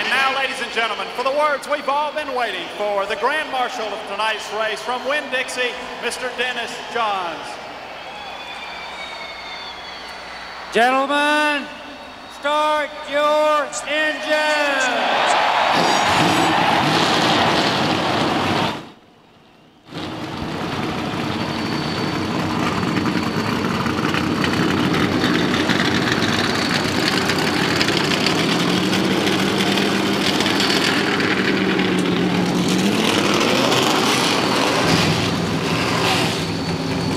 And now, ladies and gentlemen, for the words we've all been waiting for, the Grand Marshal of tonight's race from Winn-Dixie, Mr. Dennis Johns. Gentlemen, start your engines.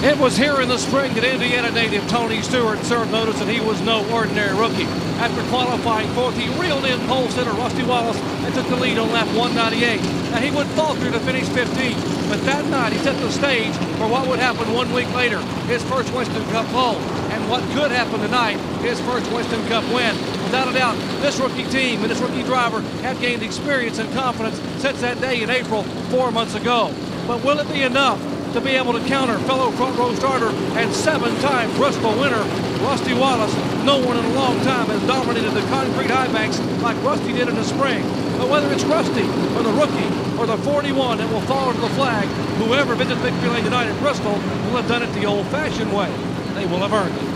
It was here in the spring that Indiana native Tony Stewart served notice that he was no ordinary rookie. After qualifying fourth, he reeled in pole sitter Rusty Wallace and took the lead on lap 198. Now, he would falter to finish 15th, but that night he set the stage for what would happen 1 week later, his first Winston Cup pole. And what could happen tonight, his first Winston Cup win. Without a doubt, this rookie team and this rookie driver have gained experience and confidence since that day in April 4 months ago. But will it be enough to be able to counter fellow front row starter and 7-time Bristol winner Rusty Wallace? No one in a long time has dominated the concrete high banks like Rusty did in the spring. But whether it's Rusty or the rookie or the 41 that will fall to the flag, whoever visits victory lane tonight in Bristol will have done it the old-fashioned way. They will have earned it.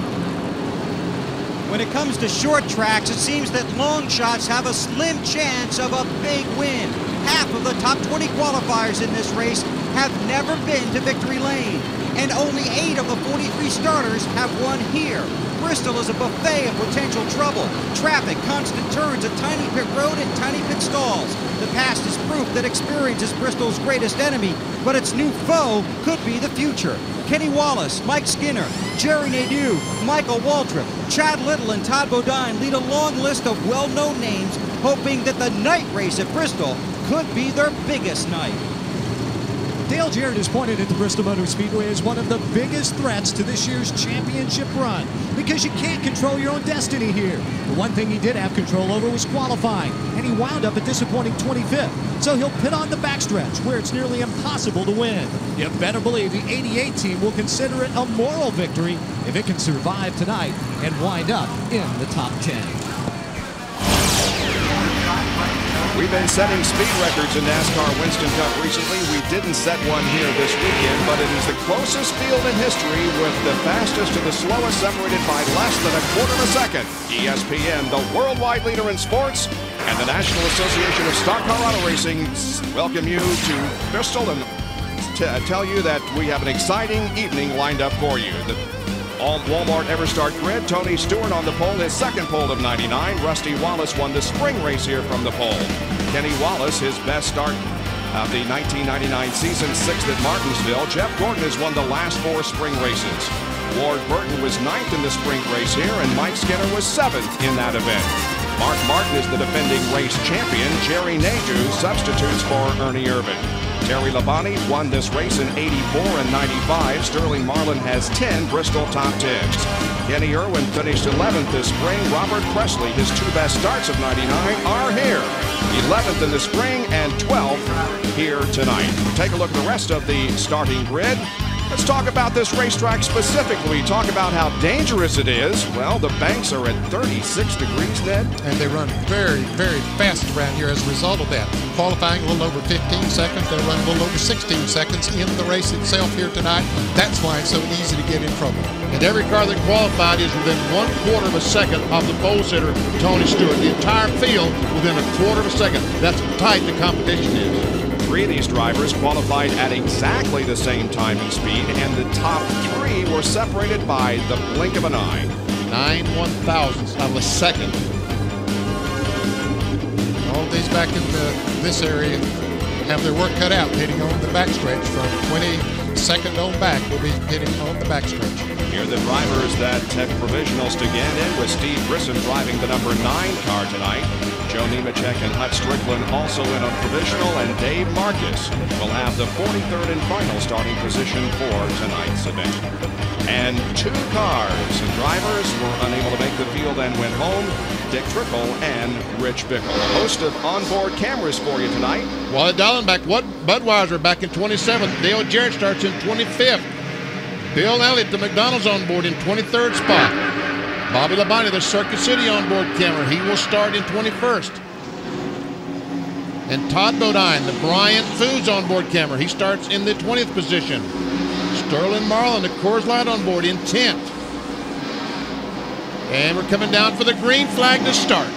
When it comes to short tracks, it seems that long shots have a slim chance of a big win. Half of the top 20 qualifiers in this race have never been to victory lane, and only 8 of the 43 starters have won here. Bristol is a buffet of potential trouble. Traffic, constant turns, a tiny pit road, and tiny pit stalls. The past is proof that experience is Bristol's greatest enemy, but its new foe could be the future. Kenny Wallace, Mike Skinner, Jerry Nadeau, Michael Waltrip, Chad Little, and Todd Bodine lead a long list of well-known names, hoping that the night race at Bristol could be their biggest night. Dale Jarrett has pointed at the Bristol Motor Speedway as one of the biggest threats to this year's championship run, because you can't control your own destiny here. The one thing he did have control over was qualifying, and he wound up a disappointing 25th. So he'll pit on the backstretch, where it's nearly impossible to win. You better believe the 88 team will consider it a moral victory if it can survive tonight and wind up in the top 10. We've been setting speed records in NASCAR Winston Cup recently. We didn't set one here this weekend, but it is the closest field in history, with the fastest to the slowest separated by less than a quarter of a second. ESPN, the worldwide leader in sports, and the National Association of Stock Car Auto Racing welcome you to Bristol and tell you that we have an exciting evening lined up for you. Walmart Everstart Grid, Tony Stewart on the pole, his second pole of 99. Rusty Wallace won the spring race here from the pole. Kenny Wallace, his best start of the 1999 season, 6th at Martinsville. Jeff Gordon has won the last 4 spring races. Ward Burton was 9th in the spring race here, and Mike Skinner was 7th in that event. Mark Martin is the defending race champion. Jerry Nadeau substitutes for Ernie Irvan. Terry Labonte won this race in 84 and 95. Sterling Marlin has 10 Bristol top 10s. Kenny Irwin finished 11th this spring. Robert Presley, his 2 best starts of 99, are here. 11th in the spring and 12th here tonight. Take a look at the rest of the starting grid. Let's talk about this racetrack specifically. Talk about how dangerous it is. Well, the banks are at 36 degrees, Ned. And they run very, very fast around here as a result of that. Qualifying a little over 15 seconds. They run a little over 16 seconds in the race itself here tonight. That's why it's so easy to get in trouble. And every car that qualified is within 1/4 of a second of the pole sitter, Tony Stewart. The entire field within 1/4 of a second. That's how tight the competition is. 3 of these drivers qualified at exactly the same time and speed, and the top 3 were separated by the blink of an eye. 9/1000ths of a second. All of these back in this area have their work cut out hitting on the backstretch. From 22nd on back, will be hitting on the backstretch. Here are the drivers that have provisionals to get in, with Steve Grissom driving the number 9 car tonight. Joe Nemechek and Hut Strickland also in on provisional, and Dave Marcus will have the 43rd and final starting position for tonight's event. And 2 cars and drivers were unable to make the field and went home. Dick Trickle and Rich Bickle. A host of onboard cameras for you tonight. Wally Dallenbach, Budweiser back in 27th. Dale Jarrett starts in 25th. Bill Elliott, the McDonald's on board, in 23rd spot. Bobby Labonte, the Circuit City onboard camera. He will start in 21st. And Todd Bodine, the Bryant Foods onboard camera, he starts in the 20th position. Sterling Marlin, the Coors Light on board, in 10th. And we're coming down for the green flag to start.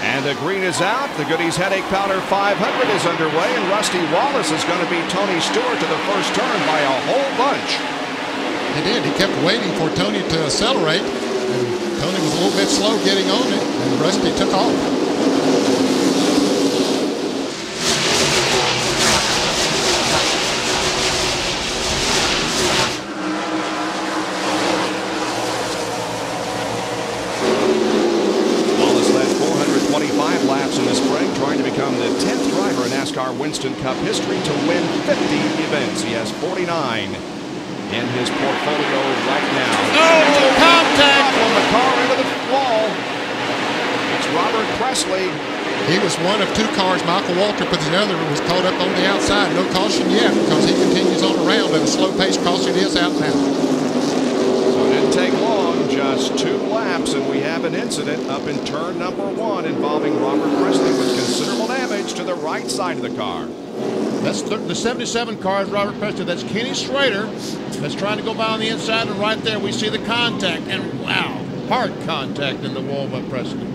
And the green is out. The Goody's Headache Powder 500 is underway, and Rusty Wallace is going to beat Tony Stewart to the first turn by a whole bunch. He did. He kept waiting for Tony to accelerate, and Tony was a little bit slow getting on it, and Rusty took off. Laps in the spring, trying to become the 10th driver in NASCAR Winston Cup history to win 50 events. He has 49 in his portfolio right now. Oh, contact on the car into the wall. It's Robert Presley. He was one of 2 cars. Michael Waltrip with the other was caught up on the outside. No caution yet because he continues on around at a slow pace. Caution is out now. So it didn't take long, just 2 laps, and we have an incident up in turn number 1 involving Robert Presley with considerable damage to the right side of the car. That's the 77 car is Robert Presley. That's Kenny Schrader that's trying to go by on the inside, and right there we see the contact, and wow, hard contact in the wall by Presley.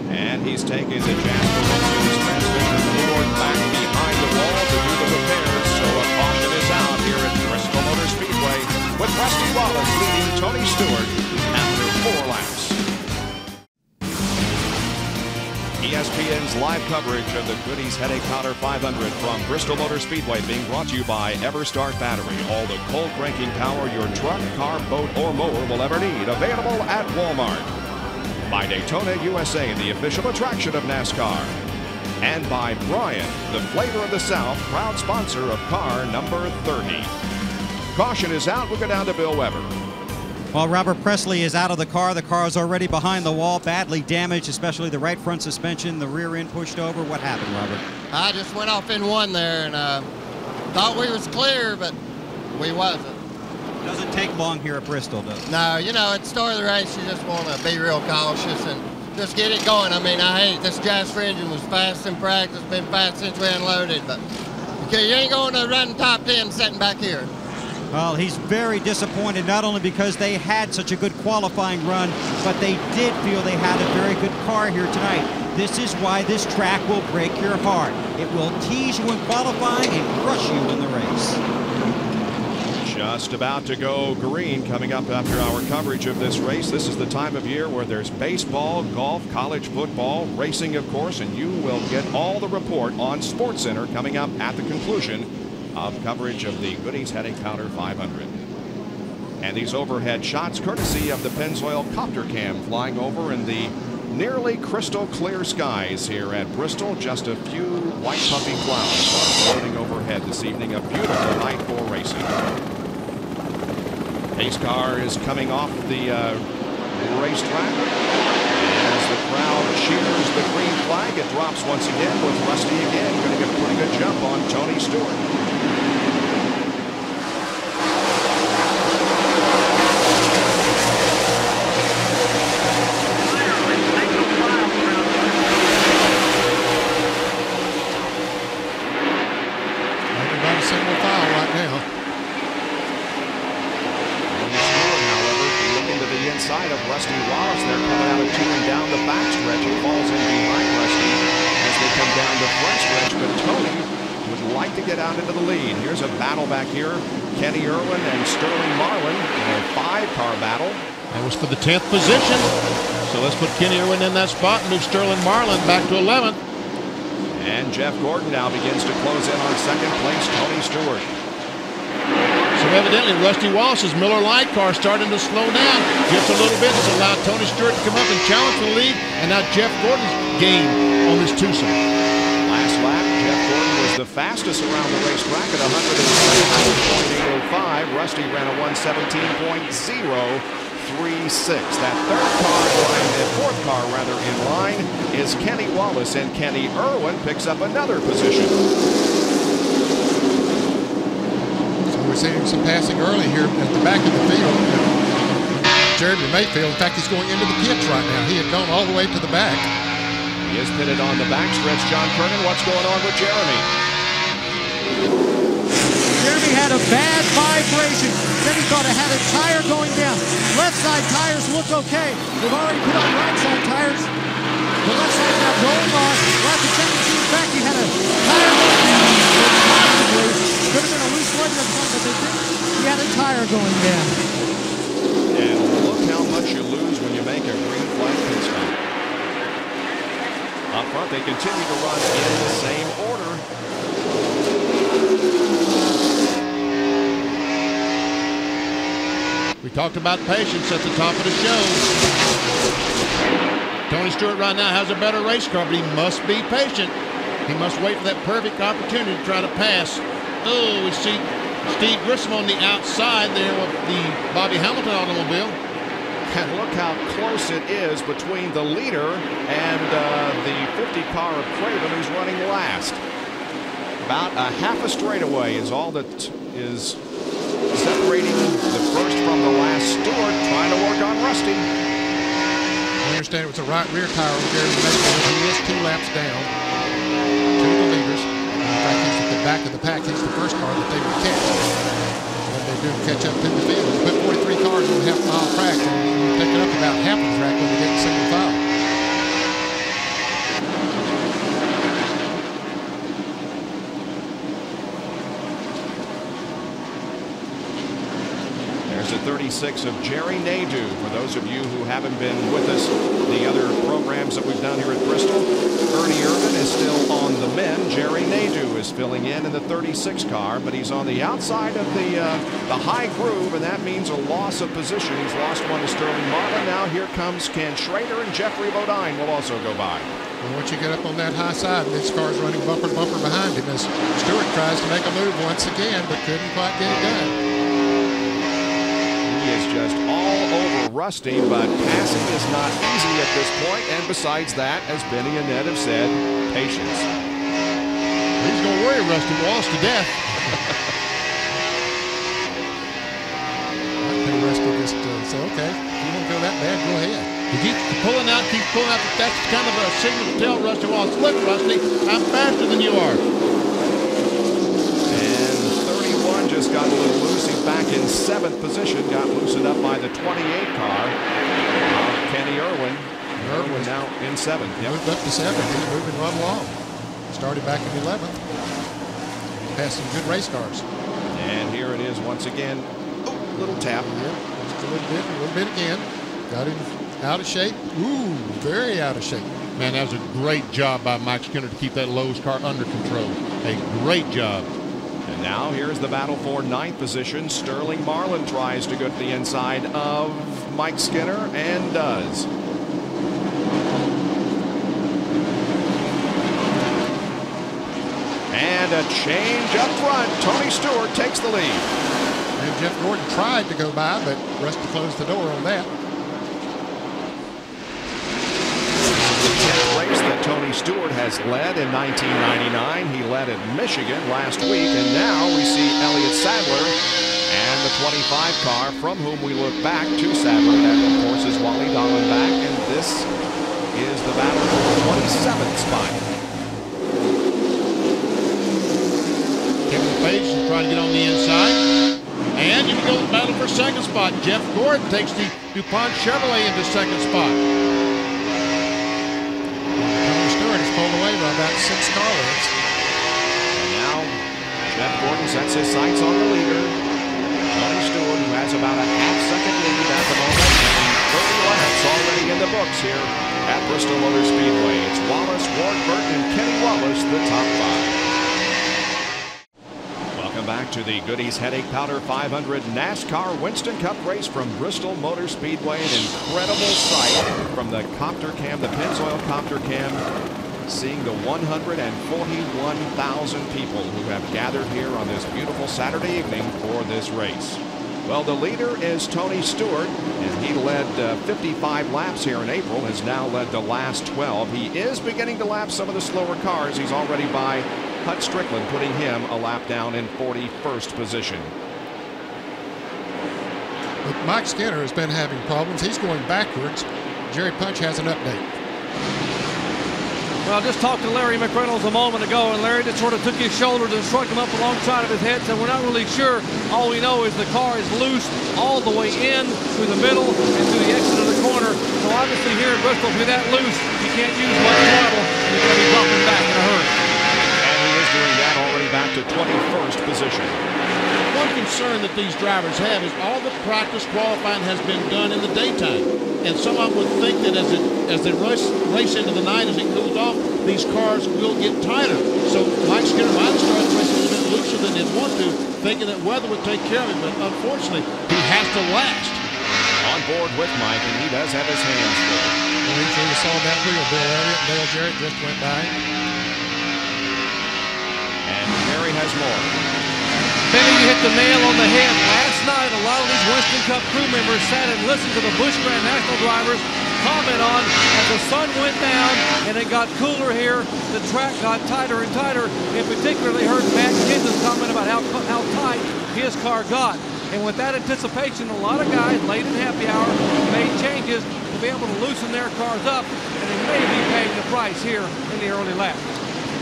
And he's taking the Jasper Engines transmission board back behind the wall to do the repairs, so a caution is out here at Bristol Motor Speedway with Rusty Wallace leading Tony Stewart after 4 laps. ESPN's live coverage of the Goody's Headache Powder 500 from Bristol Motor Speedway being brought to you by EverStart Battery. All the cold cranking power your truck, car, boat, or mower will ever need. Available at Walmart. By Daytona USA, the official attraction of NASCAR. And by Bryant, the flavor of the South, proud sponsor of car number 30. Caution is out. We'll go down to Bill Weber. While Robert Presley is out of the car is already behind the wall, badly damaged, especially the right front suspension, the rear end pushed over. What happened, Robert? I just went off in 1 there and thought we was clear, but we wasn't. Doesn't take long here at Bristol, does it? No, you know, at the start of the race, you just want to be real cautious and just get it going. I mean, I hate this Jasper engine was fast in practice, been fast since we unloaded, but okay, you ain't going to run top 10 sitting back here. Well, he's very disappointed, not only because they had such a good qualifying run, but they did feel they had a very good car here tonight. This is why this track will break your heart. It will tease you in qualifying and crush you in the race. Just about to go green coming up after our coverage of this race. This is the time of year where there's baseball, golf, college football, racing, of course, and you will get all the report on SportsCenter coming up at the conclusion of coverage of the Goody's Headache Powder 500. And these overhead shots courtesy of the Pennzoil Copter Cam flying over in the nearly crystal clear skies here at Bristol. Just a few white puffy clouds are floating overhead this evening. A beautiful night for racing. Pace car is coming off the racetrack. As the crowd cheers the green flag, it drops once again with Rusty again. Going to get a pretty good jump on Tony Stewart. Side of Rusty Wallace. They're coming out of 2 and down the backstretch. It falls in behind Rusty as they come down the front stretch, but Tony would like to get out into the lead. Here's a battle back here. Kenny Irwin and Sterling Marlin in a 5-car battle. That was for the 10th position. So let's put Kenny Irwin in that spot and move Sterling Marlin back to 11th. And Jeff Gordon now begins to close in on 2nd place, Tony Stewart. So evidently Rusty Wallace's Miller Lite car starting to slow down just a little bit. It's allowed Tony Stewart to come up and challenge for the lead, and now Jeff Gordon's game on this Tucson. Last lap, Jeff Gordon was the fastest around the racetrack at 117.805. Rusty ran a 117.036. That fourth car in line is Kenny Wallace, and Kenny Irwin picks up another position. We're seeing some passing early here at the back of the field. Jeremy Mayfield. In fact, he's going into the pits right now. He had gone all the way to the back. He is pitted on the backstretch. John Kernan, what's going on with Jeremy? Jeremy had a bad vibration. Then he thought it had a tire going down. Left side tires look okay. They've already put on right side tires. The left side got rolling on. We'll have to check and see. In fact, he had a tire going down. Possibly could have been a loose leg or something, but they think he had a tire going down. And look how much you lose when you make a green flag pit stop. Up front, they continue to run in the same order. We talked about patience at the top of the show. Tony Stewart right now has a better race car, but he must be patient. He must wait for that perfect opportunity to try to pass. Oh, we see Steve Grissom on the outside there with the Bobby Hamilton automobile. And look how close it is between the leader and the 50 car of Craven, who's running last. About a half a straightaway is all that is separating the first from the last. Stewart trying to work on Rusty. I understand it was a right rear tire over there. He is 2 laps down to the leaders. In fact, he's at the back of the pack. He's the first car that they would catch. What they do catch up in the field. You put 43 cars on a half-mile track, and you pick it up about half the track when you get in single file. There's a 36 of Jerry Nadeau. For those of you who haven't been with us, the other programs that we've done here at Bristol, Ernie Irvin is still on the men. Jerry Nadeau is filling in the 36 car, but he's on the outside of the high groove, and that means a loss of position. He's lost one to Sterling Marlin. Now here comes Ken Schrader, and Jeffrey Bodine will also go by. And once you get up on that high side, this car's running bumper to bumper behind him as Stewart tries to make a move once again, but couldn't quite get it done. He is just all over Rusty, but passing is not easy at this point. And besides that, as Benny and Ned have said, patience. He's going to worry Rusty Wallace to death. I think Rusty just said, okay, if you want to go that bad, go ahead. He keeps pulling out. That's kind of a signal to tell Rusty Wallace, look, Rusty, I'm faster than you are. And 31 just got a little loose. He's back in 7th position. Got loosened up by the 28 car. Kenny Irwin. Irwin now in 7th. Yep. Moved up to 7th. He's moving right along. Started back in 11th. Passed some good race cars. And here it is once again. Oh, little tap. Yep. Just a little bit again. Got him out of shape. Ooh, very out of shape. Man, that was a great job by Mike Skinner to keep that Lowe's car under control. A great job. And now here's the battle for 9th position. Sterling Marlin tries to go to the inside of Mike Skinner and does. And a change up front. Tony Stewart takes the lead. And Jeff Gordon tried to go by, but Rusty closed the door on that. The 10th race that Tony Stewart has led in 1999. He led at Michigan last week, and now we see Elliott Sadler and the 25 car, from whom we look back to Sadler. That, of course, is Wally Dallenbach, and this is the battle for the 27th spot. Kevin Page is trying to get on the inside. And you can go to the battle for 2nd spot. Jeff Gordon takes the DuPont Chevrolet into 2nd spot. Tony Stewart is pulled away by about 6 car lengths. And now Jeff Gordon sets his sights on the leader. Tony Stewart, who has about a half-second lead at the moment. 30 laps already in the books here at Bristol Motor Speedway. It's Wallace, Ward Burton, and Kenny Wallace, the top 5. Back to the Goody's Headache Powder 500 NASCAR Winston Cup race from Bristol Motor Speedway. An incredible sight from the copter cam, the Pennzoil copter cam, seeing the 141,000 people who have gathered here on this beautiful Saturday evening for this race. Well, the leader is Tony Stewart, and he led 55 laps here in April, has now led the last 12. He is beginning to lap some of the slower cars. He's already by Hut Strickland, putting him a lap down in 41st position. But Mike Skinner has been having problems. He's going backwards. Jerry Punch has an update. Well, I just talked to Larry McReynolds a moment ago, and Larry just sort of took his shoulders and shrugged him up alongside of his head, so we're not really sure. All we know is the car is loose all the way in, through the middle, and through the exit of the corner. So obviously here in Bristol, if you're that loose, you can't use much throttle, and you're going to be dropping back in a hurry. And he is doing that already back to 21st position. One concern that these drivers have is all the practice qualifying has been done in the daytime. And someone would think that as they race into the night, as it cools off, these cars will get tighter. So Mike Skinner might have started racing a little bit looser than he'd want to, thinking that weather would take care of him. But unfortunately, he has to last. On board with Mike, and he does have his hands full. Well, he sure saw that wheel, Bill Elliott. Dale Jarrett just went by. And Jerry has more. Benny, you hit the nail on the head. Last night, a lot of these Winston Cup crew members sat and listened to the Busch Grand National drivers comment on as the sun went down and it got cooler here, the track got tighter and tighter. In particular, they heard Matt Kenseth's comment about how tight his car got. And with that anticipation, a lot of guys late in happy hour made changes to be able to loosen their cars up, and they may be paying the price here in the early lap.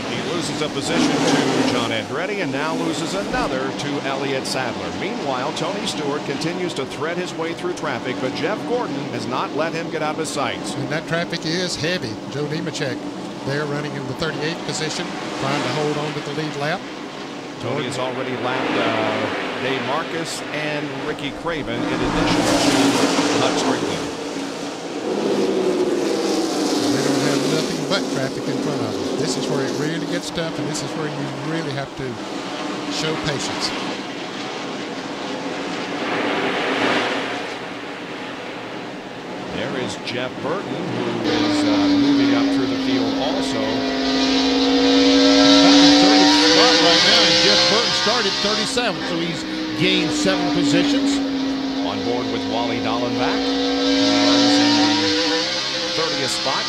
He loses a position to John Andretti and now loses another to Elliott Sadler. Meanwhile, Tony Stewart continues to thread his way through traffic, but Jeff Gordon has not let him get out of his sights. And that traffic is heavy. Joe Nemechek there running in the 38th position, trying to hold on to the lead lap. Tony has already lapped Dave Marcus and Ricky Craven in addition to Hut Strickland. They don't have nothing but traffic in front of them. This is where it really gets tough, and this is where you really have to show patience. There is Jeff Burton, who is moving up through the field also. Spot right now, and Jeff Burton started 37th, so he's gained 7 positions. On board with Wally Dallenbach, who runs in the 30th spot.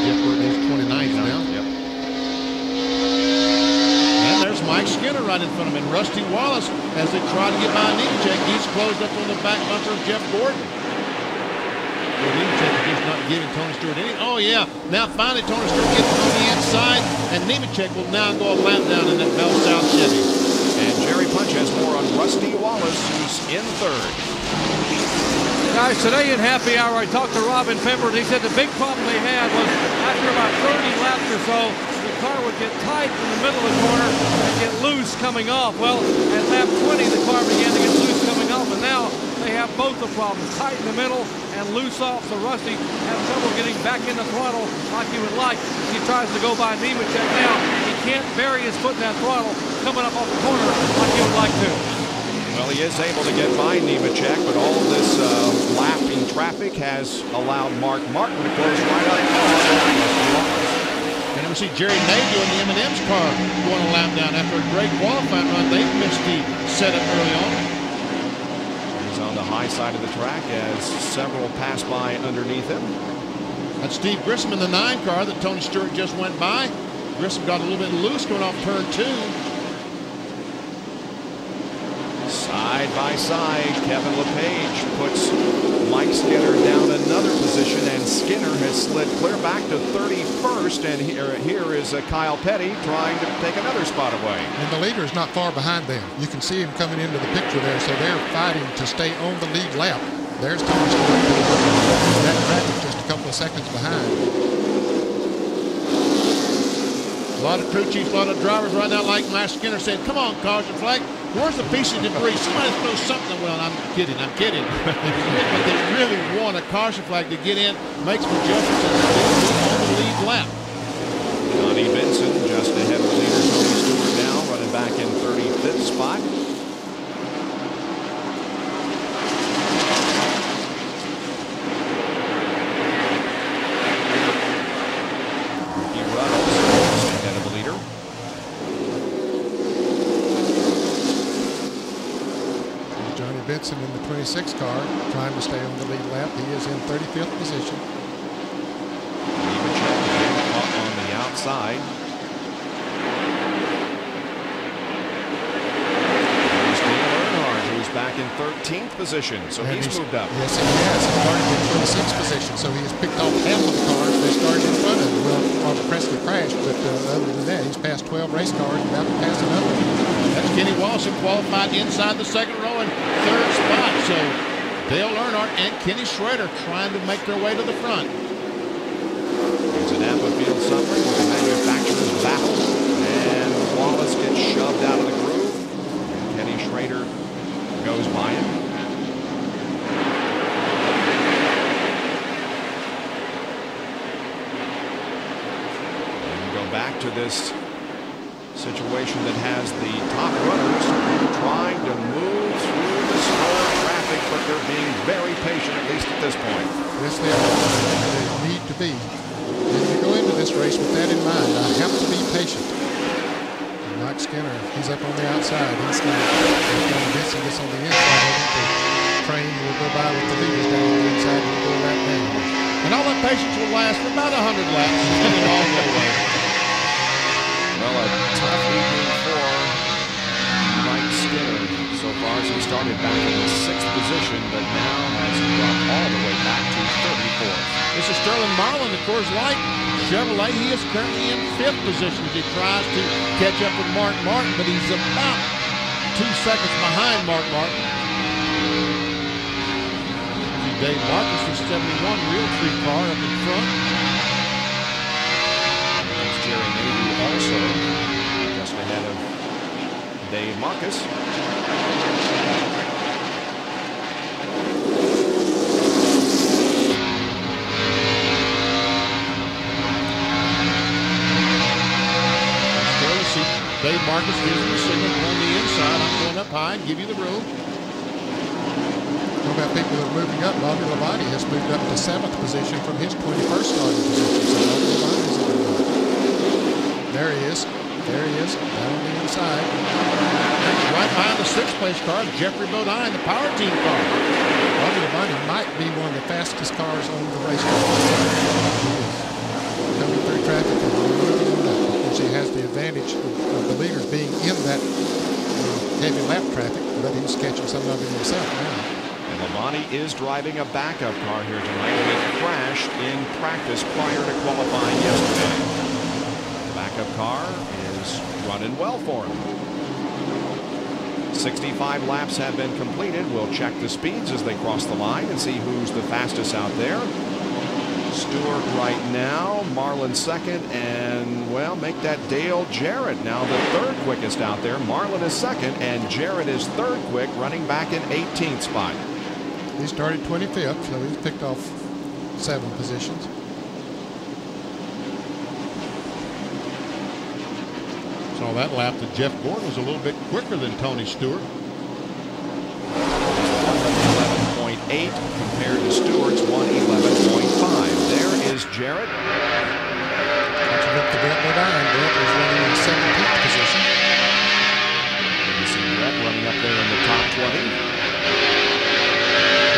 Jeff Burton is 29th now. Yep. And there's Mike Skinner right in front of him. And Rusty Wallace, as they try to get by Nemechek, he's closed up on the back bumper of Jeff Gordon. Well, Nemechek is just not giving Tony Stewart any. Oh, yeah. Now, finally, Tony Stewart gets on the inside, and Nemechek will now go a lap down in that Bell South Chevy. And Jerry Punch has more on Rusty Wallace, who's in third. Guys, today in happy hour, I talked to Robin Pembert. He said the big problem they had was after about 30 laps or so, the car would get tight in the middle of the corner and get loose coming off. Well, at lap 20, the car began to get loose coming off, and now they have both the problems, tight in the middle and loose off. So Rusty has trouble getting back in the throttle like he would like. He tries to go by Nemechek now. He can't bury his foot in that throttle coming up off the corner like he would like to. Well, he is able to get by Nemechek, but all of this lapping traffic has allowed Mark Martin to close right up on. And we see Jerry Nagel in the M&M's car going a lap down after a great qualifying run. They missed the setup early on. He's on the high side of the track as several pass by underneath him. That's Steve Grissom in the 9 car that Tony Stewart just went by. Grissom got a little bit loose going off turn 2. Side by side, Kevin LePage puts Mike Skinner down another position, and Skinner has slid clear back to 31st, and here is Kyle Petty trying to take another spot away. And the leader is not far behind them. You can see him coming into the picture there, so they're fighting to stay on the lead lap. There's Tony Stewart. That traffic just a couple of seconds behind. A lot of crew chiefs, a lot of drivers right now, like Mike Skinner said, come on, caution flag. Where's the piece of debris? Somebody throw something. Well, I'm kidding. But they really want a caution flag to get in, make some adjustments, and on the lead lap. Donnie Benson just ahead of the leader, Tony Stewart now, running back in 35th spot. Ricky Rudd also just ahead of the leader. Benson in the 26 car trying to stay on the lead lap. He is in 35th position. Nemechek caught on the outside. There's Dale Earnhardt, who's back 13th position, so he's moved up. Yes, he has. He started in 26th position, so he has picked off half of the cars they started in front of him. Well, Robert Presley crashed, but other than that, he's passed 12 race cars and about to pass another one. That's Kenny Wallace, who qualified inside the second row in third spot. So Dale Earnhardt and Kenny Schrader trying to make their way to the front. Here's an Napa field summary with the manufacturer's battle. And Wallace gets shoved out of the groove. Kenny Schrader goes by him. And we go back to this situation that has the top runners trying to move through the slow traffic, but they're being very patient, at least at this point. Yes, they are. They need to be. When you go into this race with that in mind, I have to be patient. Mike Skinner, he's up on the outside. He's going to get this on the inside. The train will go by with the leaders down on the inside and will go right down. And all that patience will last for about 100 laps, and then it all go away. Well, a tough evening for Mike Skinner so far as he started back in the 6th position, but now has dropped all the way back to 34th. This is Sterling Marlin, of course, Light Chevrolet. He is currently in 5th position as he tries to catch up with Mark Martin, but he's about 2 seconds behind Mark Martin. Dave Marcus, the 71 Realtree car up in front. That's Jerry Navy also just ahead of Dave Marcus. Dave Marcus gives him the signal on the inside. I'm going up high and give you the room. What about people that are moving up? Bobby Labonte has moved up to 7th position from his 21st starting position. So Bobby Labonte's in the run. There he is. There he is. Down on the inside. Right behind the 6th place car, Jeffrey Bodine, the power team car. Bobby Labonte might be one of the fastest cars on the racetrack. Coming through traffic and moving on up. Of course, he has the advantage of the leaders being in that heavy lap traffic, but he's catching some of it himself now. And Labonte is driving a backup car here tonight. He crashed in practice prior to qualifying yesterday. The backup car is running well for him. 65 laps have been completed. We'll check the speeds as they cross the line and see who's the fastest out there. Stewart right now, Marlin second, and well, make that Dale Jarrett now the 3rd quickest out there. Marlin is 2nd, and Jarrett is 3rd quick, running back in 18th spot. He started 25th, so he's picked off 7 positions. Saw that lap that Jeff Gordon was a little bit quicker than Tony Stewart. 11.8 compared to Stewart's 111.5. There is Jarrett. Catching up to Brett Bodine. Brett is running in 17th position. You see Brett running up there in the top 20.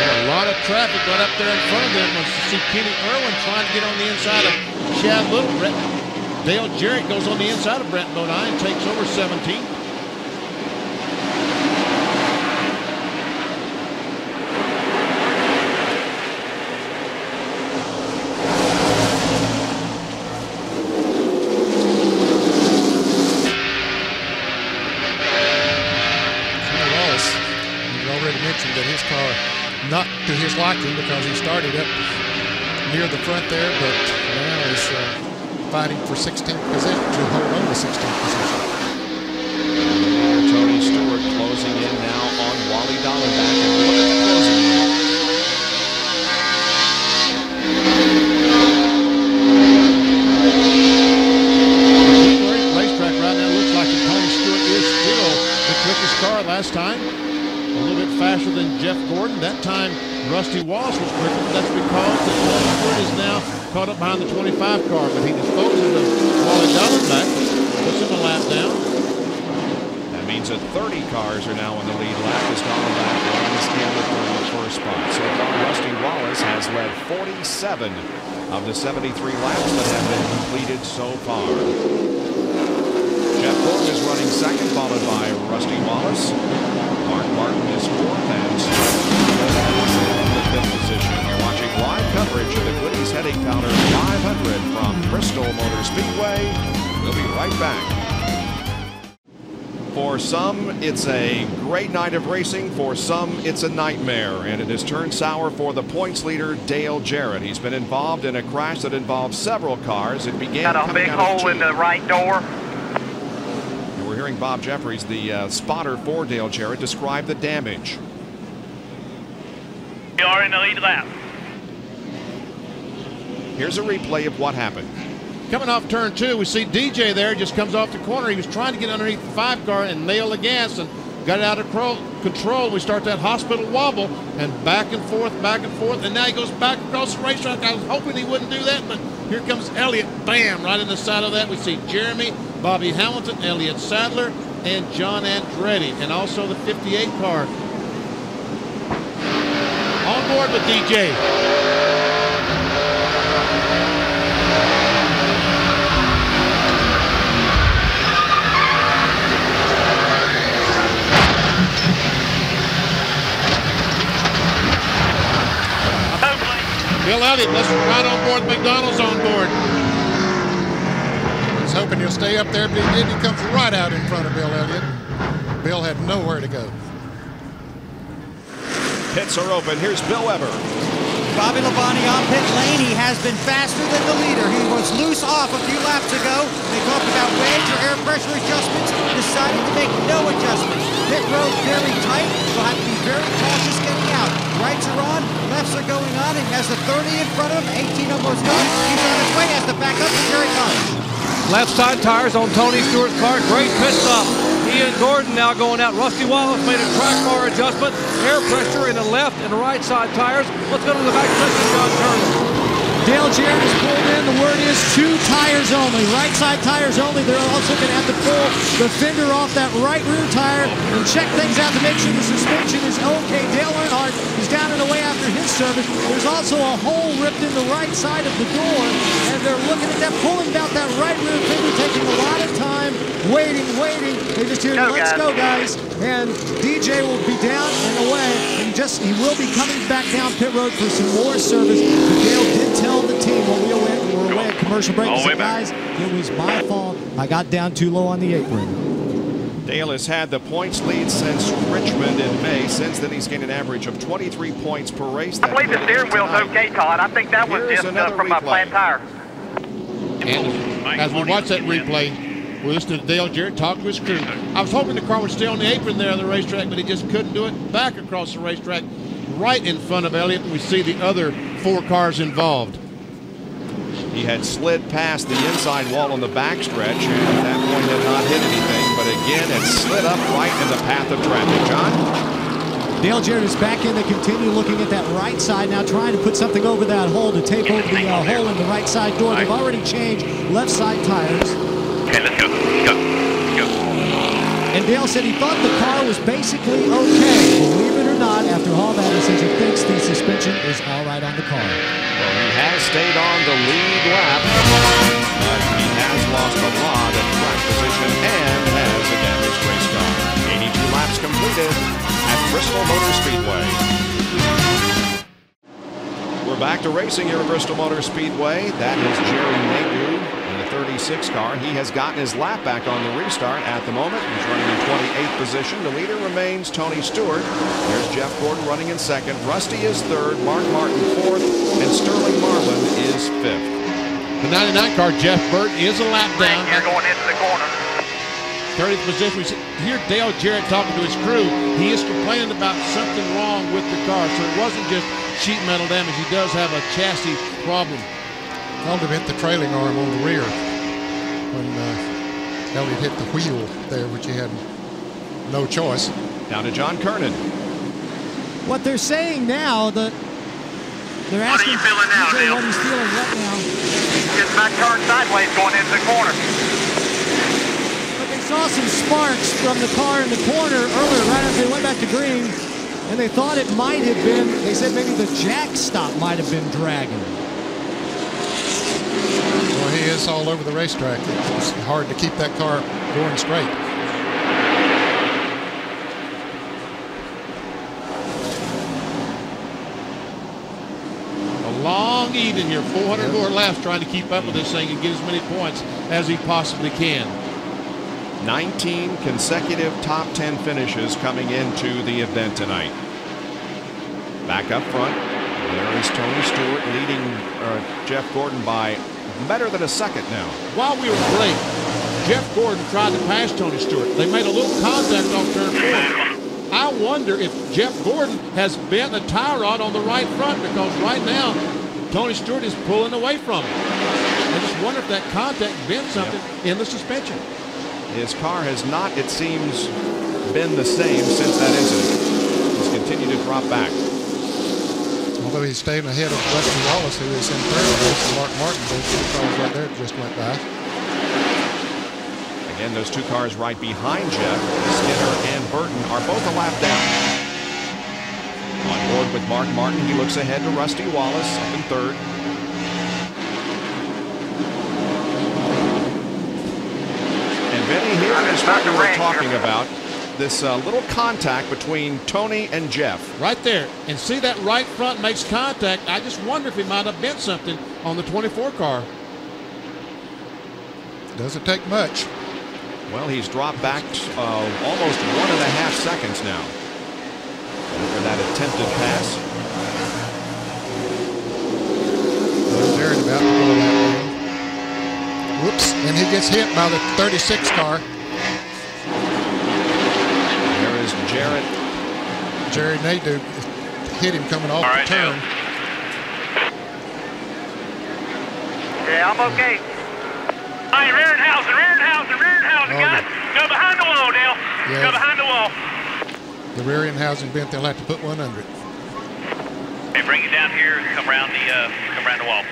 A lot of traffic right up there in front of them. Was to see Kenny Irwin trying to get on the inside of Chad Little. Dale Jarrett goes on the inside of Brett Bodine, takes over 17th. That his car not to his liking because he started up near the front there, but now is fighting for 16th position to hold on to 16th position. Tony Stewart closing in now on Wally Dallenbach, and look at the closing line. Racetrack right now looks like Tony Stewart is still the quickest car last time. A little bit faster than Jeff Gordon. That time, Rusty Wallace was quicker, but that's because Tony Stewart is now caught up behind the 25 car, but he disposes of Wally Dallenbach, puts him a lap down. That means that 30 cars are now in the lead lap as Dallenbach runs in the first spot. So far, Rusty Wallace has led 47 of the 73 laps that have been completed so far. Jeff Gordon is running second, followed by Rusty Wallace. Mark Martin is fourth, and in the fifth position. You're watching live coverage of the Goody's Heading Powder 500 from Bristol Motor Speedway. We'll be right back. For some, it's a great night of racing. For some, it's a nightmare. And it has turned sour for the points leader, Dale Jarrett. He's been involved in a crash that involved several cars. It began got a big hole in the right door. And we're hearing Bob Jeffries, the spotter for Dale Jarrett, describe the damage. You are in the lead lap. Here's a replay of what happened. Coming off turn 2, we see DJ there, just comes off the corner. He was trying to get underneath the 5 car and nail the gas and got it out of control. We start that hospital wobble and back and forth, and now he goes back across the racetrack. I was hoping he wouldn't do that, but here comes Elliott, bam, right in the side of that. We see Jeremy, Bobby Hamilton, Elliott Sadler, and John Andretti, and also the 58 car. On board with DJ. Bill Elliott, let's right on board. McDonald's on board. He's hoping he'll stay up there, but he did. He comes right out in front of Bill Elliott. Bill had nowhere to go. Pits are open. Here's Bill Weber. Bobby Labonte on pit lane. He has been faster than the leader. He was loose off a few laps ago. They talked about wedge or air pressure adjustments. Decided to make no adjustments. Pit road very tight. He'll have to be very cautious getting out. Rights are on, lefts are going on. He has the 30 in front of him. 18 almost done. He's on his way. Has to back up, and here he comes. Left side tires on Tony Stewart's car. Great pit stop. He and Gordon now going out. Rusty Wallace made a track bar adjustment. Air pressure in the left and the right side tires. Let's go to the back stretch of John Turner. Dale Jarrett is pulled in. The word is 2 tires only. Right side tires only. They're also going to have to pull the fender off that right rear tire and check things out to make sure the suspension is okay. Dale Earnhardt is down and away after his service. There's also a hole ripped in the right side of the door, and they're looking at that, pulling out that right rear fender, taking a lot of time, waiting. They just hear, let's go, guys. And DJ will be down and away, and he will be coming back down pit road for some more service. But Dale did tell the team when we were away at commercial break, he said, guys, it was my fault. I got down too low on the apron. Dale has had the points lead since Richmond in May. Since then, he's gained an average of 23 points per race. I believe the steering wheel's okay, Todd. I think that was just from my flat tire. And as we watch that replay, we listen to Dale Jarrett talk to his crew. I was hoping the car would stay on the apron there on the racetrack, but he just couldn't do it. Back across the racetrack, right in front of Elliott, we see the other 4 cars involved. He had slid past the inside wall on the backstretch, and at that point had not hit anything, but again, it slid up right in the path of traffic. John? Dale Jarrett is back in. They continue looking at that right side now, trying to put something over that hole to tape over the hole in the right side door. They've already changed left side tires. Okay, let's go. And Dale said he thought the car was basically okay. Believe it or not, after all that, he says he thinks the suspension is all right on the car. Well, he has stayed on the lead lap, but he has lost a lot of track position and has a damaged race car. 82 laps completed at Bristol Motor Speedway. We're back to racing here at Bristol Motor Speedway. That is Jerry Nagu in the 36 car. He has gotten his lap back on the restart at the moment. He's running in 28th position. The leader remains Tony Stewart. There's Jeff Gordon running in second. Rusty is third. Mark Martin fourth. And Sterling Marlin is fifth. The 99 car, Jeff Burton, is a lap down. You're going into the corner. 30th position. We hear Dale Jarrett talking to his crew. He is complaining about something wrong with the car. So it wasn't just sheet metal damage. He does have a chassis problem. Held him hit the trailing arm on the rear when Elliott hit the wheel there, which he had no choice. Down to John Kernan. What they're saying now, they're asking What are you feeling now, DJ Dale? what he's feeling right now. Getting back turned sideways going into the corner. But they saw some sparks from the car in the corner earlier, right after they went back to green, and they thought it might have been, they said maybe the jack stop might have been dragging. Well, he is all over the racetrack. It's hard to keep that car going straight. A long evening here, 400 more laps trying to keep up with this thing and get as many points as he possibly can. 19 consecutive top 10 finishes coming into the event tonight. Back up front, there is Tony Stewart leading Jeff Gordon by better than a second now. While we were break, Jeff Gordon tried to pass Tony Stewart. They made a little contact off turn 4. I wonder if Jeff Gordon has bent a tie rod on the right front, because right now Tony Stewart is pulling away from him. I just wonder if that contact bent something in the suspension. His car has not, it seems, been the same since that incident. He's continued to drop back. Although he's staying ahead of Rusty Wallace, who is in third place, and Mark Martin, those two cars right there just went by. Again, those two cars right behind Jeff, Skinner and Burton, are both a lap down. On board with Mark Martin, he looks ahead to Rusty Wallace up in third. And Benny, here is what we were talking about. This little contact between Tony and Jeff. Right there. And see that right front makes contact. I just wonder if he might have bent something on the 24 car. Doesn't take much. Well, he's dropped back almost 1.5 seconds now after that attempted pass. There's Aaron about to go that way. Whoops, and he gets hit by the 36 car. There is Jerry Nadeau hit him coming off the turn. Yeah, I'm okay. Hey, Rearenhausen, guys. Go behind the wall, Dale. Yeah. Go behind the wall. The rear end housing bent, they'll have to put one under it. Hey, bring it down here and come around the wall.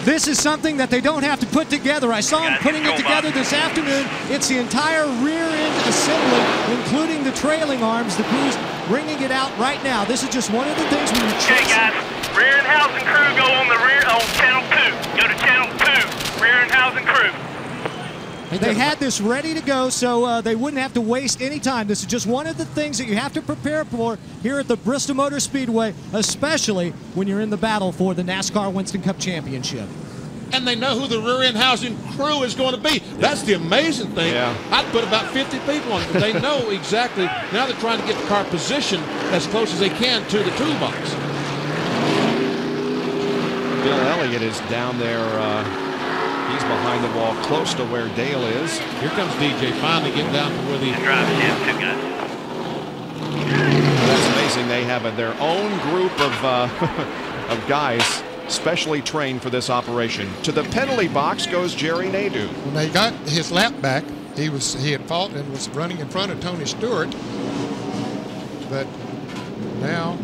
This is something that they don't have to put together. I saw them putting it together this afternoon. It's the entire rear end assembly, including the trailing arms. The crew's bringing it out right now. This is just one of the things when you Okay, guys. Rearenhausen crew, go on the rear on channel 2. Go to channel 2. Rearenhausen crew. They had this ready to go, so they wouldn't have to waste any time. This is just one of the things that you have to prepare for here at the Bristol Motor Speedway, especially when you're in the battle for the NASCAR Winston Cup Championship. And they know who the rear end housing crew is going to be. That's the amazing thing. Yeah. I'd put about 50 people on it, but they know exactly. Now they're trying to get the car positioned as close as they can to the toolbox. Bill Elliott is down there. He's behind the wall close to where Dale is. Here comes DJ finally getting down to where the drive too, guys. That's amazing. They have their own group of guys specially trained for this operation. To the penalty box goes Jerry Nadeau. When they got his lap back, he had fought and was running in front of Tony Stewart. But now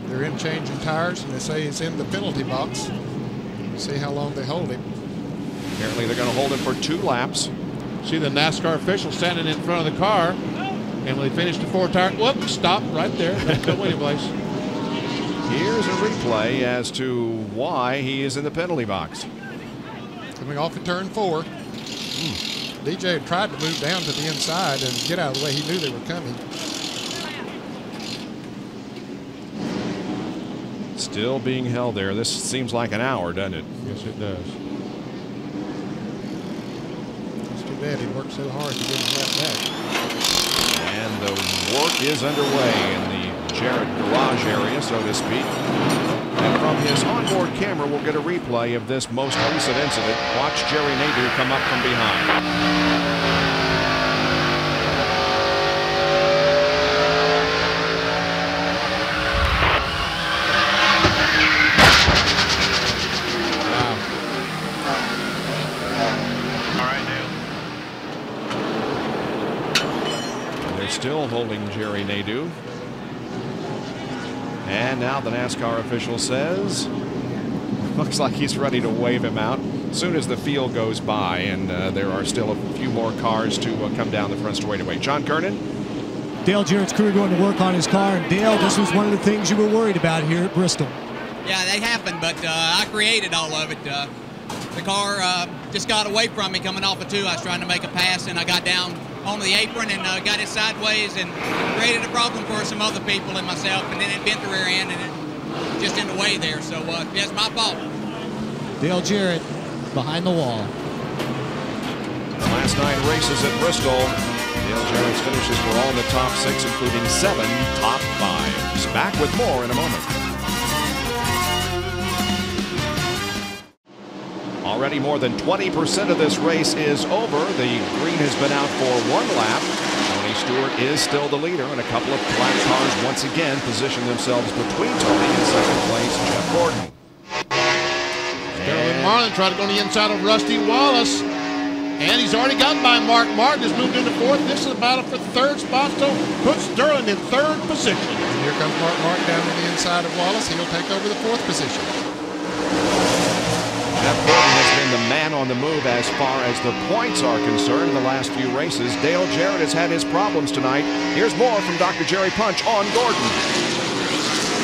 they're in changing tires, and they say he's in the penalty box. See how long they hold him. Apparently they're going to hold him for 2 laps. See the NASCAR official standing in front of the car, and when they finish the 4 tire, whoop, stop right there. Don't go anyplace. Here's a replay as to why he is in the penalty box. Coming off of turn 4. DJ had tried to move down to the inside and get out of the way. He knew they were coming. Still being held there. This seems like an hour, doesn't it? Yes, it does. It's too bad he worked so hard to get his lap back. And the work is underway in the Jarrett garage area, so to speak. And from his onboard camera, we'll get a replay of this most recent incident. Watch Jerry Nadeau come up from behind. Still holding Jerry Nadeau. And now the NASCAR official says, looks like he's ready to wave him out as soon as the field goes by, and there are still a few more cars to come down the front straightaway. John Kernan. Dale Jarrett's crew going to work on his car, and Dale, this was one of the things you were worried about here at Bristol. Yeah, they happened, but I created all of it. the car just got away from me coming off of 2. I was trying to make a pass, and I got down onto the apron and got it sideways and created a problem for some other people and myself, and then it bent the rear end and it just in the way there. So it's my fault. Dale Jarrett behind the wall. The last 9 races at Bristol, Dale Jarrett's finishes were all in the top 6, including 7 top 5s. Back with more in a moment. Already more than 20% of this race is over. The green has been out for 1 lap. Tony Stewart is still the leader, and a couple of black cars once again position themselves between Tony and second place Jeff Gordon. Sterling Marlin tried to go on the inside of Rusty Wallace, and he's already gotten by Mark Martin. Has moved into 4th. This is a battle for 3rd spot, so puts Sterling in 3rd position. And here comes Mark Martin down on the inside of Wallace. He'll take over the 4th position. Jeff Gordon has been the man on the move as far as the points are concerned in the last few races. Dale Jarrett has had his problems tonight. Here's more from Dr. Jerry Punch on Gordon.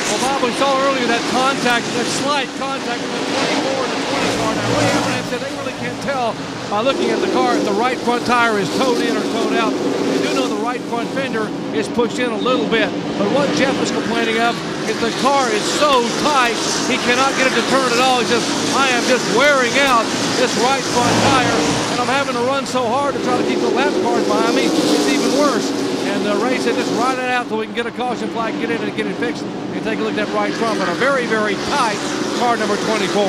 Well, Bob, we saw earlier that contact, that slight contact with the 24 and the 20 car. Now, Ray Abraham said they really can't tell by looking at the car if the right front tire is towed in or towed out. They do know the right front fender is pushed in a little bit. But what Jeff is complaining of is the car is so tight, he cannot get it to turn at all. He says, I am just wearing out this right front tire, and I'm having to run so hard to try to keep the lap cars behind me. It's even worse. And Ray said just ride it out so we can get a caution flag, get in and get it fixed, and take a look at that right front. But a very, very tight car number 24.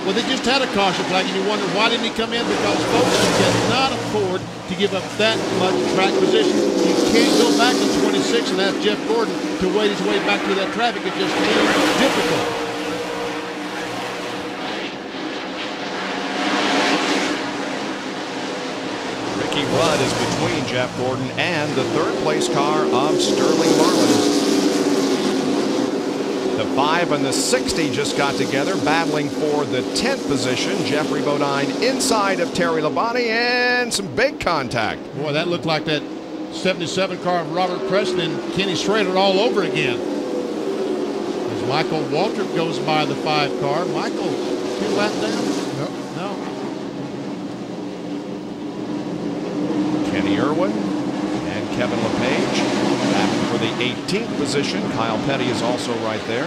Well, they just had a caution flag, and you wonder why didn't he come in? Because folks cannot afford to give up that much track position. You can't go back to 26 and ask Jeff Gordon to wade his way back through that traffic. It's just too difficult. Ricky Rudd is between Jeff Gordon and the 3rd place car of Sterling Marlin. The 5 and the 60 just got together, battling for the 10th position. Jeffrey Bodine inside of Terry Labonte, and some big contact. Boy, that looked like that 77 car of Robert Preston and Kenny Schrader all over again. As Michael Waltrip goes by the 5 car. Michael, 2 laps down? No. Kenny Irwin and Kevin LePage battling for the 18th position. Kyle Petty is also right there.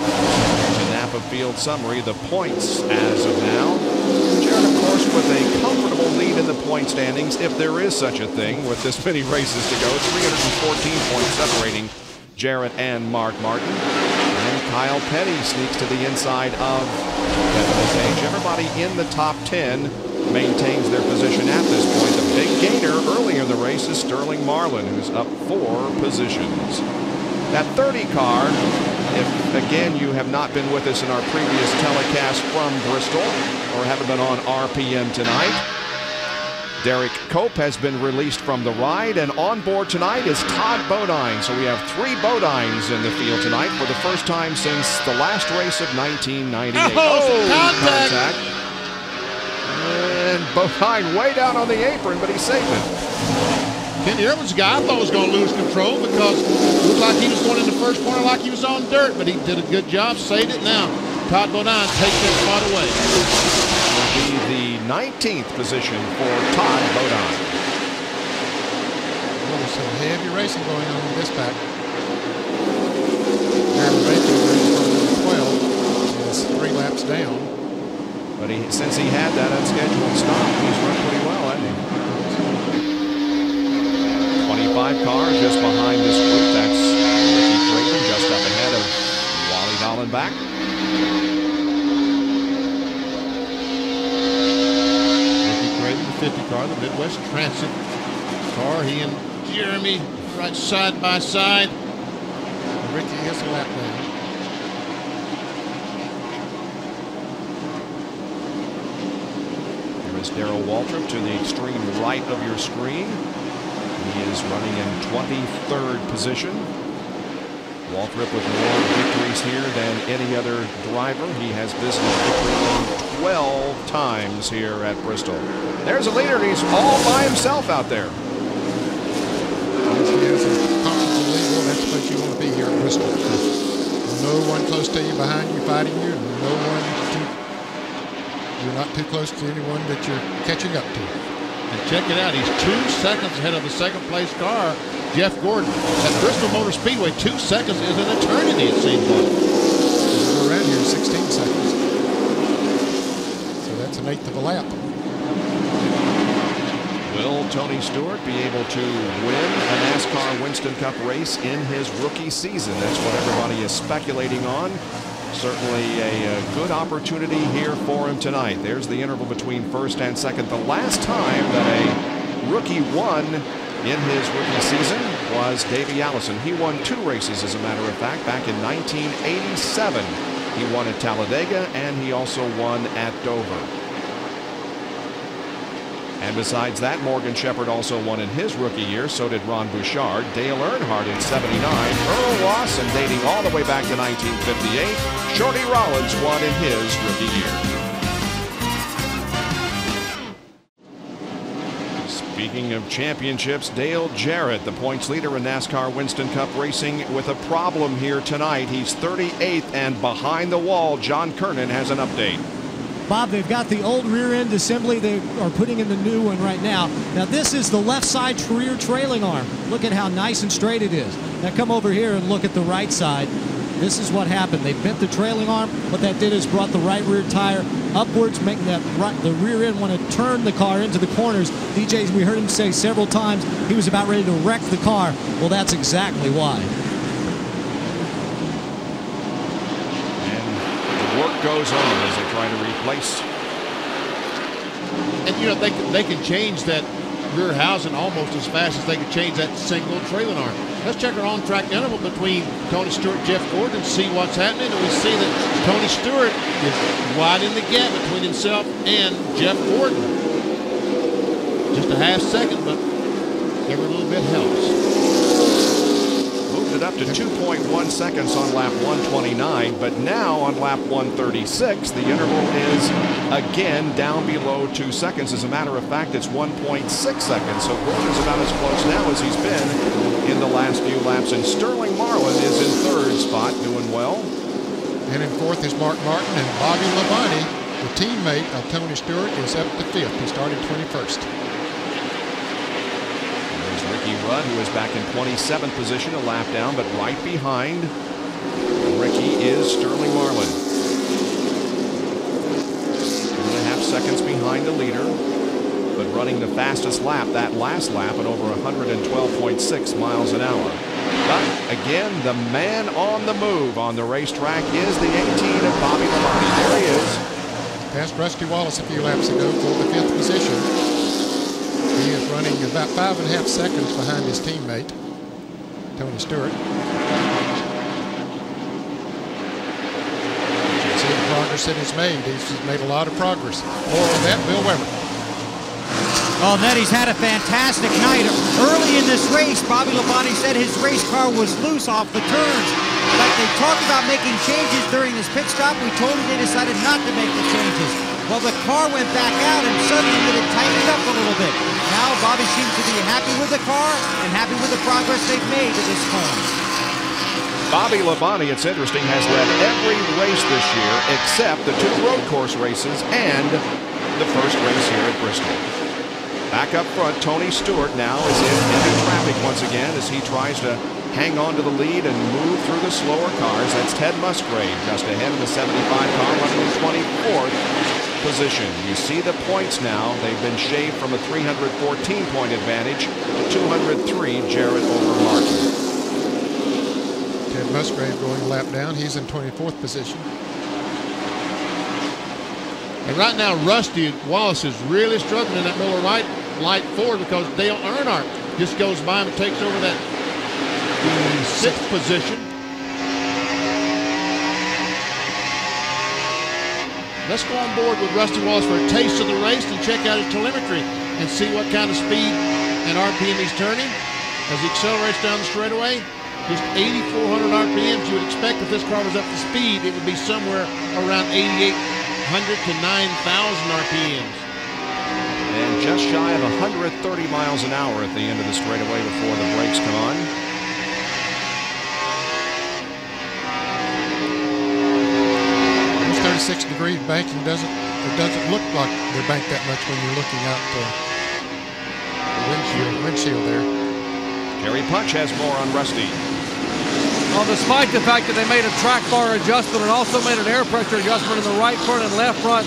There's a Napa Field summary. The points as of now. Jarrett, of course, with a comfortable lead in the point standings, if there is such a thing with this many races to go. 314 points separating Jarrett and Mark Martin. And Kyle Petty sneaks to the inside of Kevin LePage. Everybody in the top 10 maintains their position at this point. The big gainer early in the race is Sterling Marlin, who's up 4 positions. That 30 car, if again you have not been with us in our previous telecast from Bristol or haven't been on RPM tonight, Derek Cope has been released from the ride, and on board tonight is Todd Bodine. So we have 3 Bodines in the field tonight for the first time since the last race of 1998. Contact. And Bodine way down on the apron, but he's saving it. Kenny Irwin's guy I thought was going to lose control because it looked like he was going in the first corner like he was on dirt, but he did a good job, saved it. Now Todd Bodine takes that spot away. Will be the 19th position for Todd Bodine. Well, there's some heavy racing going on in this pack. Aaron Baker is 12, is 3 laps down. But since he had that unscheduled stop, he's run pretty well, hasn't he? 25 cars just behind this group. That's Ricky Creighton just up ahead of Wally Dallenbach. Ricky Creighton, the 50 car, the Midwest Transit car. He and Jeremy right side by side. Ricky is a lap down. Darrell Waltrip to the extreme right of your screen. He is running in 23rd position. Waltrip with more victories here than any other driver. He has business victory 12 times here at Bristol. There's a leader, and he's all by himself out there. Yes, he has a comfortable lead. Well, that's what you want to be here at Bristol. no one close to you, behind you, fighting you, and you're not too close to anyone that you're catching up to. And check it out, he's 2 seconds ahead of the second place car, Jeff Gordon. At Bristol Motor Speedway, 2 seconds is an eternity, it seems like. We're around here 16 seconds. So that's an 1/8 of a lap. Will Tony Stewart be able to win a NASCAR Winston Cup race in his rookie season? That's what everybody is speculating on. Certainly a good opportunity here for him tonight. There's the interval between first and second. The last time that a rookie won in his rookie season was Davey Allison. He won 2 races, as a matter of fact, back in 1987. He won at Talladega, and he also won at Dover. And besides that, Morgan Shepherd also won in his rookie year. So did Ron Bouchard, Dale Earnhardt in '79, Earl Ross, and dating all the way back to 1958, Shorty Rollins won in his rookie year. Speaking of championships, Dale Jarrett, the points leader in NASCAR Winston Cup racing, with a problem here tonight. He's 38th, and behind the wall, John Kernan has an update. Bob, they've got the old rear end assembly. They are putting in the new one right now. Now, this is the left side rear trailing arm. Look at how nice and straight it is. Now, come over here and look at the right side. This is what happened. They bent the trailing arm. What that did is brought the right rear tire upwards, making the rear end want to turn the car into the corners. DJ, we heard him say several times he was about ready to wreck the car. Well, that's exactly why. Work goes on as they try to replace. And you know, they can change that rear housing almost as fast as they can change that single trailing arm. Let's check our on-track interval between Tony Stewart and Jeff Gordon and see what's happening. And we see that Tony Stewart is widening the gap between himself and Jeff Gordon. Just a half second, but every little bit helps. It up to 2.1 seconds on lap 129, but now on lap 136, the interval is again down below 2 seconds. As a matter of fact, it's 1.6 seconds, so Gordon's about as close now as he's been in the last few laps, and Sterling Marlin is in 3rd spot, doing well. And in 4th is Mark Martin, and Bobby Labonte, the teammate of Tony Stewart, is up to 5th. He started 21st. Ricky Rudd, who is back in 27th position, a lap down, but right behind Ricky is Sterling Marlin. 2.5 seconds behind the leader, but running the fastest lap, that last lap, at over 112.6 miles an hour. But again, the man on the move on the racetrack is the 18 of Bobby Labonte. There he is. Passed Rusty Wallace a few laps ago for the 5th position. He is running about 5.5 seconds behind his teammate, Tony Stewart. You can see the progress that he's made. He's made a lot of progress. More on that, Bill Weber. Well, Nettie's had a fantastic night. Early in this race, Bobby Labonte said his race car was loose off the turns. But they talked about making changes during this pit stop. We told them they decided not to make the changes. Well, the car went back out, and suddenly it tightened up a little bit. Now Bobby seems to be happy with the car and happy with the progress they've made to this point. Bobby Labonte, it's interesting, has led every race this year except the 2 road course races and the first race here at Bristol. Back up front, Tony Stewart now is into traffic once again as he tries to hang on to the lead and move through the slower cars. That's Ted Musgrave just ahead of the 75 car, running in 24th position. You see the points now. They've been shaved from a 314-point advantage to 203, Jarrett over Martin. Ted Musgrave going a lap down. He's in 24th position. And right now, Rusty Wallace is really struggling in that Miller light forward because Dale Earnhardt just goes by him and takes over that 6th position. Let's go on board with Rusty Wallace for a taste of the race and check out his telemetry and see what kind of speed and RPM he's turning as he accelerates down the straightaway. Just 8,400 RPMs. You would expect if this car was up to speed, it would be somewhere around 8,800 to 9,000 RPMs. And just shy of 130 miles an hour at the end of the straightaway before the brakes come on. 86-degree banking it doesn't look like they're banked that much when you're looking out the windshield there. Jerry Punch has more on Rusty. Well, despite the fact that they made a track bar adjustment and also made an air pressure adjustment in the right front and left front,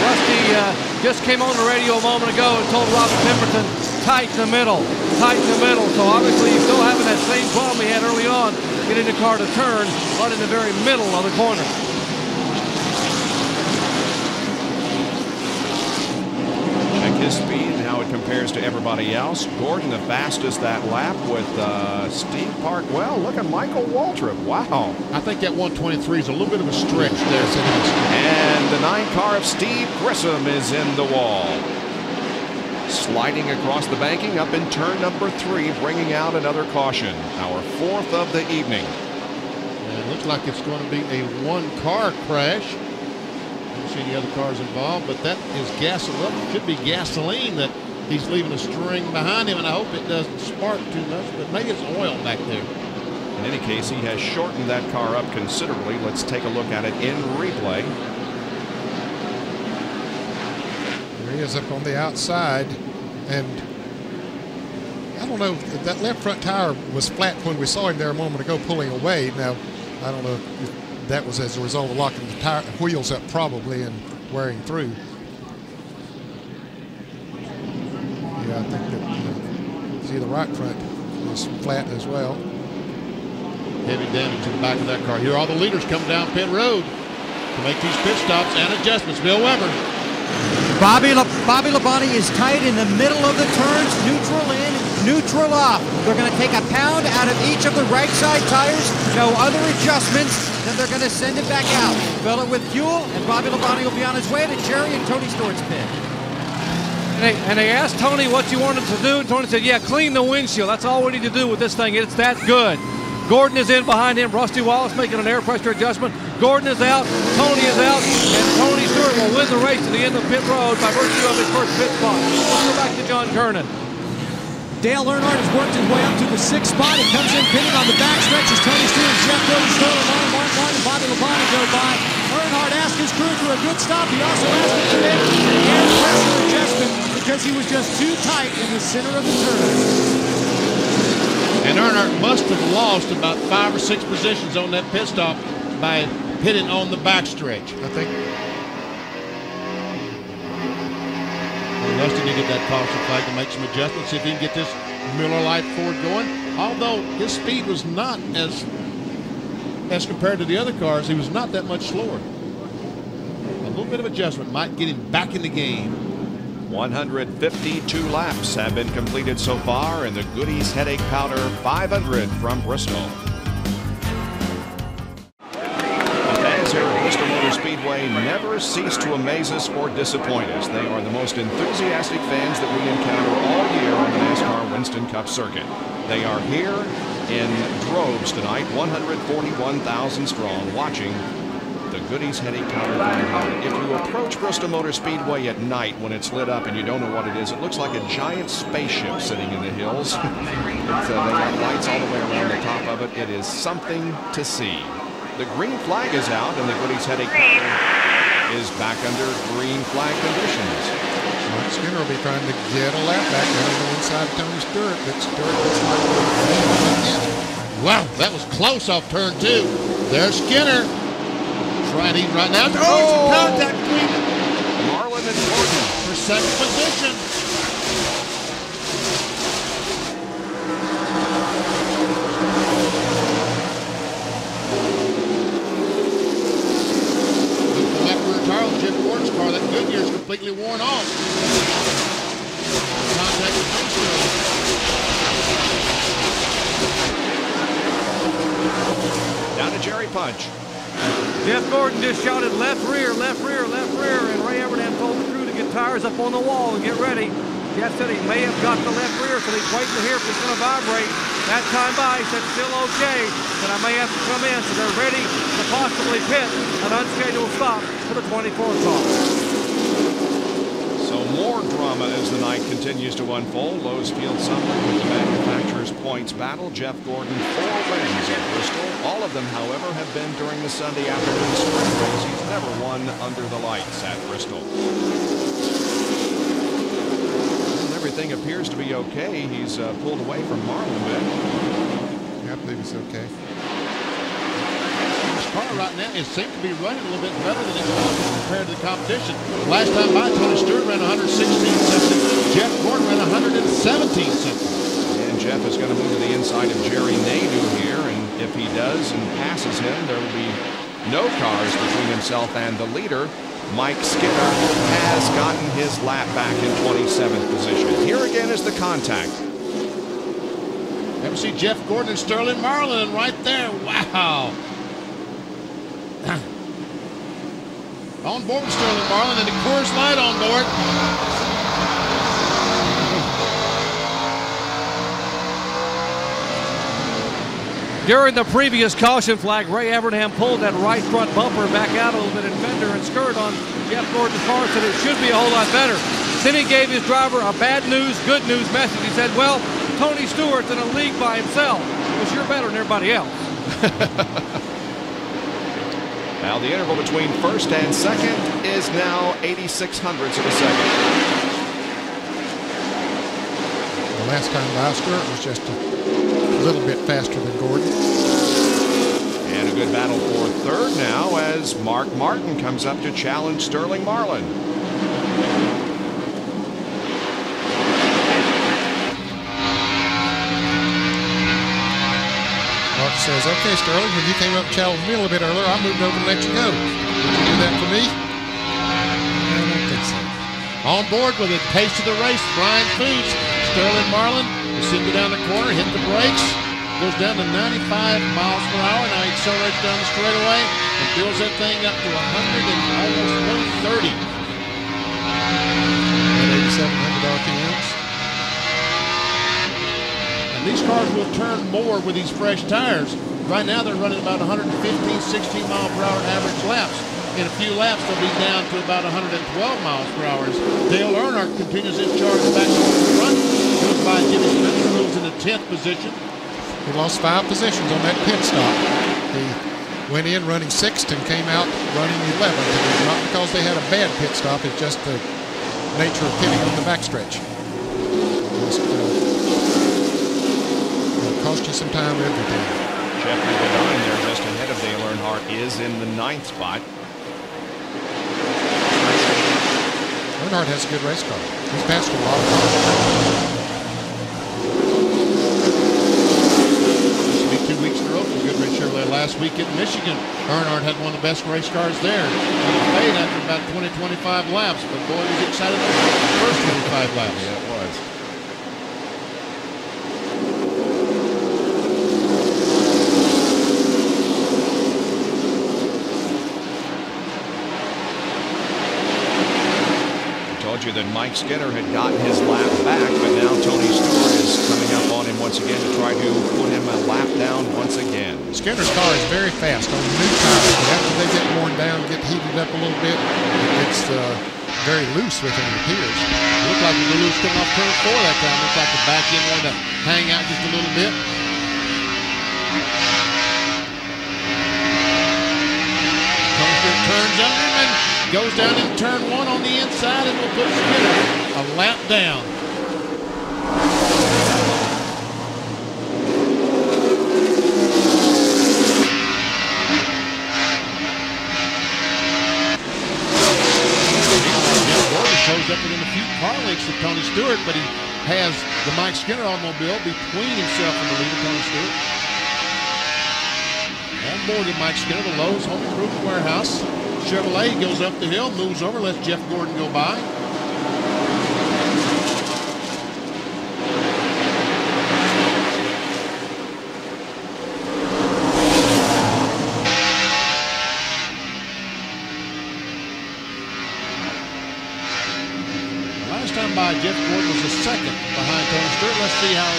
Rusty just came on the radio a moment ago and told Robert Pemberton, tight in the middle, tight in the middle. So obviously he's still having that same problem he had early on, getting the car to turn right in the very middle of the corner. Check his speed and how it compares to everybody else. Gordon the fastest that lap with Steve Parkwell. Look at Michael Waltrip. Wow. I think that 123 is a little bit of a stretch there. And the 9 car of Steve Grissom is in the wall. Sliding across the banking up in turn number 3, bringing out another caution. Our 4th of the evening. And it looks like it's going to be a 1-car crash. Don't see any other cars involved, but that is gasoline. Should be gasoline that he's leaving a string behind him, and I hope it doesn't spark too much, but maybe it's oil back there. In any case, he has shortened that car up considerably. Let's take a look at it in replay. There he is up on the outside, and I don't know if that left front tire was flat when we saw him there a moment ago pulling away. Now, I don't know if that was as a result of locking the wheels up probably and wearing through. Yeah, I think that see the right front is flat as well. Heavy damage to the back of that car. Here are all the leaders coming down pit road to make these pit stops and adjustments. Bill Weber. Bobby Labonte is tight in the middle of the turns, neutral in, neutral off. They're going to take a pound out of each of the right side tires, no other adjustments, then they're going to send it back out. Fill it with fuel, and Bobby Labonte will be on his way to Jerry and Tony Stewart's pit. And they asked Tony what you wanted to do, and Tony said, yeah, clean the windshield. That's all we need to do with this thing. It's that good. Gordon is in behind him. Rusty Wallace making an air pressure adjustment. Gordon is out. Tony is out. And Tony Stewart will win the race to the end of pit road by virtue of his first pit spot. Let's go back to John Kernan. Dale Earnhardt has worked his way up to the 6th spot. He comes in pitting on the back stretch as Tony Stewart, Jeff Cody, Sterling Martin, Mark Martin, and Bobby Labonte go by. Earnhardt asked his crew for a good stop. He also asked him to make an air pressure adjustment because he was just too tight in the center of the turn. And Earnhardt must have lost about 5 or 6 positions on that pit stop by pitting on the backstretch. I think. Rusty needed that caution flag to make some adjustments, see if he can get this Miller Lite Ford going. Although his speed was not as compared to the other cars, he was not that much slower. A little bit of adjustment might get him back in the game. 152 laps have been completed so far in the Goody's Headache Powder 500 from Bristol. The fans here at Bristol Motor Speedway never cease to amaze us or disappoint us. They are the most enthusiastic fans that we encounter all year on the NASCAR Winston Cup circuit. They are here in droves tonight, 141,000 strong, watching the Goody's Headache Powder 500. If you approach Bristol Motor Speedway at night when it's lit up and you don't know what it is, it looks like a giant spaceship sitting in the hills. They got lights all the way around the top of it. It is something to see. The green flag is out and the Goody's Headache Powder is back under green flag conditions. Mike Skinner will be trying to get a lap back down on the inside of Tony Stewart, but Stewart looks like wow, that was close off turn 2. There's Skinner. Right in right now. Oh, contact between Marlin and Gordon for 2nd position. Look at the left rear tire on Jim Gordon's car. That Goodyear's completely worn off. Contact between down to Jerry Punch. Jeff Gordon just shouted left rear, left rear, left rear, and Ray Evernham told the crew to get tires up on the wall and get ready. Jeff said he may have got the left rear, so he's waiting to hear if it's going to vibrate. That time by, he said still okay, but I may have to come in, so they're ready to possibly pit an unscheduled stop for the 24th car. So more drama as the night continues to unfold. Lowe's Field Summit with the manufacturer's points battle. Jeff Gordon 4 wins at Bristol. All of them, however, have been during the Sunday afternoon sprint race. He's never won under the lights at Bristol. And everything appears to be okay. He's pulled away from Marlin a bit. Yeah, I believe it's okay. This car right now, it seems to be running a little bit better than it was compared to the competition. Last time by, Tony Stewart ran 116 seconds. Jeff Gordon ran 117 seconds. And Jeff is going to move to the inside of Jerry Nadeau here, and if he does and passes him, there will be no cars between himself and the leader. Mike Skinner has gotten his lap back in 27th position. Here again is the contact. And we see Jeff Gordon and Sterling Marlin right there. Wow. On board with Sterling Marlin and the Coors Light on board. During the previous caution flag, Ray Evernham pulled that right front bumper back out a little bit, and fender and skirt on Jeff Gordon's car, said it should be a whole lot better. Then he gave his driver a bad news, good news message. He said, well, Tony Stewart's in a league by himself, but you're better than everybody else. Now the interval between first and second is now 86 hundredths of a second. The last time by, Stewart was just a little bit faster than Gordon. And a good battle for third now as Mark Martin comes up to challenge Sterling Marlin. Mark says, okay, Sterling, when you came up and challenged me a little bit earlier, I moved over and let you go. Would you do that for me? I don't think so. On board with a taste of the race, Brian Foods. Sterling Marlin, we see him go down the corner, hit the brakes, goes down to 95 miles per hour. Now he accelerates down the straightaway and builds that thing up to 100 and almost 130. At 8,700 RPMs. And these cars will turn more with these fresh tires. Right now they're running about 115, 16 mile per hour average laps. In a few laps, they'll be down to about 112 miles per hour. Dale Earnhardt continues his charge back to the front. Goes by Jimmy Spencer, who's in the 10th position. He lost 5 positions on that pit stop. He went in running 6th and came out running 11th. And it's not because they had a bad pit stop, it's just the nature of pitting on the backstretch. Just it'll cost you some time every time. Jeffrey Bedine there just ahead of Dale Earnhardt is in the 9th spot. Earnhardt has a good race car. He's passed a lot of cars. This will be 2 weeks in a row for Goodrich Chevrolet. Last week at Michigan, Earnhardt had one of the best race cars there. He paid after about 20, 25 laps, but boy, he was excited about the first 25 laps. Yeah, it was. You that Mike Skinner had gotten his lap back, but now Tony Stewart is coming up on him once again to try to put him a lap down once again. Skinner's car is very fast on new tires, but after they get worn down, get heated up a little bit, it's very loose with him, it appears. It looked like he was loose coming off turn 4 that time. Looked like the back end wanted to hang out just a little bit. Tony Stewart turns under him and goes down in turn 1 on the inside and will put Skinner a lap down. Gordon shows up within a few car lengths of Tony Stewart, but he has the Mike Skinner automobile between himself and the leader, Tony Stewart. On board with Mike Skinner, the Lowe's Home Improvement Warehouse. Chevrolet goes up the hill, moves over, lets Jeff Gordon go by. Last time by, Jeff Gordon was a second behind Tony Stewart. Let's see how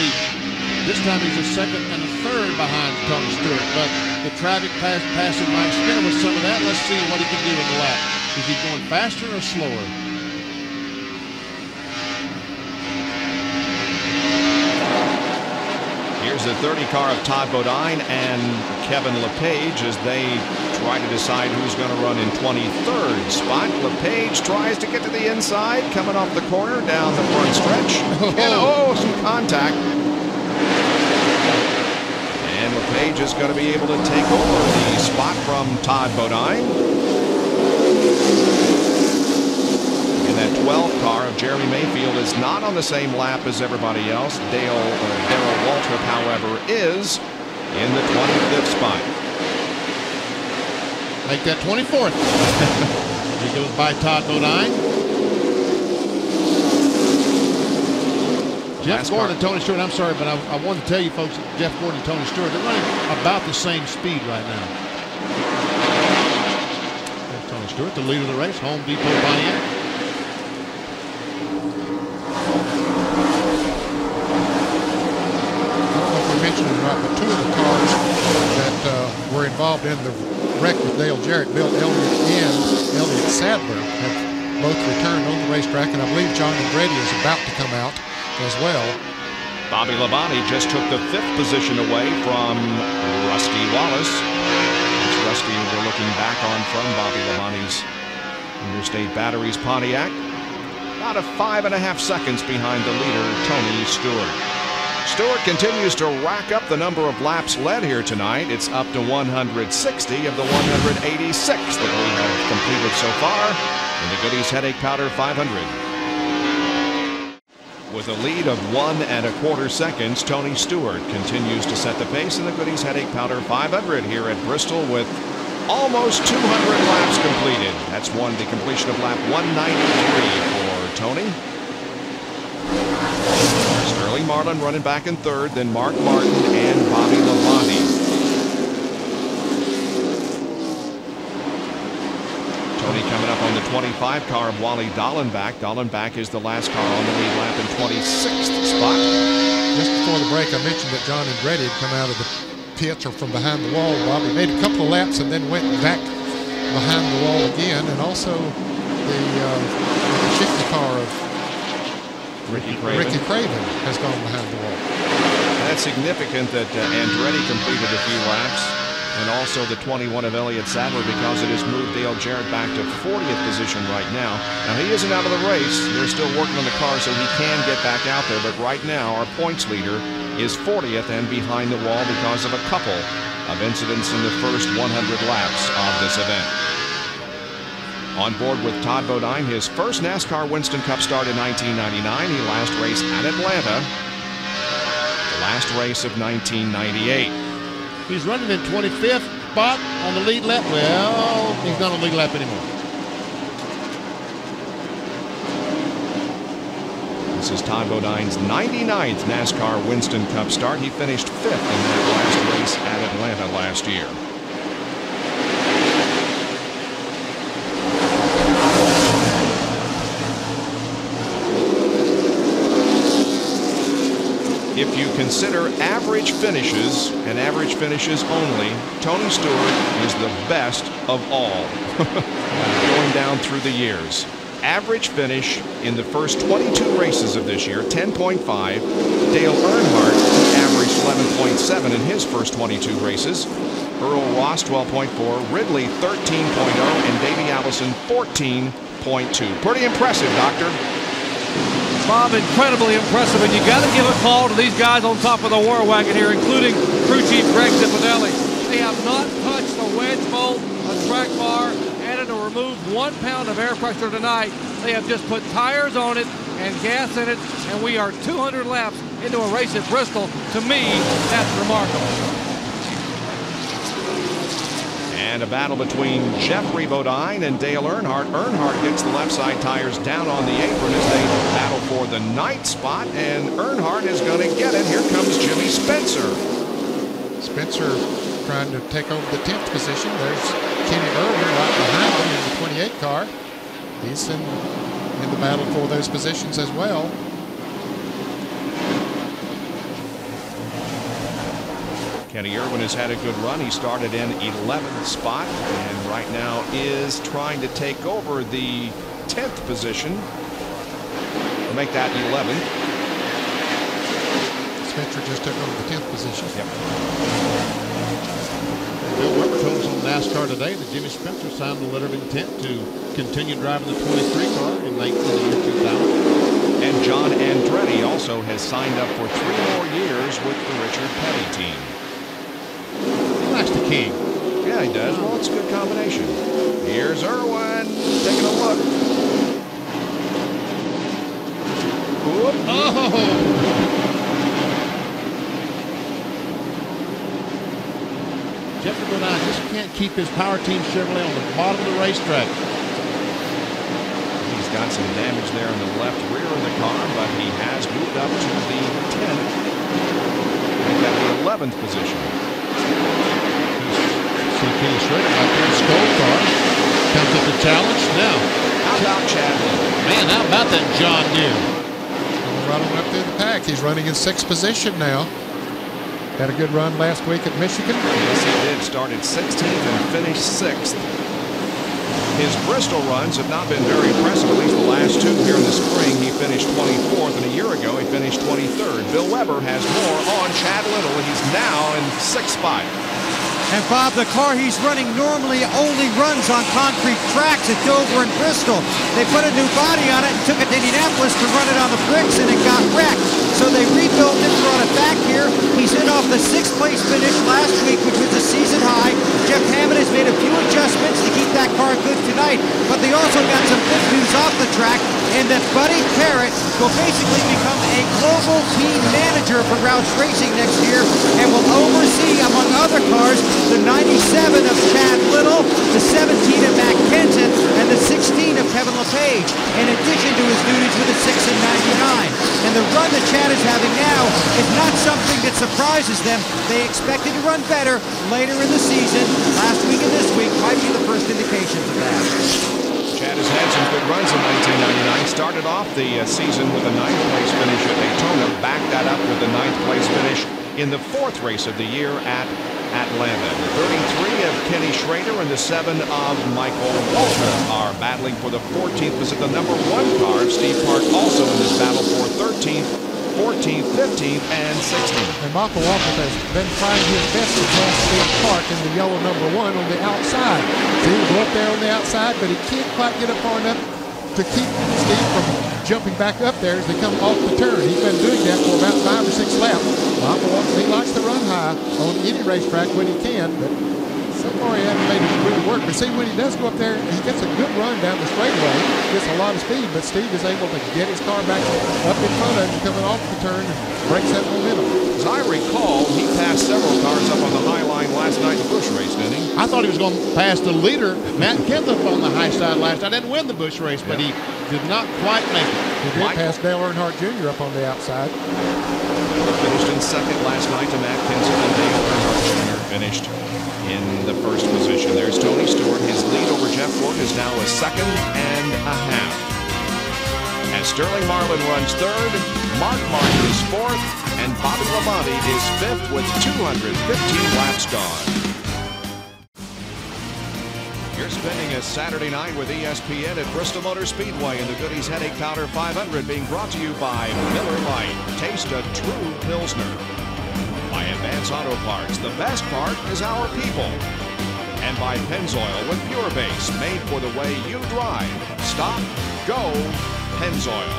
this time he's a second and a third behind Tony Stewart. But the traffic passing Mike Skinner with some of that. Let's see what he can do in the lap. Is he going faster or slower? Here Here's the 30 car of Todd Bodine and Kevin LePage as they try to decide who's going to run in 23rd spot. LePage tries to get to the inside, coming off the corner down the front stretch. And some contact. And LePage is going to be able to take over the spot from Todd Bodine. That 12 car of Jeremy Mayfield is not on the same lap as everybody else. Darrell Waltrip, however, is in the 25th spot. Make that 24th. He goes by Todd Bodine. Jeff Gordon and Tony Stewart, I'm sorry, but I wanted to tell you folks, Jeff Gordon and Tony Stewart, they're running about the same speed right now. There's Tony Stewart, the leader of the race, Home Depot Pontiac. Right, but two of the cars that were involved in the wreck with Dale Jarrett, Bill Elliott and Elliott Sadler, have both returned on the racetrack, and I believe John Andretti is about to come out as well. Bobby Labonte just took the 5th position away from Rusty Wallace. It's Rusty we're looking back on from Bobby Labonte's Interstate Batteries Pontiac. About 5.5 seconds behind the leader, Tony Stewart. Stewart continues to rack up the number of laps led here tonight. It's up to 160 of the 186 that we have completed so far in the Goody's Headache Powder 500. With a lead of 1¼ seconds, Tony Stewart continues to set the pace in the Goody's Headache Powder 500 here at Bristol with almost 200 laps completed. That's the completion of lap 193 for Tony. Sterling Marlin running back in 3rd, then Mark Martin and Bobby Labonte. Tony coming up on the 25 car of Wally Dallenbach. Dallenbach is the last car on the lead lap in 26th spot. Just before the break, I mentioned that John Andretti had come out of the pits or from behind the wall. Bobby made a couple of laps and then went back behind the wall again, and also the 50 car of Ricky Craven has gone behind the wall. That's significant that Andretti completed a few laps, and also the 21 of Elliott Sadler, because it has moved Dale Jarrett back to 40th position right now. Now, he isn't out of the race. They're still working on the car so he can get back out there, but right now our points leader is 40th and behind the wall because of a couple of incidents in the first 100 laps of this event. On board with Todd Bodine, his first NASCAR Winston Cup start in 1999. He last raced at Atlanta, the last race of 1998. He's running in 25th spot on the lead lap. Well, he's not on the lead lap anymore. This is Todd Bodine's 99th NASCAR Winston Cup start. He finished 5th in that last race at Atlanta last year. If you consider average finishes and average finishes only, Tony Stewart is the best of all going down through the years. Average finish in the first 22 races of this year, 10.5. Dale Earnhardt averaged 11.7 in his first 22 races. Earl Ross, 12.4. Ridley, 13.0. And Davey Allison, 14.2. Pretty impressive, Doctor. Bob, incredibly impressive, and you got to give a call to these guys on top of the war wagon here, including crew chief Greg Zipadelli. They have not touched a wedge bolt, a track bar, added or removed 1 pound of air pressure tonight. They have just put tires on it and gas in it, and we are 200 laps into a race at Bristol. To me, that's remarkable. And a battle between Jeffrey Bodine and Dale Earnhardt. Earnhardt gets the left side tires down on the apron as they battle for the 9th spot, and Earnhardt is going to get it. Here comes Jimmy Spencer. Spencer trying to take over the 10th position. There's Kenny Irwin right behind him in the 28 car. He's in the battle for those positions as well. Kenny Irwin has had a good run. He started in 11th spot and right now is trying to take over the 10th position. We'll make that 11th. Spencer just took over the 10th position. Yep. Bill Weber told us on NASCAR today that Jimmy Spencer signed a letter of intent to continue driving the 23 car in the year 2000. And John Andretti also has signed up for 3 more years with the Richard Petty team. He likes the king. Yeah, he does. Well, it's a good combination. Here's Irwin taking a look. Whoop. Oh! Jeffrey Goody just can't keep his power team Chevrolet on the bottom of the racetrack. He's got some damage there in the left rear of the car, but he has moved up to the 10th. He's got the 11th position. See Kenny Schrader out there in Skull car. Comes up the challenge now. How about Chad? Man, how about that John Deere? Right on up through the pack. He's running in 6th position now. Had a good run last week at Michigan. Yes, he did. Started 16th and finished 6th. His Bristol runs have not been very impressive, at least the last 2 here in the spring. He finished 24th, and a year ago he finished 23rd. Bill Weber has more on Chad Little, and he's now in 6th spot. And Bob, the car he's running normally only runs on concrete tracks at Dover and Bristol. They put a new body on it and took it to Indianapolis to run it on the bricks, and it got wrecked. So they rebuilt it, brought it back here. He's in off the 6th place finish last week, which was a season high. Jeff Hammond has made a few adjustments to keep that car good tonight, but they also got some good news off the track, and that Buddy Parrott will basically become a global team manager for Roush Racing next year and will oversee, among other cars, the 97 of Chad Little, the 17 of Matt Kenseth, and the 16 of Kevin LePage, in addition to his duties with the 6 and 99. And the run that Chad is having now is not something that surprises them. They expected to run better later in the season. Last week and this week might be the first indications of that. Chad has had some good runs in 1999. Started off the season with a 9th place finish at Daytona. Backed that up with a 9th place finish in the 4th race of the year at Atlanta. The 33 of Kenny Schrader and the 7 of Michael Walter are battling for the 14th visit. The number 1 car of Steve Park also in this battle for 13th, 14th, 15th, and 16th. And Michael Walker has been trying his best to pass Steve Park in the yellow number 1 on the outside. He will go up there on the outside, but he can't quite get up far enough to keep Steve from jumping back up there as they come off the turn. He's been doing that for about 5 or 6 laps. Michael Walker, he likes to run high on any racetrack when he can, but so far he hasn't made it really work. But see, when he does go up there, he gets a good run down the straightaway, gets a lot of speed, but Steve is able to get his car back up in front of him coming off the turn and breaks that momentum. As I recall, he passed several cars up on the high line last night in the Busch race, didn't he? I thought he was going to pass the leader, Matt Kenseth, on the high side last night. Didn't win the Busch race, but he did not quite make it. He did pass Dale Earnhardt Jr. up on the outside. Finished in 2nd last night to Matt Kenseth, and Dale Earnhardt Jr. finished in the 1st position. There's Tony Stewart. His lead over Jeff Gordon is now a 2.5 seconds. As Sterling Marlin runs 3rd, Mark Martin is 4th, and Bobby Labonte is 5th with 215 laps gone. You're spending a Saturday night with ESPN at Bristol Motor Speedway in the Goody's Headache Powder 500, being brought to you by Miller Lite. Taste a true Pilsner. By Advance Auto Parts, the best part is our people. And by Pennzoil with Pure Base, made for the way you drive. Stop, go, Pennzoil.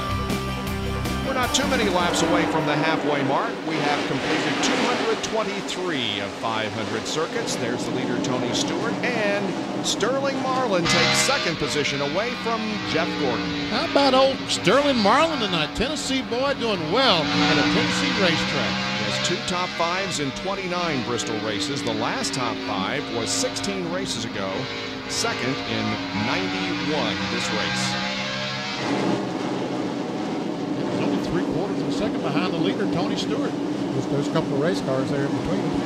We're not too many laps away from the halfway mark. We have completed 223 of 500 circuits. There's the leader, Tony Stewart, and Sterling Marlin takes 2nd position away from Jeff Gordon. How about old Sterling Marlin tonight? Tennessee boy doing well at a Tennessee racetrack. He has 2 top 5s in 29 Bristol races. The last top 5 was 16 races ago. 2nd in 91 this race. 3/4 of a second behind the leader, Tony Stewart. There's a couple of race cars there in between them.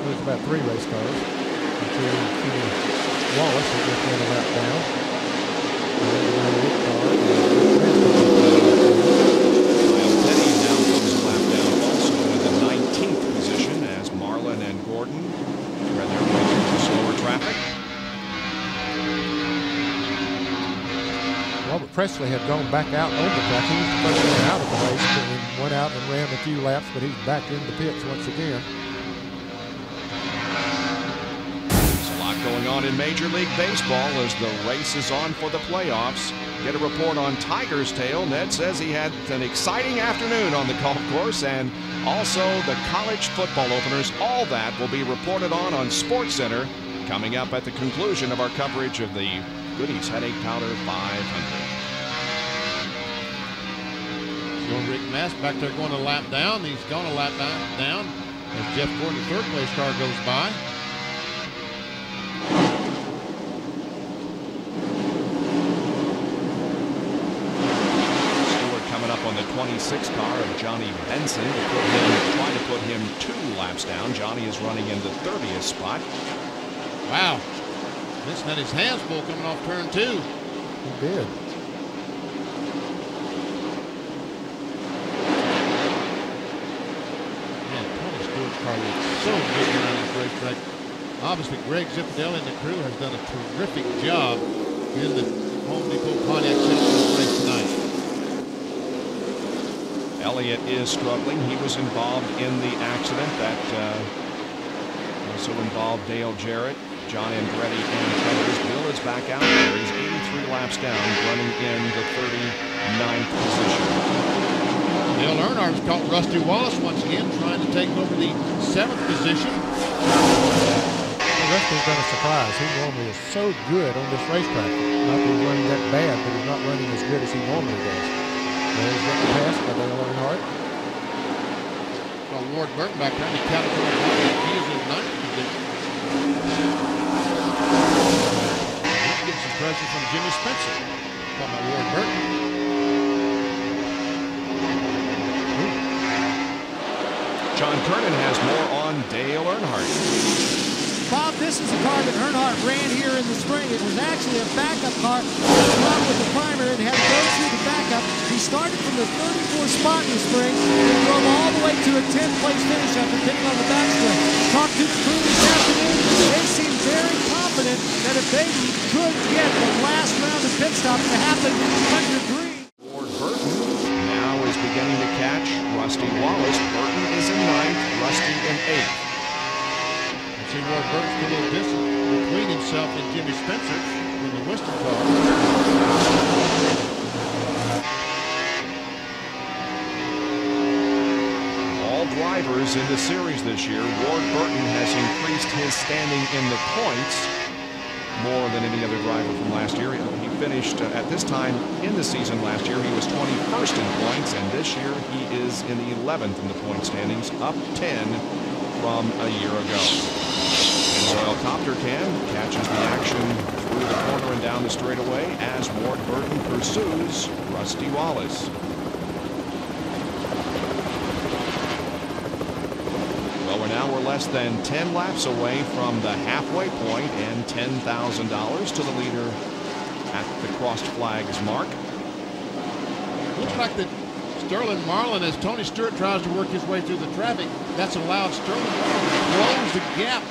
There's about 3 race cars. Including Wallace, who just went a lap down. Petty now goes a lap down also in the 19th position as Marlin and Gordon thread their way through the slower traffic. Robert Presley had gone back out on the track. He was the first one out of the race and went out and ran a few laps, but he's back in the pits once again. There's a lot going on in Major League Baseball as the race is on for the playoffs. Get a report on Tiger's Tail. Ned says he had an exciting afternoon on the golf course, and also the college football openers. All that will be reported on SportsCenter coming up at the conclusion of our coverage of the Goody's Headache Powder 500. So Rick Mass back there going a lap down. He's going a lap down as Jeff Gordon, the third place car, goes by. On the 26 car of Johnny Benson to try to put him 2 laps down. Johnny is running in the 30th spot. Wow. Benson had his hands full coming off turn 2. He did. Man, Tony Stewart's car looks so good around this racetrack. Obviously, Greg Zipadelli and the crew has done a terrific job in the Home Depot Pontiac Championship race tonight. Elliott is struggling. He was involved in the accident that also involved Dale Jarrett, John Andretti, and Tellers. Bill is back out there. He's 83 laps down, running in the 39th position. Dale Earnhardt's caught Rusty Wallace once again, trying to take over the 7th position. Rusty's been a surprise. He normally is so good on this racetrack. Not that he's running that bad, but he's not running as good as he normally does. There's getting passed by Dale Earnhardt. Well, Ward Burton back there in the California Pontiac. He is in 9th position. He's getting some pressure from Jimmy Spencer. Talking about Ward Burton. John Kernan has more on Dale Earnhardt. Bob, this is a car that Earnhardt ran here in the spring. It was actually a backup car. Along with the primary and had to go through the backup. He started from the 34th spot in the spring and drove all the way to a 10th place finish after pitting on the backstring. Talked to the crew this afternoon. They seem very confident that if they could get the last round of pit stop to happen under green. Ward Burton now is beginning to catch Rusty Wallace. Burton is in 9th, Rusty in 8th. See Ward Burton's a little distance between himself and Jimmy Spencer in the Winston car. All drivers in the series this year, Ward Burton has increased his standing in the points more than any other driver from last year. He finished at this time in the season last year. He was 21st in points, and this year he is in the 11th in the point standings, up 10 from a year ago. Soil Copter catches the action through the corner and down the straightaway as Ward Burton pursues Rusty Wallace. Well, we're less than 10 laps away from the halfway point and $10,000 to the leader at the crossed flags mark. Looks like the Sterling Marlin, as Tony Stewart tries to work his way through the traffic, that's allowed Sterling Marlin to close the gap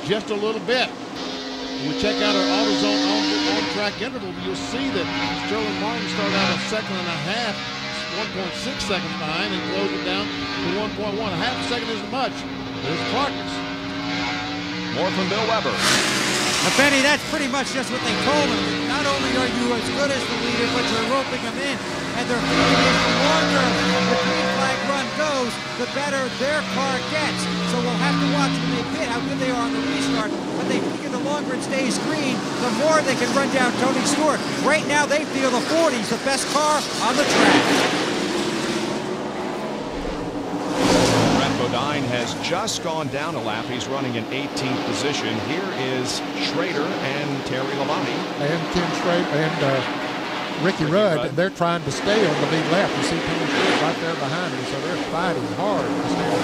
just a little bit. When we check out our AutoZone on-track interval, you'll see that Sterling Martin started out a second and a half, 1.6 seconds behind, and closed it down to 1.1. A half a second isn't much. There's Clarkness. More from Bill Weber. Now, Benny, that's pretty much just what they told him. Not only are you as good as the leader, but you're roping them in. And they're thinking if the longer the green flag run goes, the better their car gets. So we'll have to watch when they pit how good they are on the restart. But they figure the longer it stays green, the more they can run down Tony Stewart. Right now, they feel the 40's the best car on the track. Bodine has just gone down a lap. He's running in 18th position. Here is Schrader and Terry Labonte. And Ken Schrader and Ricky Rudd. They're trying to stay on the lead lap. You see Tony Stewart right there behind him, so they're fighting hard to stay on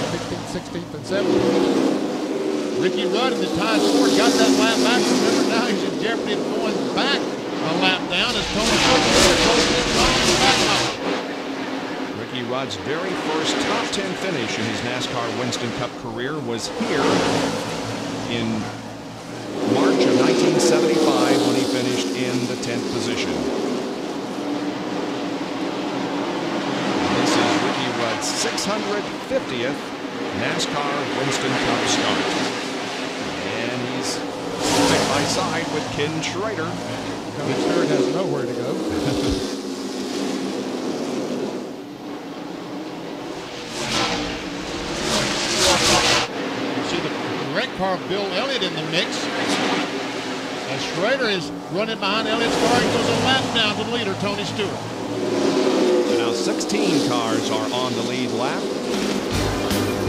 the 15th, 16th, and 17th. Ricky Rudd in the tie score got that lap back. Remember, now he's in jeopardy of going back a lap down as Tony Stewart closes in the back line. Ricky Rudd's very first top 10 finish in his NASCAR Winston Cup career was here in March of 1975 when he finished in the 10th position. its 650th NASCAR Winston Cup start. And he's side by side with Ken Schrader. Tony Stewart has nowhere to go. You see the wreck car of Bill Elliott in the mix. And Schrader is running behind Elliott's car. He goes a lap down to the leader, Tony Stewart. And now 16 cars are on the lead lap.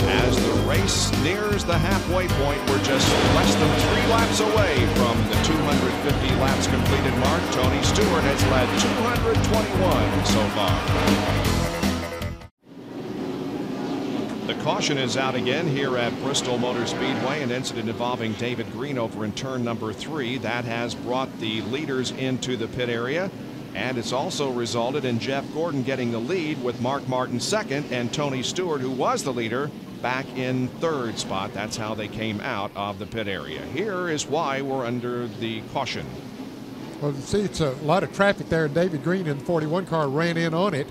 As the race nears the halfway point, we're just less than 3 laps away from the 250 laps completed mark. Tony Stewart has led 221 so far. The caution is out again here at Bristol Motor Speedway, an incident involving David Green over in turn number 3. That has brought the leaders into the pit area, and it's also resulted in Jeff Gordon getting the lead with Mark Martin second and Tony Stewart, who was the leader, back in third spot. That's how they came out of the pit area. Here is why we're under the caution. Well, you see, it's a lot of traffic there. David Green in the 41 car ran in on it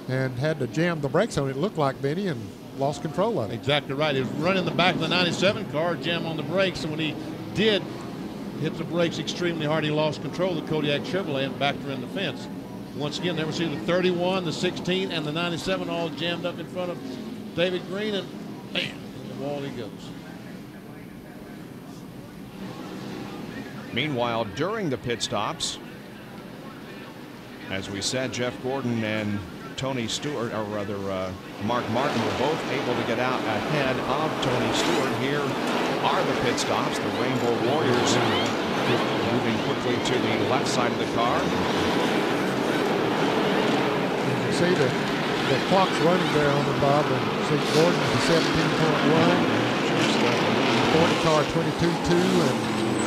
and had to jam the brakes on it, looked like, Benny, and lost control of it. Exactly right. He was running the back of the 97 car, jam on the brakes, and when he did hit the brakes extremely hard, he lost control of the Kodiak Chevrolet and backed her in the fence. Once again, there we see the 31, the 16, and the 97 all jammed up in front of David Green, and bam, in the wall he goes. Meanwhile, during the pit stops, as we said, Jeff Gordon and Tony Stewart, or rather Mark Martin, were both able to get out ahead of Tony Stewart. Here are the pit stops. The Rainbow Warriors moving quickly to the left side of the car. You can see the clock's running there on the Bob, and see Gordon to 17.1, 40 car 22.2, and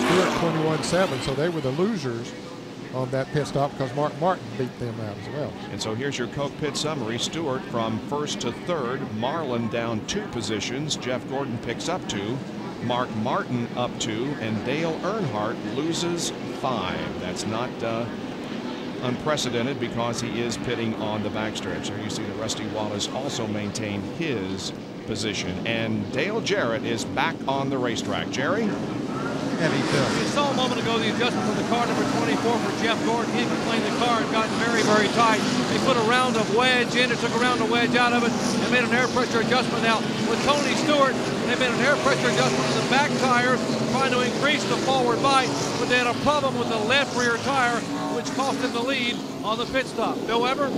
Stewart 21.7. So they were the losers on that pit stop because Mark Martin beat them out as well. And so here's your Coke pit summary. Stewart from first to third. Marlin down 2 positions. Jeff Gordon picks up 2. Mark Martin up 2. And Dale Earnhardt loses 5. That's not unprecedented because he is pitting on the backstretch. There you see that Rusty Wallace also maintained his position. And Dale Jarrett is back on the racetrack. Jerry? Heavy fill. You saw a moment ago the adjustment from the car number 24 for Jeff Gordon. He complained the car had gotten very, very tight. They put a round of wedge in, it took a round of wedge out of it, and made an air pressure adjustment. Now, with Tony Stewart, they made an air pressure adjustment in the back tires, trying to increase the forward bite, but they had a problem with the left rear tire, which cost them the lead on the pit stop. Bill Weber?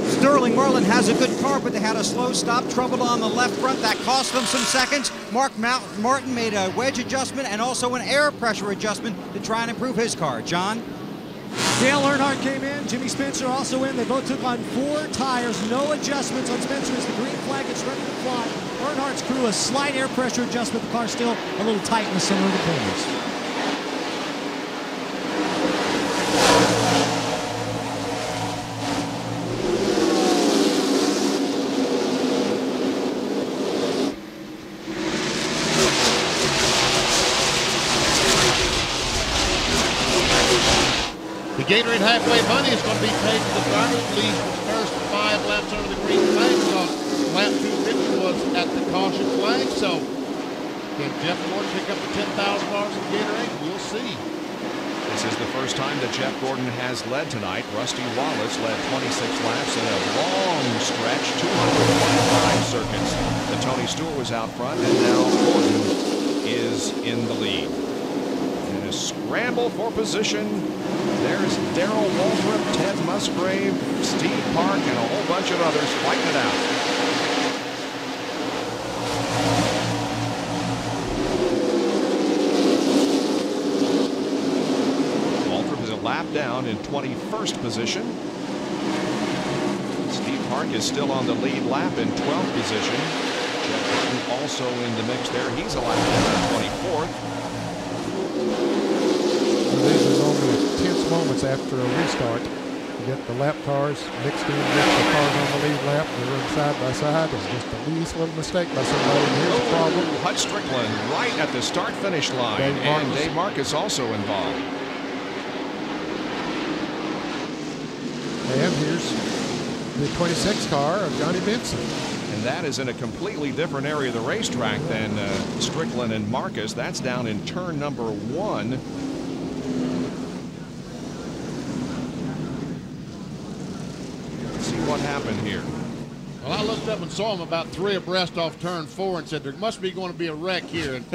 Sterling Marlin has a good car, but they had a slow stop, trouble on the left front. That cost them some seconds. Mark Martin made a wedge adjustment and also an air pressure adjustment to try and improve his car. John? Dale Earnhardt came in, Jimmy Spencer also in. They both took on 4 tires, no adjustments on Spencer as the green flag is ready to fly. Earnhardt's crew, a slight air pressure adjustment. The car's still a little tight in the center of the corners. The Gatorade Halfway Bunny is going to be paid to the driver who leads the first 5 laps under the green flag because lap 250 was at the caution flag. So can Jeff Gordon pick up the $10,000 in Gatorade? We'll see. This is the first time that Jeff Gordon has led tonight. Rusty Wallace led 26 laps in a long stretch, 225 circuits. The Tony Stewart was out front, and now Gordon is in the lead. In a scramble for position, there's Darrell Waltrip, Ted Musgrave, Steve Park, and a whole bunch of others fighting it out. Waltrip is a lap down in 21st position. Steve Park is still on the lead lap in 12th position. Jeff Gordon also in the mix there. He's a lap down in 24th. These are normally tense moments after a restart. You get the lap cars mixed in with the cars on the lead lap. They run side by side. It's just the least little mistake by somebody. And here's the problem. Hut Strickland right at the start-finish line. And Dave Marcus also involved. And here's the 26 car of Johnny Benson. And that is in a completely different area of the racetrack than Strickland and Marcus. That's down in turn number 1. Let's see what happened here. Well, I looked up and saw him about 3 abreast off turn 4 and said there must be going to be a wreck here. And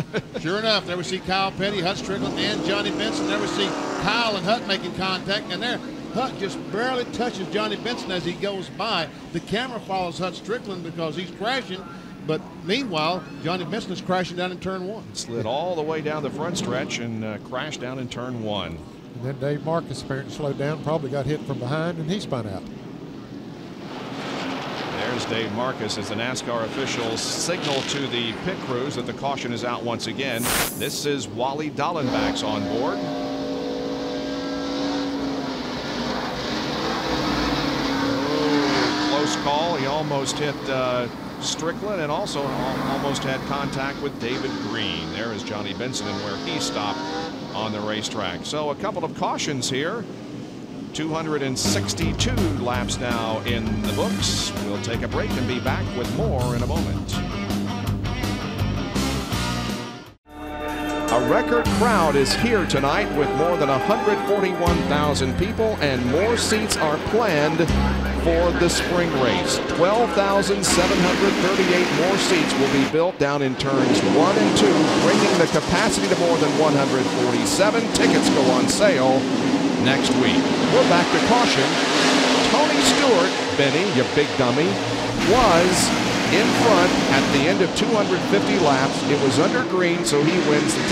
sure enough, there we see Kyle Petty, Hut Strickland, and Johnny Benson. There we see Kyle and Hut making contact, and there Hut just barely touches Johnny Benson as he goes by. The camera follows Hut Strickland because he's crashing, but meanwhile, Johnny Benson is crashing down in turn 1. Slid all the way down the front stretch and crashed down in turn 1. And then Dave Marcus apparently slowed down, probably got hit from behind, and he spun out. There's Dave Marcus as the NASCAR officials signal to the pit crews that the caution is out once again. This is Wally Dallenbach's on board. Oh, close call. He almost hit Strickland and also almost had contact with David Green. There is Johnny Benson and where he stopped on the racetrack. So a couple of cautions here. 262 laps now in the books. We'll take a break and be back with more in a moment. A record crowd is here tonight with more than 141,000 people, and more seats are planned for the spring race. 12,738 more seats will be built down in turns 1 and 2, bringing the capacity to more than 147. Tickets go on sale next week. We're back to caution. Tony Stewart, Benny, you big dummy, was in front at the end of 250 laps. It was under green, so he wins the $10,000.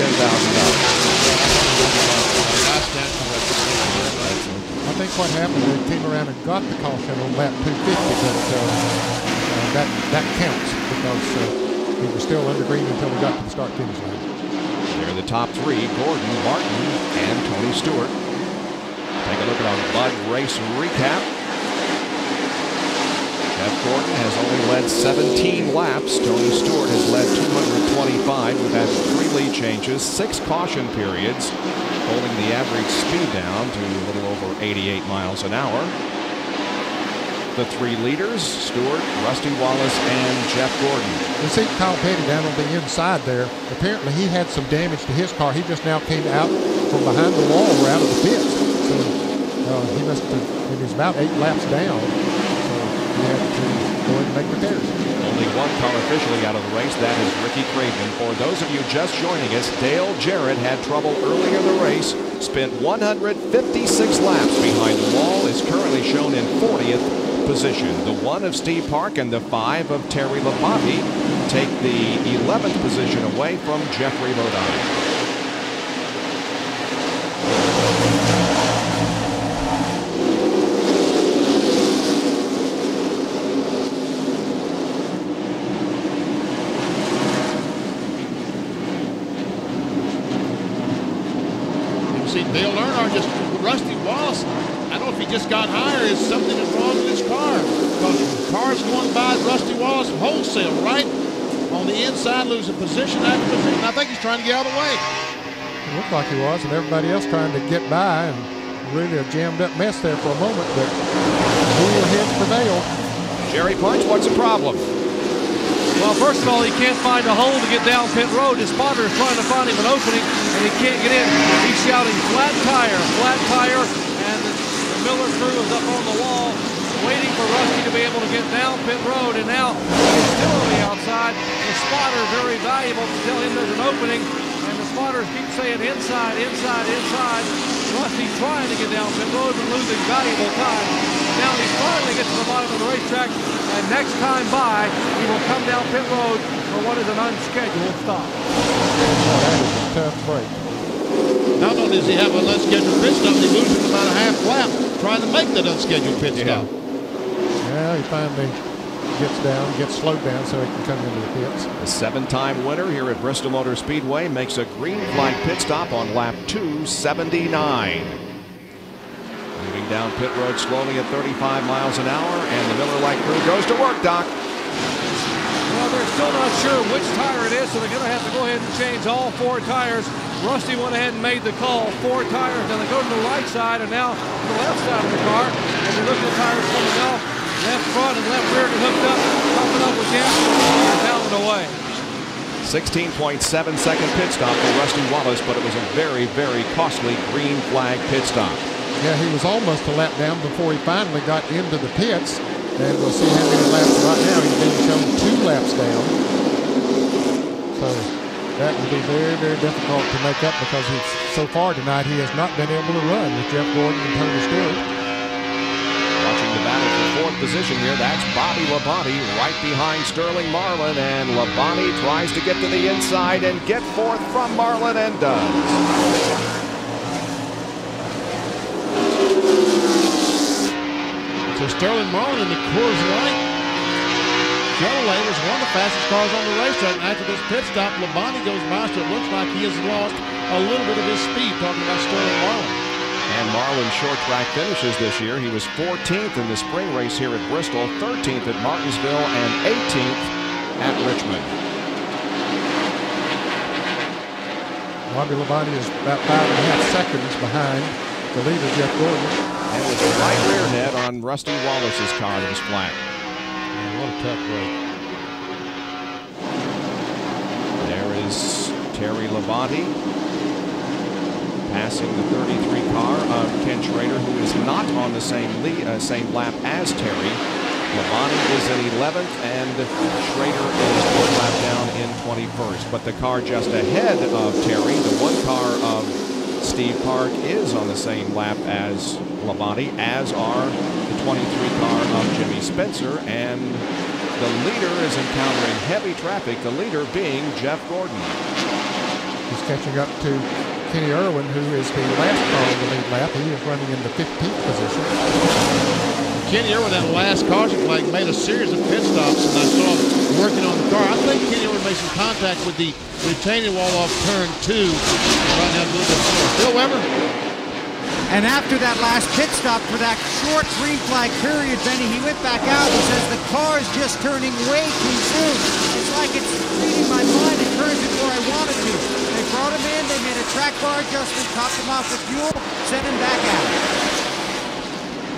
I think what happened, they came around and got the caution on lap 250, but that counts because he was still under green until we got to the start-finish line. They're the top 3, Gordon, Martin, and Tony Stewart. Take a look at our Bud race recap. Jeff Gordon has only led 17 laps. Tony Stewart has led 225. We've had 3 lead changes, 6 caution periods, holding the average speed down to a little over 88 miles an hour. The 3 leaders, Stewart, Rusty Wallace, and Jeff Gordon. You see Kyle Petty down on the inside there. Apparently he had some damage to his car. He just now came out from behind the wall or out of the pits. So he must have, he was about 8 laps down. So he had to go ahead and make repairs. Only one car officially out of the race. That is Ricky Craven. For those of you just joining us, Dale Jarrett had trouble earlier in the race. Spent 156 laps behind the wall. Is currently shown in 40th position. The 1 of Steve Park and the 5 of Terry Labonte take the 11th position away from Jeffrey Bodine. Dale Earnhardt just, Rusty Wallace, I don't know if he just got higher, is something is wrong with his car. Because cars going by Rusty Wallace wholesale, right on the inside, losing position after position. I think he's trying to get out of the way. It looked like he was, and everybody else trying to get by, and really a jammed up mess there for a moment, but cooler heads prevailed. Jerry Punch, what's the problem? Well, first of all, he can't find a hole to get down pit road. His spotter is trying to find him an opening, and he can't get in. He's shouting flat tire, and the Miller crew is up on the wall waiting for Rusty to be able to get down pit road, and now he's still on the outside. The spotter, very valuable to tell him there's an opening, and the spotters keep saying inside, inside, inside. Rusty's trying to get down pit road, but losing valuable time. Now he finally gets to the bottom of the racetrack, and next time by, he will come down pit road for what is an unscheduled stop. Oh, that is a tough break. Not only does he have an unscheduled pit stop, he loses about a half lap trying to make that unscheduled pit stop. Yeah, he finally gets down, gets slowed down so he can come into the pits. The 7-time winner here at Bristol Motor Speedway makes a green flag pit stop on lap 279. Moving down pit road slowly at 35 miles an hour, and the Miller Lite crew goes to work, Doc. Well, they're still not sure which tire it is, so they're going to have to go ahead and change all 4 tires. Rusty went ahead and made the call, 4 tires. Now they go to the right side and now to the left side of the car. As they look at the tires coming off, left front and left rear get hooked up. coming up with Jim. Down and away. 16.7-second pit stop for Rusty Wallace, but it was a very, very costly green flag pit stop. Yeah, he was almost a lap down before he finally got into the pits. And we'll see how many laps right now. He's being shown 2 laps down. So that will be very, very difficult to make up because so far tonight he has not been able to run with Jeff Gordon and Tony Stewart. Watching the battle for 4th position here, that's Bobby Labonte right behind Sterling Marlin, and Labonte tries to get to the inside and get 4th from Marlin and does. So Sterling Marlin in the Coors Light Chevrolet was one of the fastest cars on the racetrack. After this pit stop, Labonte goes by, so it looks like he has lost a little bit of his speed, talking about Sterling Marlin. And Marlin's short track finishes this year. He was 14th in the spring race here at Bristol, 13th at Martinsville, and 18th at Richmond. Bobby Labonte is about 5.5 seconds behind the leader, Jeff Gordon. And was a right rear net on Rusty Wallace's car that was flat. Man, what a tough break. There is Terry Labonte passing the 33 car of Ken Schrader, who is not on the same lap as Terry. Labonte is in 11th, and Schrader is 1 lap down in 21st. But the car just ahead of Terry, the 1 car of Steve Park, is on the same lap as Labonte, as are the 23 car of Jimmy Spencer, and the leader is encountering heavy traffic, the leader being Jeff Gordon. He's catching up to Kenny Irwin, who is the last car on the lead lap. He is running in the 15th position. Kenny Irwin, that last caution flag, made a series of pit stops, and I saw him working on the car. I think Kenny Irwin made some contact with the retaining wall off turn 2. Right now, a little bit slower. Bill Weber. And after that last pit stop for that short green flag period, Benny, he went back out. He says the car is just turning way too soon. It's like it's reading my mind and turns it where I want it to. They brought him in, they made a track bar adjustment, topped him off with fuel, sent him back out.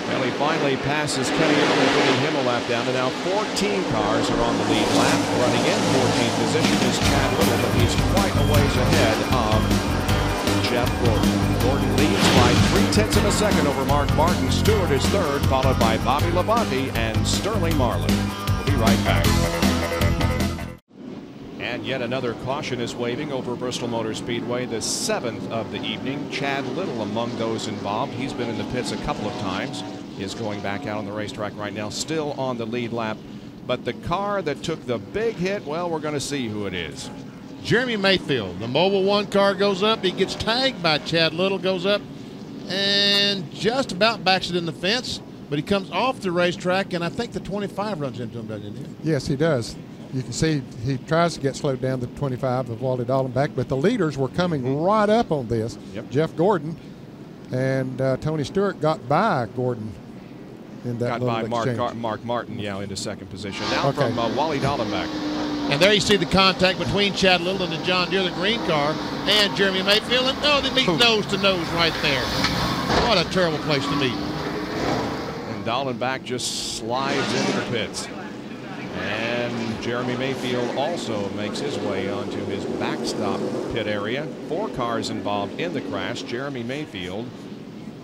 Well, he finally passes Kenny Irwin, putting him a lap down, and now 14 cars are on the lead lap. Running in 14th position is Chad Little, but he's quite a ways ahead of Jeff Gordon. Gordon leads by 0.3 of a second over Mark Martin. Stewart is 3rd, followed by Bobby Labonte and Sterling Marlin. We'll be right back. And yet another caution is waving over Bristol Motor Speedway, the 7th of the evening. Chad Little among those involved. He's been in the pits a couple of times. He is going back out on the racetrack right now, still on the lead lap. But the car that took the big hit, well, we're going to see who it is. Jeremy Mayfield, the Mobile 1 car goes up. He gets tagged by Chad Little, goes up and just about backs it in the fence. But he comes off the racetrack, and I think the 25 runs into him, doesn't he? Yes, he does. You can see he tries to get slowed down to 25 of Wally Dallenbach, but the leaders were coming right up on this. Yep. Jeff Gordon and Tony Stewart got by Gordon in that little exchange. Mark Martin, yeah, into 2nd position. Now from Wally Dallenbach. And there you see the contact between Chad Little and the John Deere, the green car, and Jeremy Mayfield. And they meet nose to nose right there. What a terrible place to meet. And Dallenbach just slides into the pits. And Jeremy Mayfield also makes his way onto his backstop pit area. 4 cars involved in the crash. Jeremy Mayfield,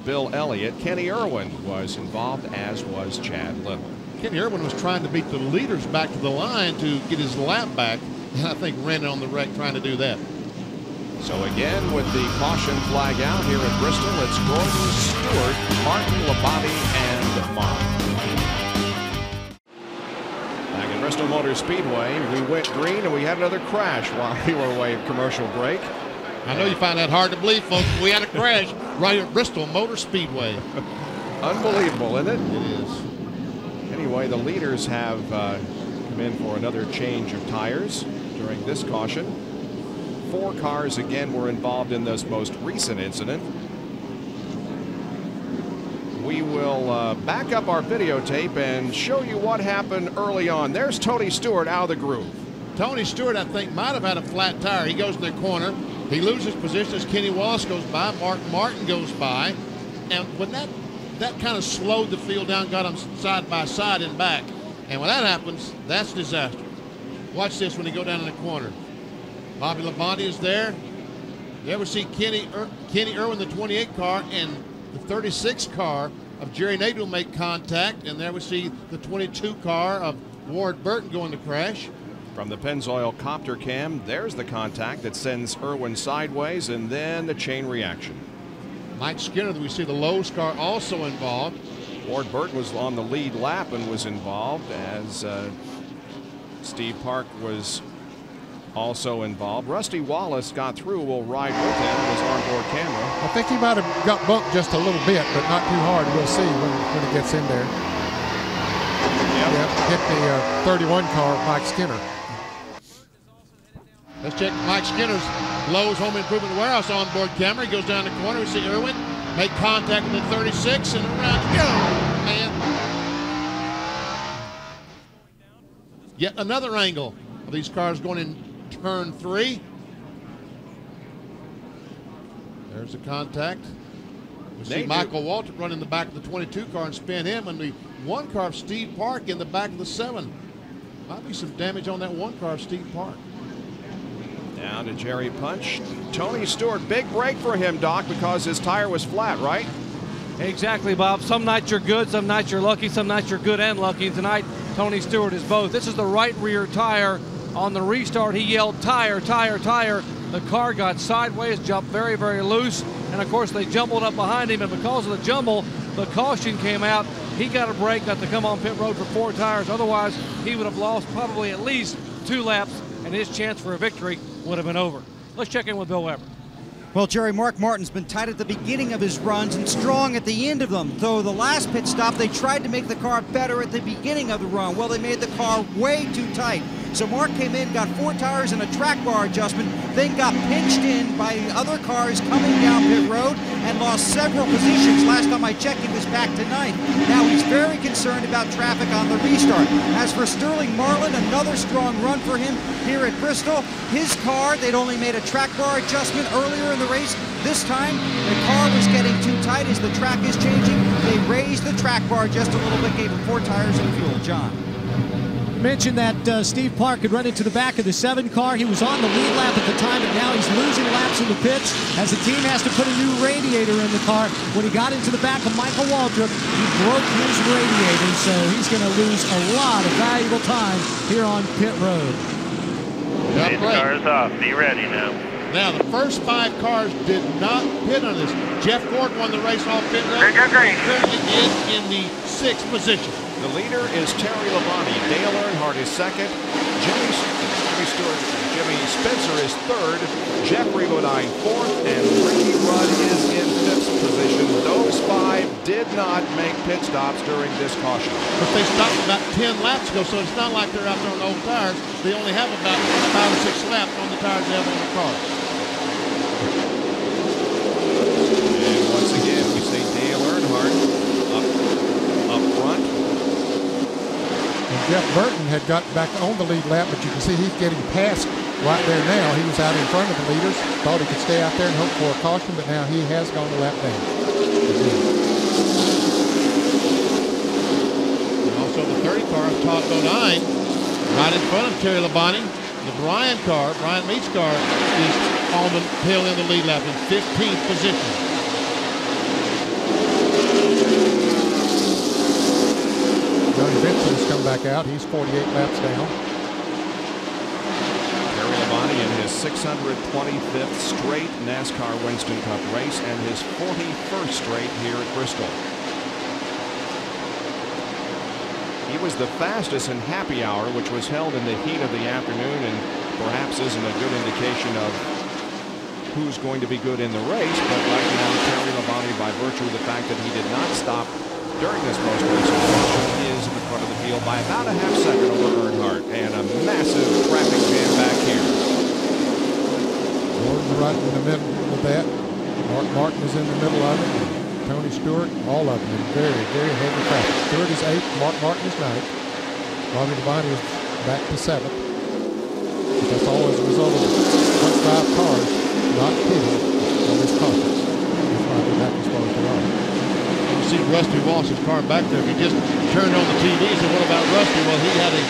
Bill Elliott, Kenny Irwin was involved, as was Chad Little. Kenny Irwin was trying to beat the leaders back to the line to get his lap back, and I think ran on the wreck trying to do that. So again, with the caution flag out here at Bristol, it's Gordon, Stewart, Martin, Labonte, and Mark. Back at Bristol Motor Speedway, we went green and we had another crash while we were away at commercial break. I know you find that hard to believe, folks. We had a crash right at Bristol Motor Speedway. Unbelievable, isn't it? It is. Anyway, the leaders have come in for another change of tires during this caution. 4 cars again were involved in this most recent incident. We will back up our videotape and show you what happened early on. There's Tony Stewart out of the groove. Tony Stewart, I think, might have had a flat tire. He goes to the corner. He loses position as Kenny Wallace goes by. Mark Martin goes by. And when that kind of slowed the field down, got them side by side and back. And when that happens, that's disaster. Watch this when they go down in the corner. Bobby Labonte is there. You ever see Kenny Irwin, the 28 car, and the 36 car of Jerry Nadeau make contact, and there we see the 22 car of Ward Burton going to crash. From the Pennzoil copter cam, there's the contact that sends Irwin sideways, and then the chain reaction. Mike Skinner, we see the Lowe's car also involved. Ward Burton was on the lead lap and was involved, as Steve Park was also involved. Rusty Wallace got through. We'll ride with him on his onboard camera. I think he might have got bumped just a little bit, but not too hard. We'll see when he gets in there. Yep, hit the 31 car, Mike Skinner. Let's check Mike Skinner's Lowe's Home Improvement Warehouse onboard camera. He goes down the corner. We see Irwin make contact with the 36 and around to go, man. Yet another angle of these cars going in turn 3. There's the contact. We see Michael Walter run in the back of the 22 car and spin him, and the 1 car of Steve Park in the back of the 7. Might be some damage on that 1 car of Steve Park. Down to Jerry Punch. Tony Stewart, big break for him, Doc, because his tire was flat, right? Exactly, Bob. Some nights you're good, some nights you're lucky, some nights you're good and lucky. And tonight, Tony Stewart is both. This is the right rear tire. On the restart, he yelled, tire, tire, tire. The car got sideways, jumped very, very loose. And, of course, they jumbled up behind him. And because of the jumble, the caution came out. He got a break, got to come on pit road for 4 tires. Otherwise, he would have lost probably at least 2 laps, and his chance for a victory would have been over. Let's check in with Bill Weber. Well, Jerry, Mark Martin's been tight at the beginning of his runs and strong at the end of them. Though the last pit stop, they tried to make the car better at the beginning of the run. Well, they made the car way too tight. So Mark came in, got 4 tires and a track bar adjustment, then got pinched in by other cars coming down pit road and lost several positions. Last time I checked, he was back to 9th. Now he's very concerned about traffic on the restart. As for Sterling Marlin, another strong run for him here at Bristol. His car, they'd only made a track bar adjustment earlier in the race. This time, the car was getting too tight as the track is changing. They raised the track bar just a little bit, gave him 4 tires and fuel. John. Mentioned that Steve Park had run into the back of the 7 car. He was on the lead lap at the time, but now he's losing laps in the pits as the team has to put a new radiator in the car. When he got into the back of Michael Waltrip, he broke his radiator, so he's going to lose a lot of valuable time here on pit road. These cars off. Be ready now. Now, the first 5 cars did not pit on this. Jeff Gordon won the race off pit road. Great. Currently is in the 6th position. The leader is Terry Labonte. Dale Earnhardt is 2nd. Jimmy Spencer is 3rd. Jeffrey Bodine 4th. And Ricky Rudd is in 5th position. Those 5 did not make pit stops during this caution. But they stopped about 10 laps ago, so it's not like they're out there on old tires. They only have about 5 or 6 laps on the tires they have on the cars. And once again, we see Dale Earnhardt up front. Jeff Burton had got back on the lead lap, but you can see he's getting past right there now. He was out in front of the leaders, thought he could stay out there and hope for a caution, but now he has gone a lap down. And also the 30 car of Todd Bodine right in front of Terry Labonte. The Brian Meats car is on the tail end of the lead lap in 15th position. Johnny Benson has come back out. He's 48 laps down. Terry Labonte in his 625th straight NASCAR Winston Cup race and his 41st straight here at Bristol. He was the fastest in happy hour, which was held in the heat of the afternoon and perhaps isn't a good indication of who's going to be good in the race. But right now, Terry Labonte, by virtue of the fact that he did not stop during this most recent session, is in the front of the field by about a half second over Earnhardt, and a massive traffic jam back here. Gordon right in the middle of that. Mark Martin is in the middle of it. Tony Stewart, all of them in very, very heavy traffic. Stewart is 8th, Mark Martin is 9th. Bobby Labonte is back to 7th. But that's all as a result of the front 5 cars not pitting on this caution. That's why they're back as far as they are. You see Rusty Wallace's car back there. If you just turned on the TV and said, what about Rusty? Well, he had a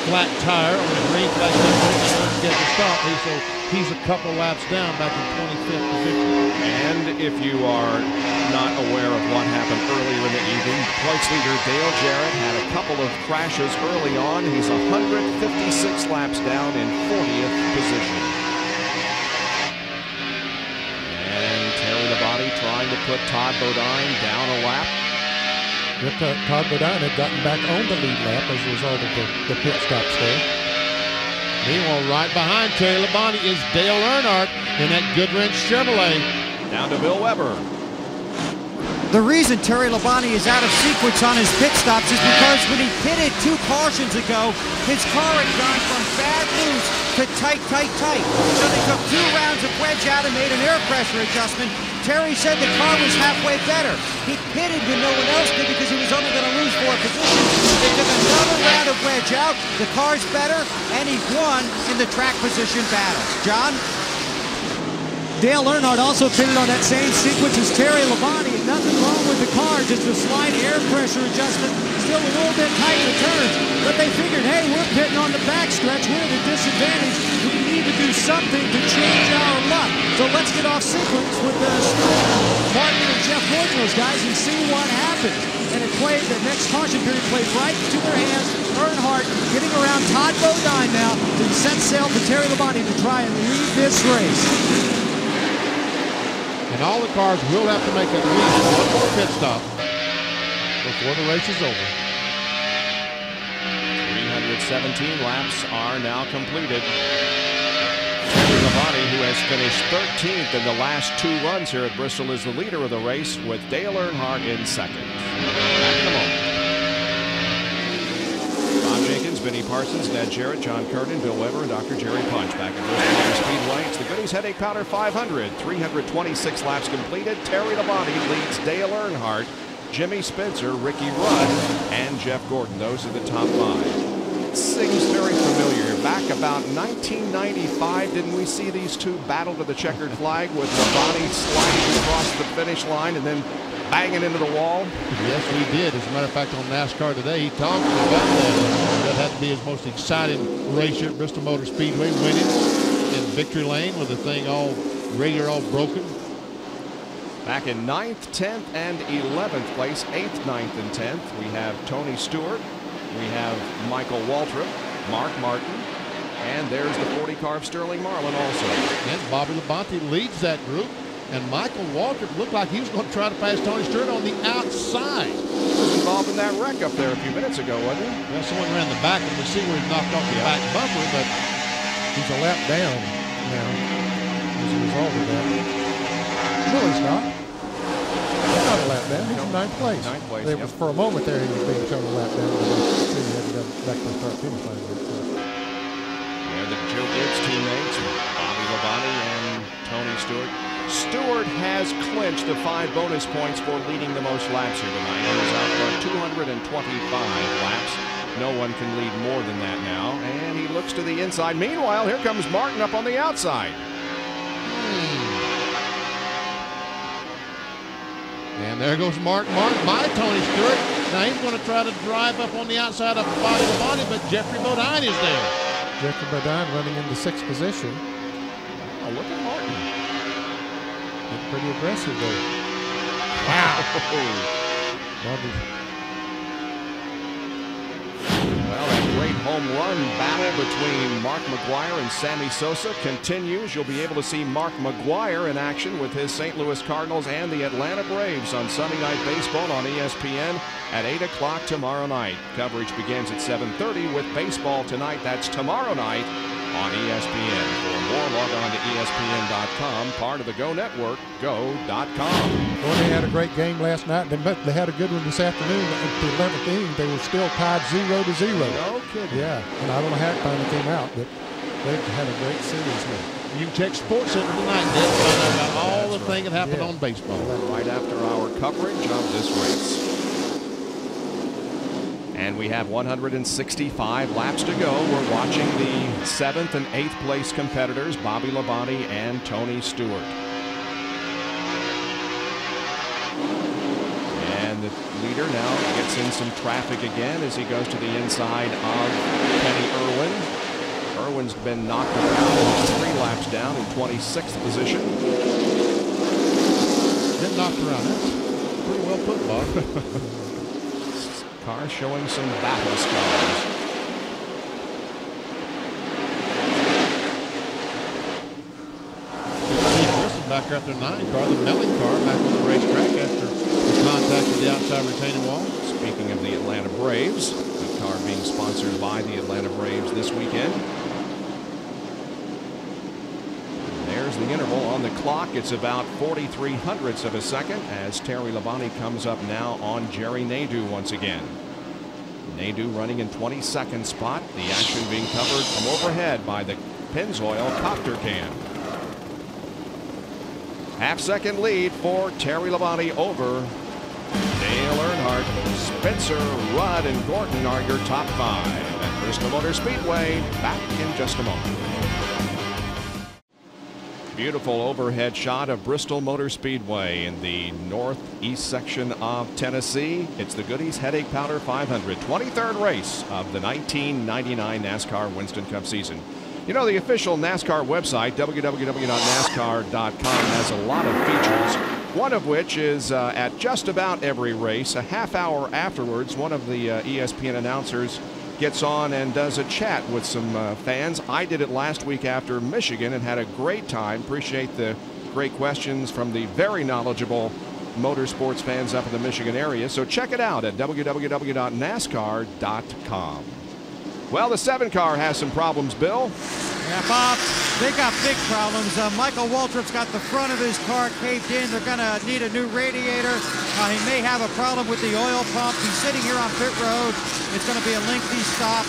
flat tire on the green flag and get the stop. So he's a couple laps down back in 25th position. And if you are not aware of what happened earlier in the evening, points leader Dale Jarrett had a couple of crashes early on. He's 156 laps down in 40th position. And Terry Labonte trying to put Todd Bodine down a lap. Todd Bodine had gotten back on the lead lap as a result of the pit stops there. Meanwhile, right behind Terry Labonte is Dale Earnhardt in that Goodwrench Chevrolet. Down to Bill Weber. The reason Terry Labonte is out of sequence on his pit stops is because when he pitted 2 cautions ago, his car had gone from bad loose to tight, tight, tight. So they took 2 rounds of wedge out and made an air pressure adjustment. Terry said the car was halfway better. He pitted when no one else did because he was only going to lose 4 positions. They took another round of wedge out. The car's better, and he won in the track position battle. John? Dale Earnhardt also pitted on that same sequence as Terry Labonte. Nothing wrong with the car, just a slight air pressure adjustment. Still a little bit tight in the turns, but they figured, hey, we're pitting on the backstretch. We're at a disadvantage. We need to do something to change our luck. So let's get off sequence with Martin and Jeff Gordon, those guys, and see what happens. And it played, the next caution period played right into their hands. Earnhardt getting around Todd Bodine now to set sail for Terry Labonte to try and lead this race. And all the cars will have to make at least 1 more pit stop before the race is over. 317 laps are now completed. Terry Labonte, who has finished 13th in the last 2 runs here at Bristol, is the leader of the race with Dale Earnhardt in second. Back in a moment. Bob Jenkins, Vinnie Parsons, Ned Jarrett, John Curtin, Bill Weber, and Dr. Jerry Punch back at Bristol Motor Speedway. It's the Goody's Headache Powder 500. 326 laps completed. Terry Labonte leads Dale Earnhardt, Jimmy Spencer, Ricky Rudd, and Jeff Gordon. Those are the top 5. Seems very familiar. Back about 1995, didn't we see these 2 battle to the checkered flag with Labonte sliding across the finish line and then banging into the wall? Yes, we did. As a matter of fact, on NASCAR today, he talked about that. That had to be his most exciting race here at Bristol Motor Speedway, winning in victory lane with the thing all radiator all broken. Back in 9th, 10th, and 11th place, 8th, 9th, and 10th, we have Tony Stewart, we have Michael Waltrip, Mark Martin, and there's the 40 car of Sterling Marlin also. And Bobby Labonte leads that group. And Michael Waltrip looked like he was going to try to pass Tony Stewart on the outside. He was involved in that wreck up there a few minutes ago, wasn't he? Well, someone ran the back and we see where he knocked off the back bumper, but He's a lap down now as a result of that. No, he's not. He's not a lap down. He's in 9th place. 9th place, There was, for a moment there, he was being shown a lap down. But he had to go back to the start finish line. Yeah, the Joe Gibbs teammates, Bobby Labonte and Tony Stewart. Stewart has clinched the 5 bonus points for leading the most laps here tonight. He was out for 225 laps. No one can lead more than that now. And he looks to the inside. Meanwhile, here comes Martin up on the outside. And there goes Martin by Tony Stewart. Now he's going to try to drive up on the outside of Bobby Labonte, but Jeffrey Bodine is there. Jeffrey Bodine running into 6th position. Oh, look at Martin. Pretty aggressive there. Wow. Well, that great home run battle between Mark McGwire and Sammy Sosa continues. You'll be able to see Mark McGwire in action with his St. Louis Cardinals and the Atlanta Braves on Sunday Night Baseball on ESPN at 8 o'clock tomorrow night. Coverage begins at 7:30 with baseball tonight. That's tomorrow night on ESPN. For more, log on to ESPN.com, part of the Go Network, go.com. Well, they had a great game last night. They had a good one this afternoon. At the 11th inning, they were still tied 0-0. No kidding. Yeah, and I don't know how it finally came out, but they had a great series here. You can check Sports Center tonight, Dad, to find out about all the things that happened on baseball. Right after our coverage of this race. And we have 165 laps to go. We're watching the 7th and 8th place competitors, Bobby Labonte and Tony Stewart. And And the leader now gets in some traffic again as he goes to the inside of Kenny Irwin. Irwin's been knocked around, 3 laps down in 26th position. Been knocked around. That's pretty well put, Bob. Car showing some battle scars. Back after 9 car, the Melling car, back on the racetrack after the contact with the outside retaining wall. Speaking of the Atlanta Braves, the car being sponsored by the Atlanta Braves this weekend. There's the interval on the clock. It's about 43 hundredths of a second as Terry Labonte comes up now on Jerry Nadeau once again. Nadeau running in 22nd spot. The action being covered from overhead by the Pennzoil copter cam. Half-second lead for Terry Labonte over Dale Earnhardt. Spencer, Rudd, and Gordon are your top 5 at Bristol Motor Speedway. Back in just a moment. Beautiful overhead shot of Bristol Motor Speedway in the northeast section of Tennessee. It's the Goody's Headache Powder 500, 23rd race of the 1999 NASCAR Winston Cup season. You know, the official NASCAR website, www.nascar.com, has a lot of features, one of which is at just about every race, a half hour afterwards, one of the ESPN announcers gets on and does a chat with some fans. I did it last week after Michigan and had a great time. Appreciate the great questions from the very knowledgeable motorsports fans up in the Michigan area. So check it out at www.nascar.com. Well, the 7 car has some problems, Bill. Yeah, Bob, they got big problems. Michael Waltrip's got the front of his car caved in. They're going to need a new radiator. He may have a problem with the oil pump. He's sitting here on pit road. It's going to be a lengthy stop.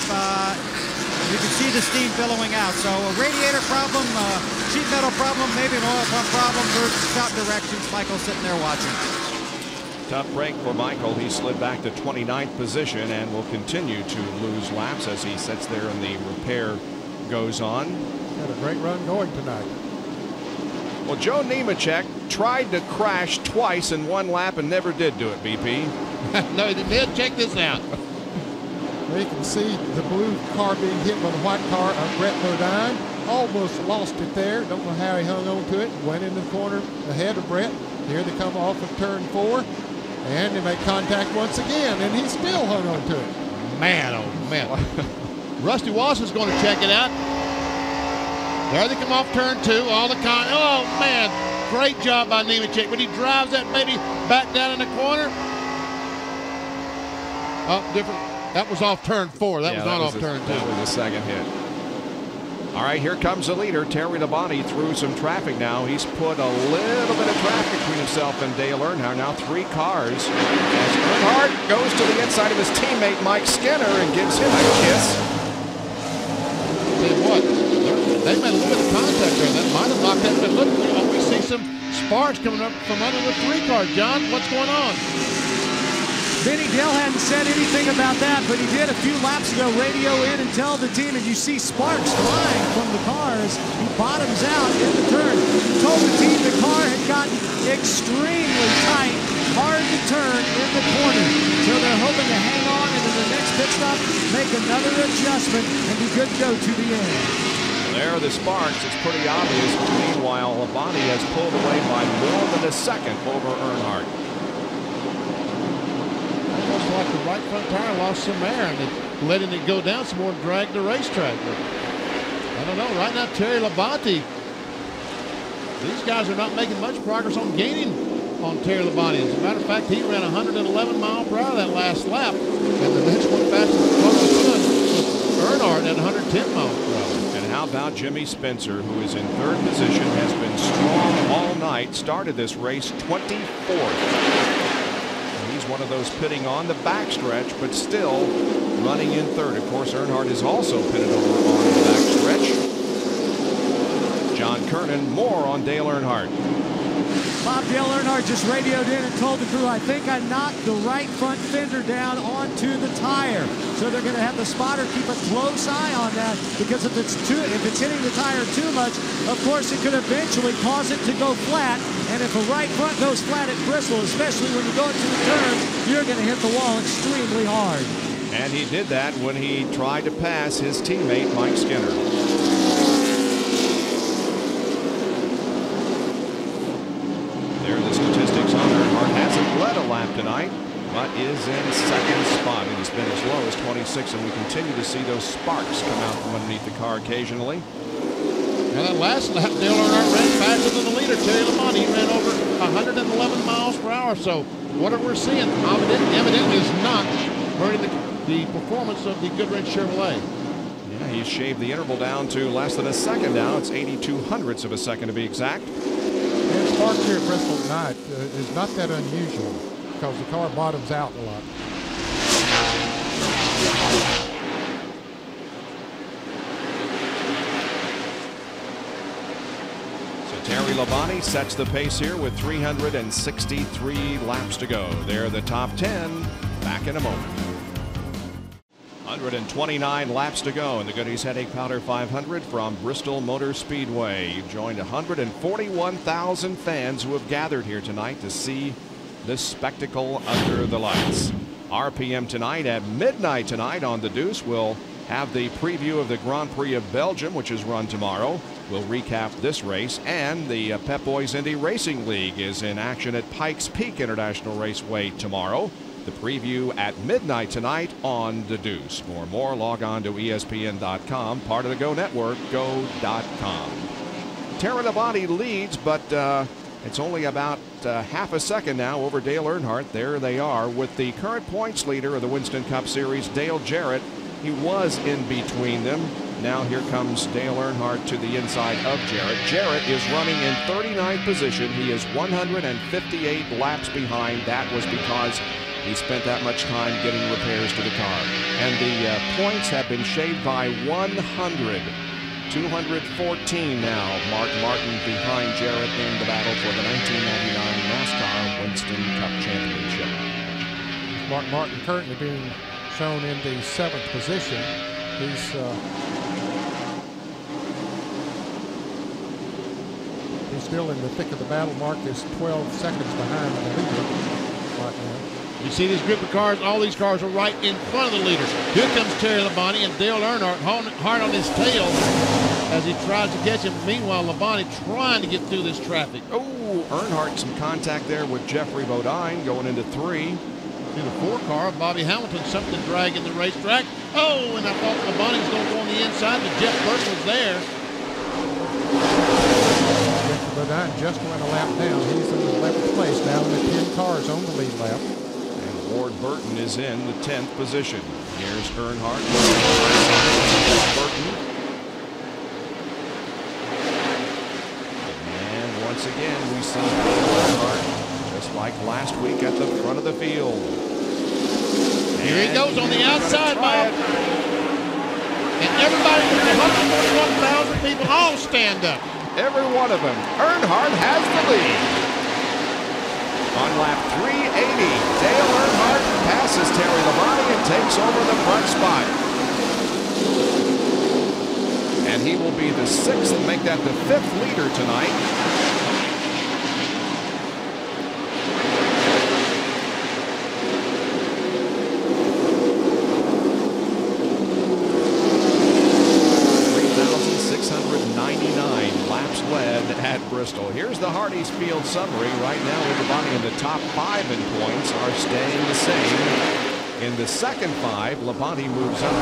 You can see the steam billowing out. So a radiator problem, sheet metal problem, maybe an oil pump problem. Shot directions. Michael's sitting there watching. Tough break for Michael. He slid back to 29th position and will continue to lose laps as he sits there and the repair goes on. Had a great run going tonight. Well, Joe Nemechek tried to crash twice in 1 lap and never did do it, BP. No, he didn't. Check this out. Well, you can see the blue car being hit by the white car of Brett Bodine. Almost lost it there. Don't know how he hung on to it. Went into the corner ahead of Brett. Here they come off of turn 4. And they make contact once again, and he still hung on to it. Man, oh man. Rusty Wallace is going to check it out. There they come off turn 2. Oh man, great job by Nemechek. But he drives that baby back down in the corner. Oh, different. That was off turn 4. That was not off turn 2. That was the second hit. All right, here comes the leader, Terry Labonte, through some traffic now. He's put a little bit of traffic between himself and Dale Earnhardt. Now 3 cars. As Earnhardt goes to the inside of his teammate, Mike Skinner, and gives him a kiss. Tell you what, they made a little bit of contact there. That might have knocked that. But look, we see some sparks coming up from under the 3 car. John, what's going on? Benny Dale hadn't said anything about that, but he did a few laps ago radio in and tell the team, and you see sparks flying from the cars. He bottoms out in the turn. Told the team the car had gotten extremely tight, hard to turn in the corner. So they're hoping to hang on and in the next pit stop, make another adjustment and be good to go to the end. There are the sparks. It's pretty obvious. Meanwhile, Labonte has pulled away by more than a second over Earnhardt. Like the right front tire lost some air and letting it go down some more and drag the racetrack. But I don't know. Right now, Terry Labonte, these guys are not making much progress on gaining on Terry Labonte. As a matter of fact, he ran 111 miles per hour that last lap, and the next one fastest was Earnhart at 110 miles per hour. And how about Jimmy Spencer, who is in 3rd position, has been strong all night, started this race 24th. He's one of those pitting on the backstretch, but still running in 3rd. Of course, Earnhardt is also pitted over on the backstretch. John Kernan, more on Dale Earnhardt. Bob Dale Earnhardt just radioed in and told the crew, I think I knocked the right front fender down onto the tire. So they're going to have the spotter keep a close eye on that, because if it's hitting the tire too much, of course it could eventually cause it to go flat. And if a right front goes flat at Bristol, especially when you go into the turns, you're going to hit the wall extremely hard. And he did that when he tried to pass his teammate Mike Skinner. There are the statistics on Earnhardt. Hasn't led a lap tonight, but is in second spot. And he's been as low as 26, and we continue to see those sparks come out from underneath the car occasionally. Now that last lap, Dale Earnhardt ran faster than the leader, Terry Labonte. He ran over 111 miles per hour. So what we're seeing evidently is not hurting the performance of the Goodrich Chevrolet. Yeah, he's shaved the interval down to less than a second now. It's 82 hundredths of a second to be exact. And sparks here at Bristol tonight is not that unusual, because the car bottoms out a lot. Terry Labonte sets the pace here with 363 laps to go. They're the top 10. Back in a moment. 129 laps to go in the Goody's Headache Powder 500 from Bristol Motor Speedway. You've joined 141,000 fans who have gathered here tonight to see this spectacle under the lights. RPM tonight at midnight tonight on the Deuce. We'll have the preview of the Grand Prix of Belgium, which is run tomorrow. We'll recap this race, and the Pep Boys Indy Racing League is in action at Pikes Peak International Raceway tomorrow. The preview at midnight tonight on the Deuce. For more, log on to ESPN.com, part of the Go Network, go.com. Terry Labonte leads, but it's only about half a second now over Dale Earnhardt. There they are with the current points leader of the Winston Cup Series, Dale Jarrett. He was in between them. Now here comes Dale Earnhardt to the inside of Jarrett. Jarrett is running in 39th position. He is 158 laps behind. That was because he spent that much time getting repairs to the car. And the points have been shaved by 100. 214 now. Mark Martin behind Jarrett in the battle for the 1999 NASCAR Winston Cup Championship. Mark Martin currently being shown in the 7th position. He's still in the thick of the battle. Mark is 12 seconds behind the leader right now. You see this group of cars, all these cars are right in front of the leaders. Here comes Terry Labonte and Dale Earnhardt hard on his tail as he tries to catch him. Meanwhile, Labonte trying to get through this traffic. Oh, Earnhardt some contact there with Jeffrey Bodine going into 3. To the 4 car, Bobby Hamilton, something dragging the racetrack. Oh, and I thought Labonte was going to go on the inside, but Jeff Burton was there. Jeffrey Bodine just went a lap down. He's in the 11th place, down with 10 cars on the lead lap. And Ward Burton is in the 10th position. Here's Earnhardt. Burton. And once again, we see Earnhardt, just like last week at the front of the field. Here he goes on the outside, Bob. And everybody, 141,000 people, all stand up. Every one of them. Earnhardt has the lead. On lap 380, Dale Earnhardt passes Terry Labonte and takes over the front spot. And he will be the 6th and make that the 5th leader tonight. Bristol. Here's the Hardee's Field summary. Right now, everybody in the top 5 in points are staying the same. In the second 5, Labonte moves up 1.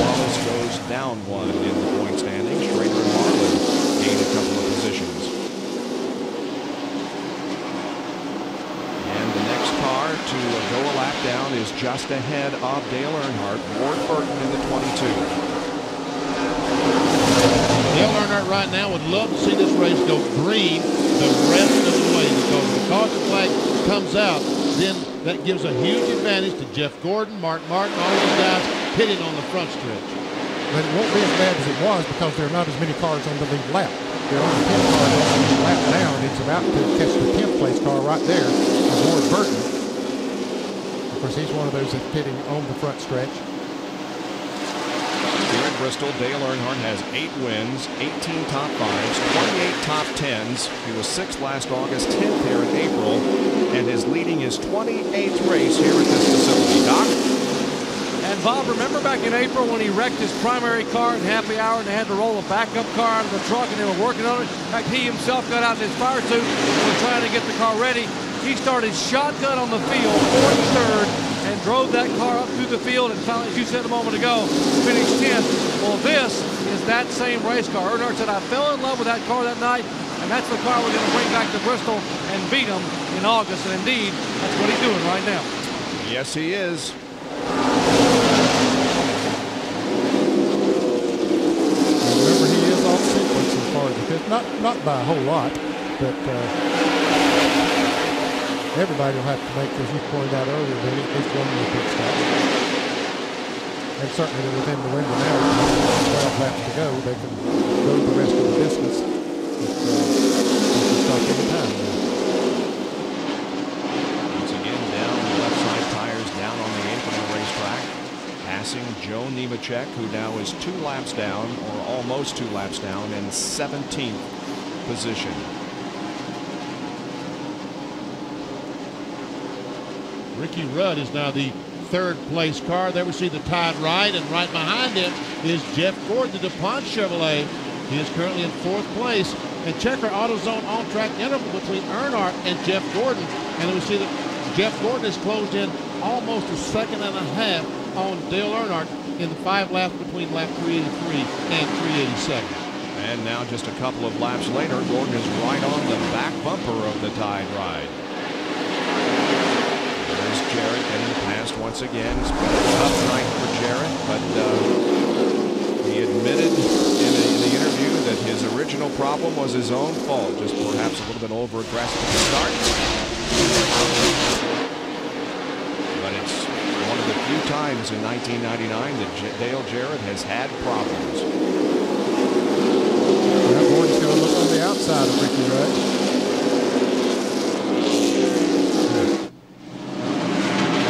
Wallace goes down 1 in the point standings. Schrader and Marlin gain a couple of positions. And the next car to go a lap down is just ahead of Dale Earnhardt. Ward Burton in the 22. Dale Earnhardt right now would love to see this race go green the rest of the way, because if the caution flag comes out, then that gives a huge advantage to Jeff Gordon, Mark Martin, all of these guys hitting on the front stretch. But it won't be as bad as it was, because there are not as many cars on the lead lap. There are only 10 cars on the lead lap now, and it's a about to catch the 10th place car right there is Ward Burton. Of course, he's one of those that's pitting on the front stretch. Here at Bristol, Dale Earnhardt has 8 wins, 18 top 5s, 28 top 10s. He was 6th last August, 10th here in April, and is leading his 28th race here at this facility. Doc? And Bob, remember back in April when he wrecked his primary car in happy hour and they had to roll a backup car out of the truck and they were working on it? In fact, he himself got out in his fire suit and was trying to get the car ready. He started shotgun on the field, 43rd, and drove that car up through the field and finally, as you said a moment ago, finished 10th. Well, this is that same race car. Earnhardt said, I fell in love with that car that night, and that's the car we're going to bring back to Bristol and beat him in August. And indeed, that's what he's doing right now. Yes, he is. Remember, he is off sequence as far as the fifth. Not by a whole lot, but everybody will have to make, as you pointed out earlier, at least one more pit stop. And certainly they're within the window now. 12 laps to go. They can go the rest of the distance. Stop any time now. Once again, down the left side tires down on the apron of the racetrack. Passing Joe Nemechek, who now is 2 laps down, or almost 2 laps down, in 17th position. Ricky Rudd is now the 3rd place car. There we see the tied ride, and right behind him is Jeff Gordon, the DuPont Chevrolet. He is currently in 4th place. And check our AutoZone on-track interval between Earnhardt and Jeff Gordon. And then we see that Jeff Gordon has closed in almost a second and a half on Dale Earnhardt in the 5 laps between lap 383 and 387. And now just a couple of laps later, Gordon is right on the back bumper of the tied ride. There's Jarrett getting passed once again. It's been a tough night for Jarrett, but he admitted in the interview that his original problem was his own fault, just perhaps a little bit over-aggressive at the start. But it's one of the few times in 1999 that Dale Jarrett has had problems. Now Gordon's going to look on the outside of Ricky Rudd.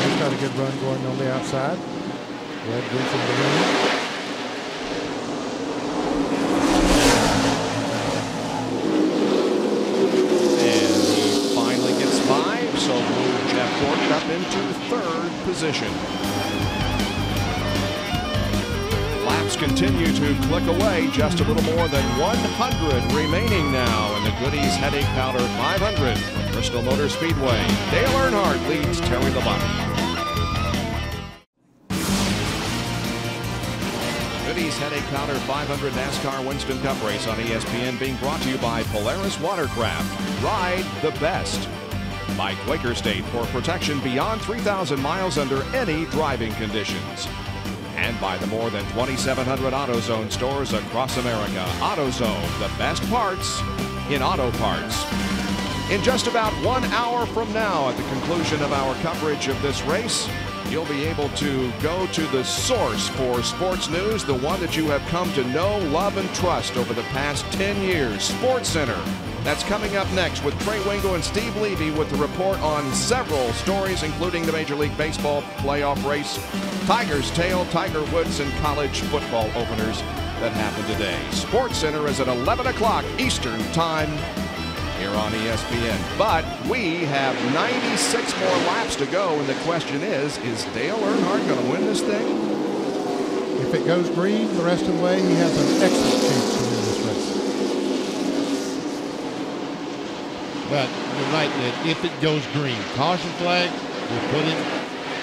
He's got a good run going on the outside. Red gets in the room. So move Jeff Gordon up into 3rd position. Laps continue to click away. Just a little more than 100 remaining now in the Goody's Headache Powder 500 from Bristol Motor Speedway. Dale Earnhardt leads Terry Labonte. Goody's Headache Powder 500 NASCAR Winston Cup race on ESPN being brought to you by Polaris Watercraft. Ride the best. By Quaker State for protection beyond 3,000 miles under any driving conditions. And by the more than 2,700 AutoZone stores across America. AutoZone, the best parts in auto parts. In just about 1 hour from now, at the conclusion of our coverage of this race, you'll be able to go to the source for sports news, the one that you have come to know, love, and trust over the past 10 years, SportsCenter. That's coming up next with Trey Wingo and Steve Levy with the report on several stories, including the Major League Baseball playoff race, Tigers' tail, Tiger Woods, and college football openers that happened today. SportsCenter is at 11 o'clock Eastern Time here on ESPN. But we have 96 more laps to go, and the question is Dale Earnhardt going to win this thing? If it goes green the rest of the way, he has an excellent chance to win this race. But you're right that if it goes green, caution flag will put him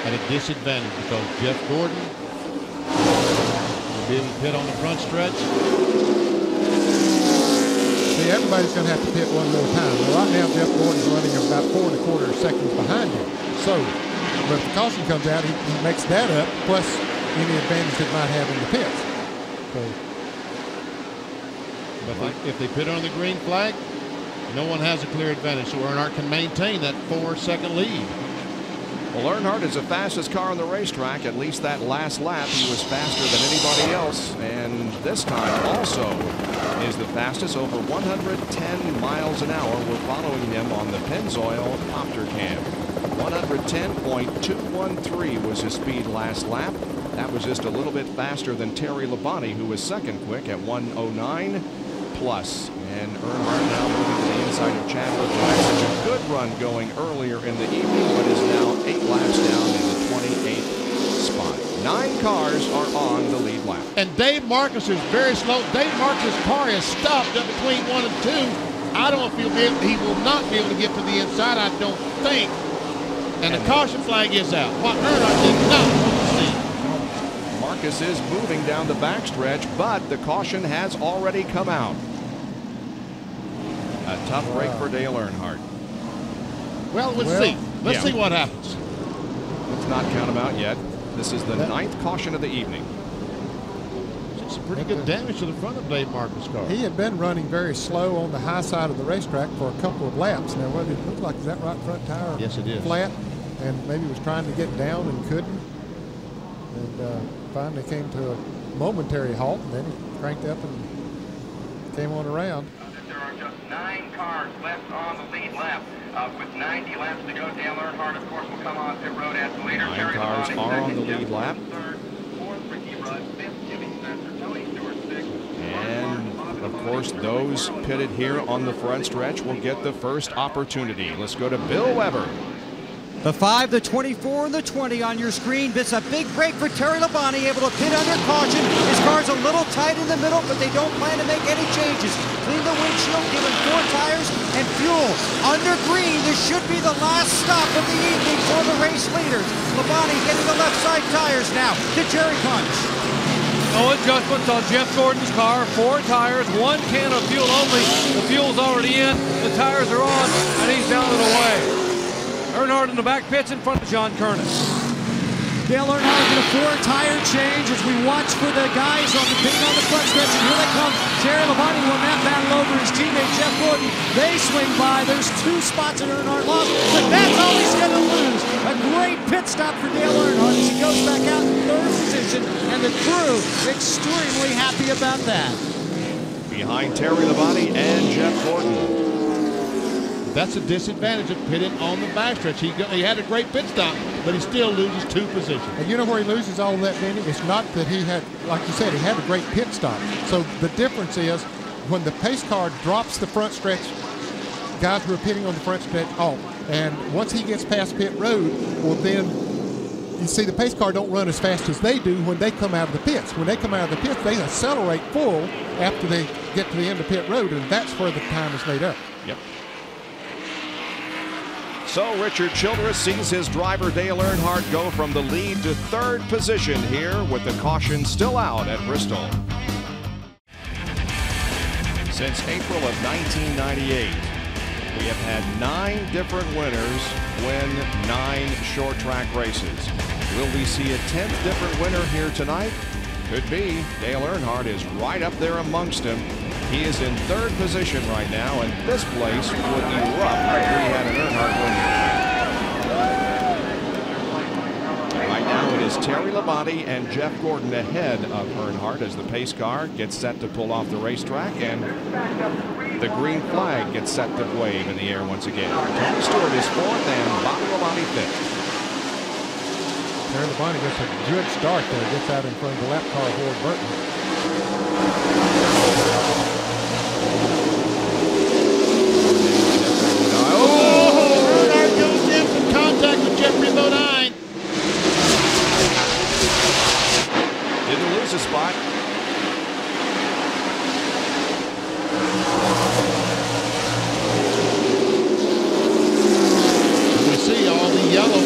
at a disadvantage because Jeff Gordon will be able to pit on the front stretch. See, everybody's going to have to pit one more time. Well, right now, Jeff Gordon's running about 4 1/4 seconds behind him. So, but if the caution comes out, he makes that up, plus any advantage it might have in the pits. So, but if they pit on the green flag, no one has a clear advantage, so Earnhardt can maintain that 4-second lead. Well, Earnhardt is the fastest car on the racetrack. At least that last lap, he was faster than anybody else. And this time also is the fastest, over 110 miles an hour. We're following him on the Pennzoil Opter Cam. 110.213 was his speed last lap. That was just a little bit faster than Terry Labonte, who was second quick at 109 plus. And Earnhardt now moving to the inside of Chadwick. Such a good run going earlier in the evening, but is now 8 laps down in the 28th spot. 9 cars are on the lead lap. And Dave Marcus is very slow. Dave Marcus's car is stopped up between 1 and 2. I don't know if he will not be able to get to the inside, I don't think. And the caution flag is out. What Earnhardt did not want to see. Marcus is moving down the backstretch, but the caution has already come out. A tough break for Dale Earnhardt. Well, let's see. Let's see what happens. Let's not count him out yet. This is the 9th caution of the evening. Some pretty good damage to the front of Dave Marcus' car. He had been running very slow on the high side of the racetrack for a couple of laps. Now, what it looks like, is that right front tire? Yes, it is. Flat, and maybe was trying to get down and couldn't. And finally came to a momentary halt, and then he cranked up and came on around. There are just 9 cars left on the lead lap. With 90 laps to go, Dale Earnhardt, of course, will come on pit road as the leader. 9 cars are on the lead lap. And, of course, those pitted here on the front stretch will get the first opportunity. Let's go to Bill Weber. The 5, the 24, and the 20 on your screen. It's a big break for Terry Labonte, able to pit under caution. His car's a little tight in the middle, but they don't plan to make any changes. Clean the windshield, give him 4 tires and fuel. Under green, this should be the last stop of the evening for the race leaders. Labonte getting the left side tires now. The Jerry punch. No adjustments on Jeff Gordon's car. 4 tires, 1 can of fuel only. The fuel's already in, the tires are on, and he's down and away. Earnhardt in the back pits in front of John Kernan. Dale Earnhardt in a 4-tire change as we watch for the guys on the front stretch, and here they come. Terry Labonte will not battle over his teammate Jeff Gordon. They swing by. There's 2 spots that Earnhardt lost, but that's all he's going to lose. A great pit stop for Dale Earnhardt as he goes back out in 3rd position, and the crew extremely happy about that. Behind Terry Labonte and Jeff Gordon. That's a disadvantage of pitting on the backstretch. He had a great pit stop, but he still loses 2 positions. And you know where he loses all of that, Benny? It's not that he had, like you said, he had a great pit stop. So the difference is when the pace car drops the front stretch, guys who are pitting on the front stretch off. And once he gets past pit road, well then you see the pace car don't run as fast as they do when they come out of the pits. When they come out of the pits, they accelerate full after they get to the end of pit road, and that's where the time is made up. Yep. So Richard Childress sees his driver Dale Earnhardt go from the lead to 3rd position here with the caution still out at Bristol. Since April of 1998, we have had 9 different winners win 9 short track races. Will we see a 10th different winner here tonight? Could be. Dale Earnhardt is right up there amongst them. He is in 3rd position right now, and this place would erupt if we had an Earnhardt win here. Right now it is Terry Labonte and Jeff Gordon ahead of Earnhardt as the pace car gets set to pull off the racetrack, and the green flag gets set to wave in the air once again. Tony Stewart is 4th and Bobby Labonte 5th. Terry Labonte gets a good start there. Gets out in front of the lap car of Ward Burton. Earnhardt goes in some contact with Jeffrey Bodine. Didn't lose a spot. We see all the yellow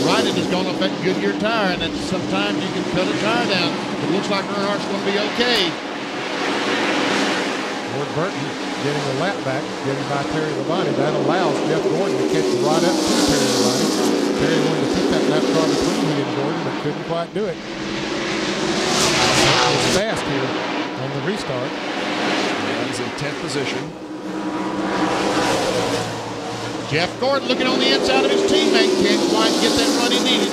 writing has gone off that Goodyear tire, and then sometimes you can cut a tire down. It looks like Earnhardt's going to be okay. Ward Burton getting a lap back, getting by Terry Labonte. That allows Jeff Gordon to catch right up to Terry Labonte. Terry wanted to keep that lap car between he and Gordon, but couldn't quite do it. It was fast here on the restart. And he's in 10th position. Jeff Gordon looking on the inside of his teammate. Can't quite get that run he needed.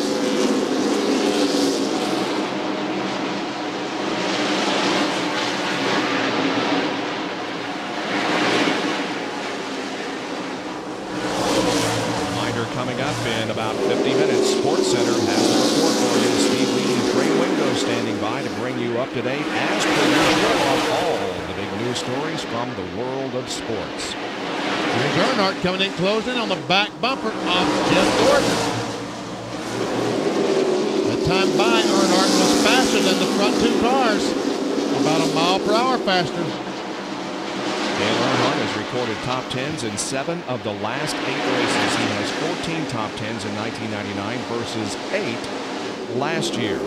up in about 50 minutes. SportsCenter has a report for you. Steve Lee and Trey Wingo standing by to bring you up to date as per usual on all the big news stories from the world of sports. Here's Earnhardt coming in closing on the back bumper of Jeff Gordon. The time by Earnhardt was faster than the front two cars. About a mile per hour faster. Dale Earnhardt has recorded top 10s in 7 of the last 8 races. He has 14 top 10s in 1999 versus 8 last year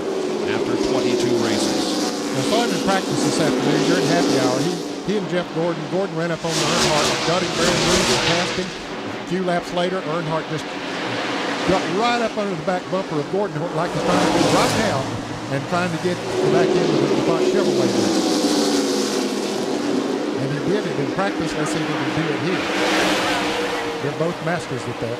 after 22 races. I saw him in practice this afternoon during happy hour. He and Jeff Gordon. Gordon ran up on Earnhardt, got him very loose and passed him. A few laps later, Earnhardt just got right up under the back bumper of Gordon like he's trying to do right now and trying to get back into the DuPont Chevrolet race. And he did it in practice. Let's see if he can do it here. They're both masters with that.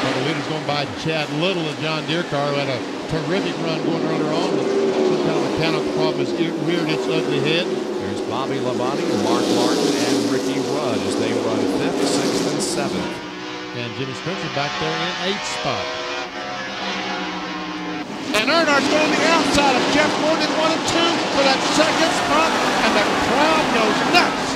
Well, the leader's going by Chad Little, the John Deere car, who had a terrific run going earlier on. Some kind of mechanical problem has reared its ugly head. There's Bobby Labonte, Mark Martin, and Ricky Rudd as they run 5th, 6th, and 7th. And Jimmy Spencer back there in 8th spot. And Earnhardt's going to the outside of Jeff Gordon in 1 and 2 for that second spot, and the crowd goes nuts.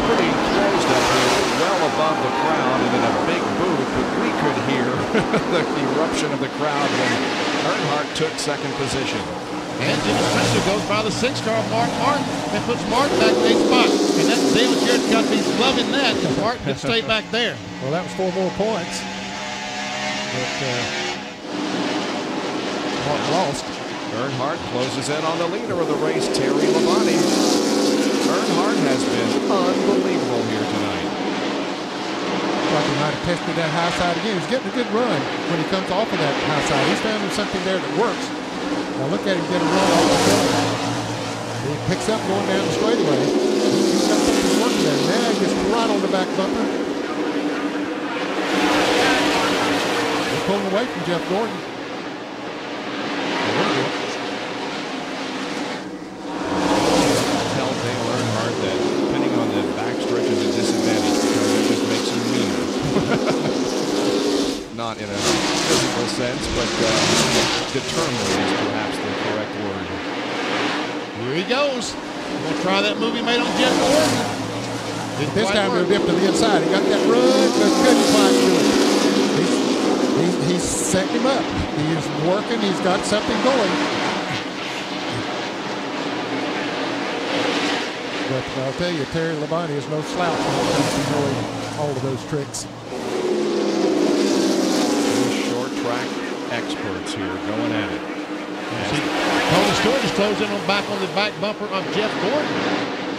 Pretty closed up here, well above the crowd and in a big booth, but we could hear the eruption of the crowd when Earnhardt took second position. And Jimmy Spencer goes by the 6th car of Mark Martin and puts Martin back in 8th spot. And that Dale Jarrett's got to be loving that. Martin can stay back there. Well, that was 4 more points. But Mark lost. Earnhardt closes in on the leader of the race, Terry Labonte. Earnhardt has been unbelievable here tonight. Like he might have tested that high side again. He's getting a good run when he comes off of that high side. He's found something there that works. Now look at him get a run off the field. He picks up going down the straightaway. He's got something working there. Now he gets right on the back bumper. They're pulling away from Jeff Gordon. Tell Dale Earnhardt that depending on the backstretch is a disadvantage because it just makes you meaner. Not in a physical sense, but determined is perhaps the correct word. Here he goes. We'll try that movie made on Jeff Gordon. This time he'll dip to the inside. He got that run, but couldn't quite do it. He's setting him up. He's working. He's got something going. But I'll tell you, Terry Labonte is no slouch when it comes to knowing all of those tricks. Short track experts here going at it. Tony Stewart is closing on back on the back bumper of Jeff Gordon.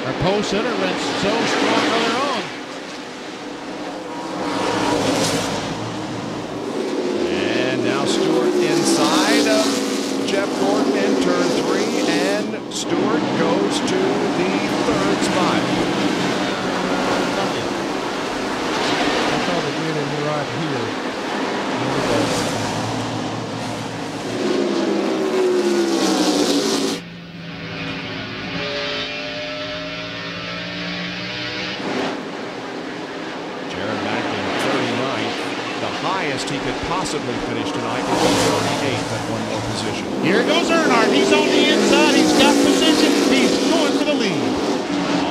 Our pole sitter ran so strong earlier on. And now Stewart inside of Jeff Gordon in turn 3, and Stewart goes to the 3rd spot. I thought it did him right here. He could possibly finish tonight is 38th at 1 more position. Here goes Earnhardt. He's on the inside. He's got position. He's going for the lead.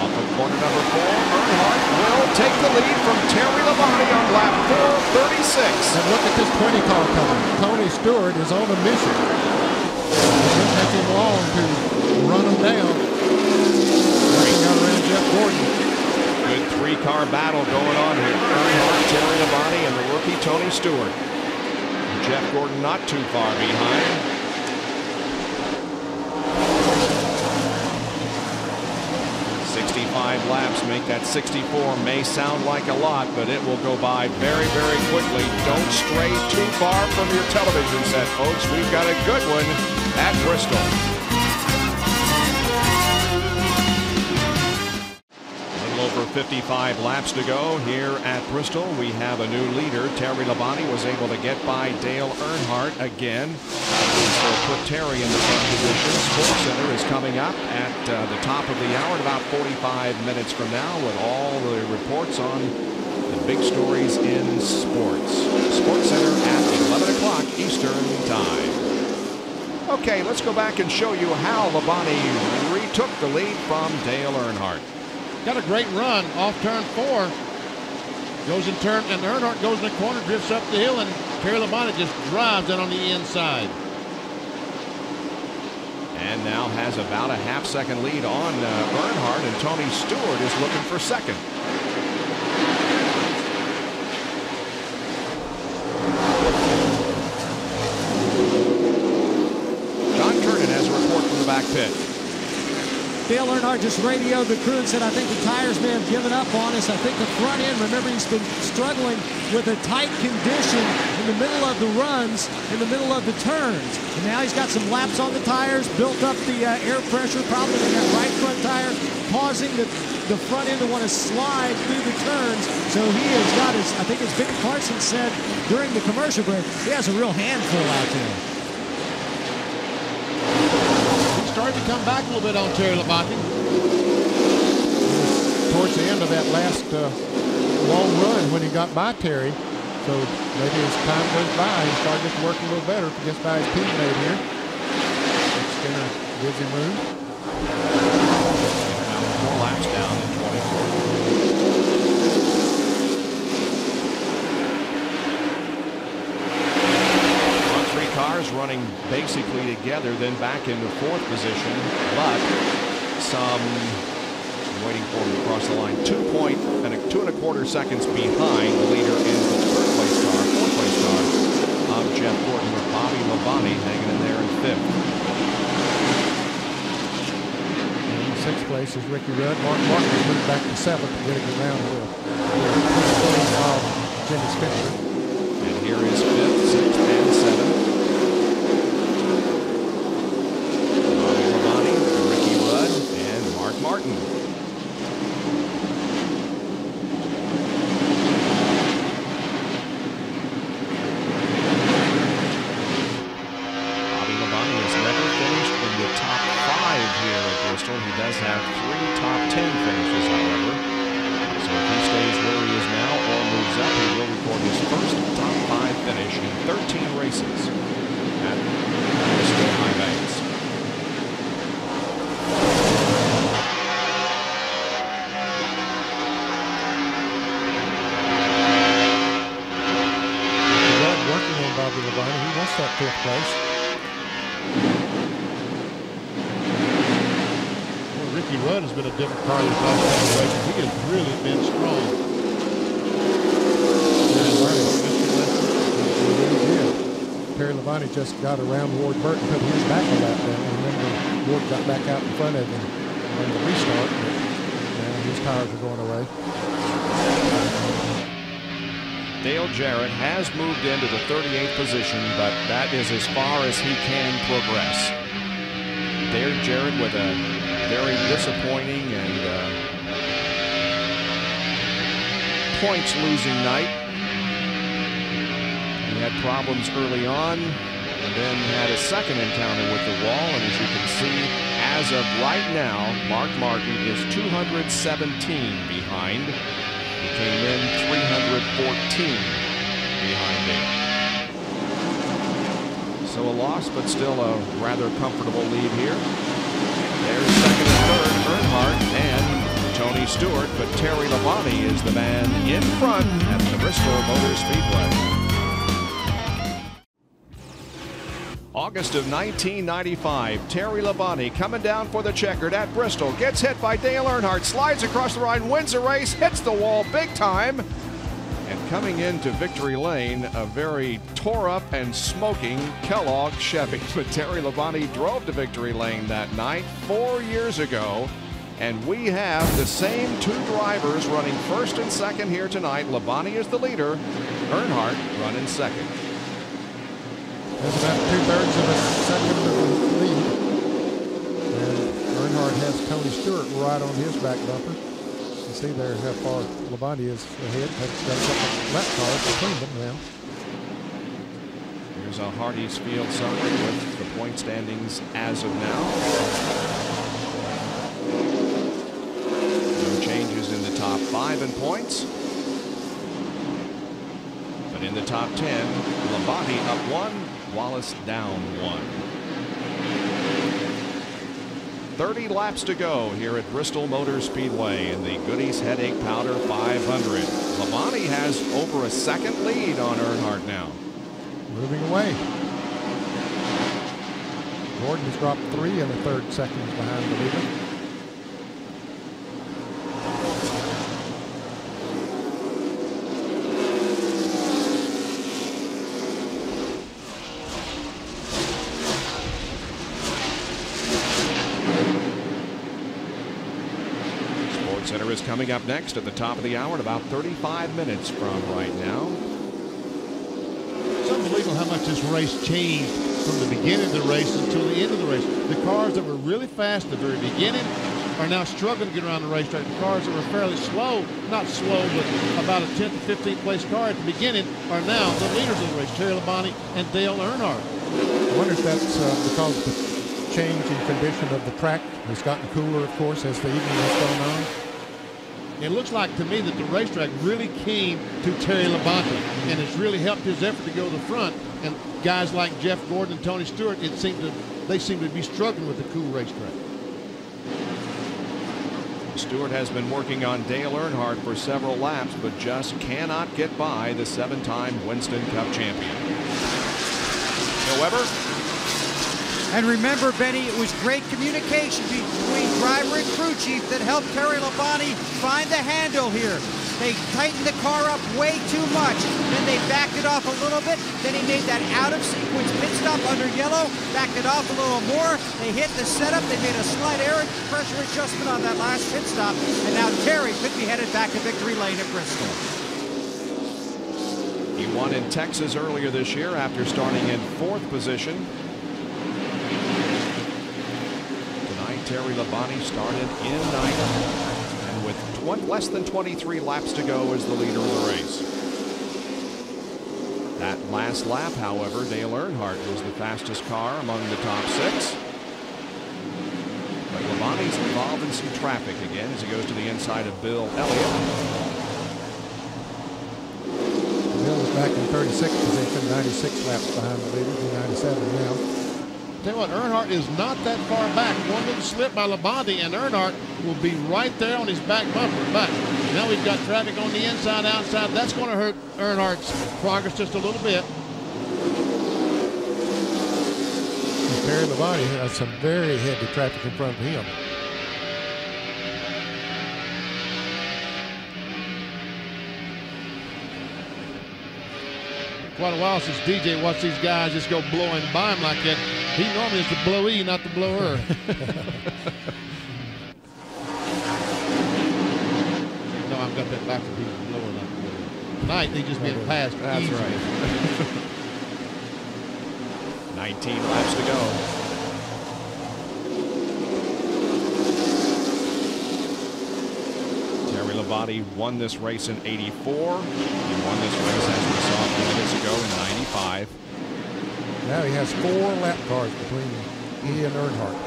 Off of corner number 4, Earnhardt will take the lead from Terry Labonte on lap 4:36. And look at this 20 car coming. Tony Stewart is on a mission. It didn't take him long to run him down. Rushing out around Jeff Gordon. Good 3-car battle going on here. Earnhardt, Terry Labonte, and the rookie Tony Stewart. Jeff Gordon not too far behind. "65 laps make that 64. May sound like a lot, but it will go by very, very quickly. Don't stray too far from your television set, folks. We've got a good one at Bristol. Over 55 laps to go here at Bristol. We have a new leader. Terry Labonte was able to get by Dale Earnhardt again. So put Terry in the front position. Sports Center is coming up at the top of the hour in about 45 minutes from now with all the reports on the big stories in sports. Sports Center at 11 o'clock Eastern Time. Okay, let's go back and show you how Labonte retook the lead from Dale Earnhardt. Got a great run off turn 4. Goes in turn, and Earnhardt goes in the corner, drifts up the hill, and Terry Labonte just drives in on the inside. And now has about a half-second lead on Earnhardt, and Tony Stewart is looking for second. Back pit. Dale Earnhardt just radioed the crew and said, I think the tires may have given up on us. I think the front end, remember, he's been struggling with a tight condition in the middle of the runs, in the middle of the turns. And now he's got some laps on the tires, built up the air pressure, probably in that right front tire, causing the front end to want to slide through the turns. So he has got his, I think as Vic Carson said during the commercial break, he has a real handful out there. Started to come back a little bit on Terry Labonte. Towards the end of that last long run when he got by Terry. So maybe as time goes by, he started just working a little better to get by his teammate here. Skinner gives him room. 4 laps down in 24. Cars running basically together, then back into 4th position, but some waiting for him to cross the line. 2 1/4 seconds behind the leader in the 4th place car of Jeff Gordon, with Bobby Labonte hanging in there in 5th. In 6th place is Ricky Rudd. Mark Martin moved back to 7th, getting around with Jimmy Spencer. And here is 5th, 6th, and 7th. Martin. Bobby Labonte has never finished in the top 5 here at Bristol. He does have 3 top 10 finishes, however. So if he stays where he is now or moves up, he will record his first top 5 finish in 13 races at Bristol High Banks. Bobby Labonte, he wants that 5th place. Well, Ricky Rudd has been a different car this last couple races. He has really been strong. Terry Labonte just got around Ward Burton, put his back a lap down. Remember, Ward got back out in front of him on the restart, and his tires are going away. Dale Jarrett has moved into the 38th position, but that is as far as he can progress. Dale Jarrett with a very disappointing and points-losing night. He had problems early on, and then had a second encounter with the wall, and as you can see, as of right now, Mark Martin is 217 behind. He came in 314 behind Dale. So a loss, but still a rather comfortable lead here. There's second and third, Earnhardt and Tony Stewart, but Terry Labonte is the man in front at the Bristol Motor Speedway. August of 1995, Terry Labonte coming down for the checkered at Bristol, gets hit by Dale Earnhardt, slides across the line, wins the race, hits the wall big time, and coming into victory lane, a very tore up and smoking Kellogg Chevy. But Terry Labonte drove to victory lane that night 4 years ago, and we have the same 2 drivers running first and second here tonight. Labonte is the leader, Earnhardt running second. There's about 2/3 of a second of the lead. And Earnhardt has Tony Stewart right on his back bumper. can see there how far Labonte is ahead. That's got a couple lap cars between them now. Here's a Hardee's Field summary with the point standings as of now. No changes in the top 5 in points. But in the top 10, Labonte up 1, Wallace down 1. 30 laps to go here at Bristol Motor Speedway in the Goody's Headache Powder 500. Labonte has over a second lead on Earnhardt now. Moving away. Gordon has dropped 3 1/3 seconds behind the leader. Center is coming up next at the top of the hour in about 35 minutes from right now. It's unbelievable how much this race changed from the beginning of the race until the end of the race. The cars that were really fast at the very beginning are now struggling to get around the racetrack. The cars that were fairly slow, not slow, but about a 10th to 15th place car at the beginning are now the leaders of the race, Terry Labonte and Dale Earnhardt. I wonder if that's because of the change in condition of the track. It's gotten cooler, of course, as the evening has gone on. It looks like to me that the racetrack really came to Terry Labonte, and it's really helped his effort to go to the front. And guys like Jeff Gordon and Tony Stewart, they seem to be struggling with the cool racetrack. Stewart has been working on Dale Earnhardt for several laps, but just cannot get by the 7-time Winston Cup champion. However, and remember, Benny, it was great communication between driver and crew chief that helped Terry Labonte find the handle here. They tightened the car up way too much. Then they backed it off a little bit. Then he made that out-of-sequence pit stop under yellow, backed it off a little more. They hit the setup. They made a slight air pressure adjustment on that last pit stop. And now Terry could be headed back to victory lane at Bristol. He won in Texas earlier this year after starting in 4th position. Terry Labonte started in 9th, and with less than 23 laps to go as the leader of the race. That last lap, however, Dale Earnhardt was the fastest car among the top 6. But Labonte's involved in some traffic again as he goes to the inside of Bill Elliott. Bill is back in 36th position, 96 laps behind the leader, 97 now. Tell you what, Earnhardt is not that far back. One little slip by Labonte, and Earnhardt will be right there on his back bumper. But now we've got traffic on the inside, outside. That's going to hurt Earnhardt's progress just a little bit. Terry Labonte has some very heavy traffic in front of him. Quite a while since DJ watched these guys just go blowing by him like that. He normally is the blowee, not the blower. No, I've got that back from he's the blower, not the blower. Tonight, they just being passed. That's easy. right. 19 laps to go. Terry Labonte won this race in '84. He won this race, as we saw a few minutes ago, in '95. Now he has 4 lap cars between he and Earnhardt.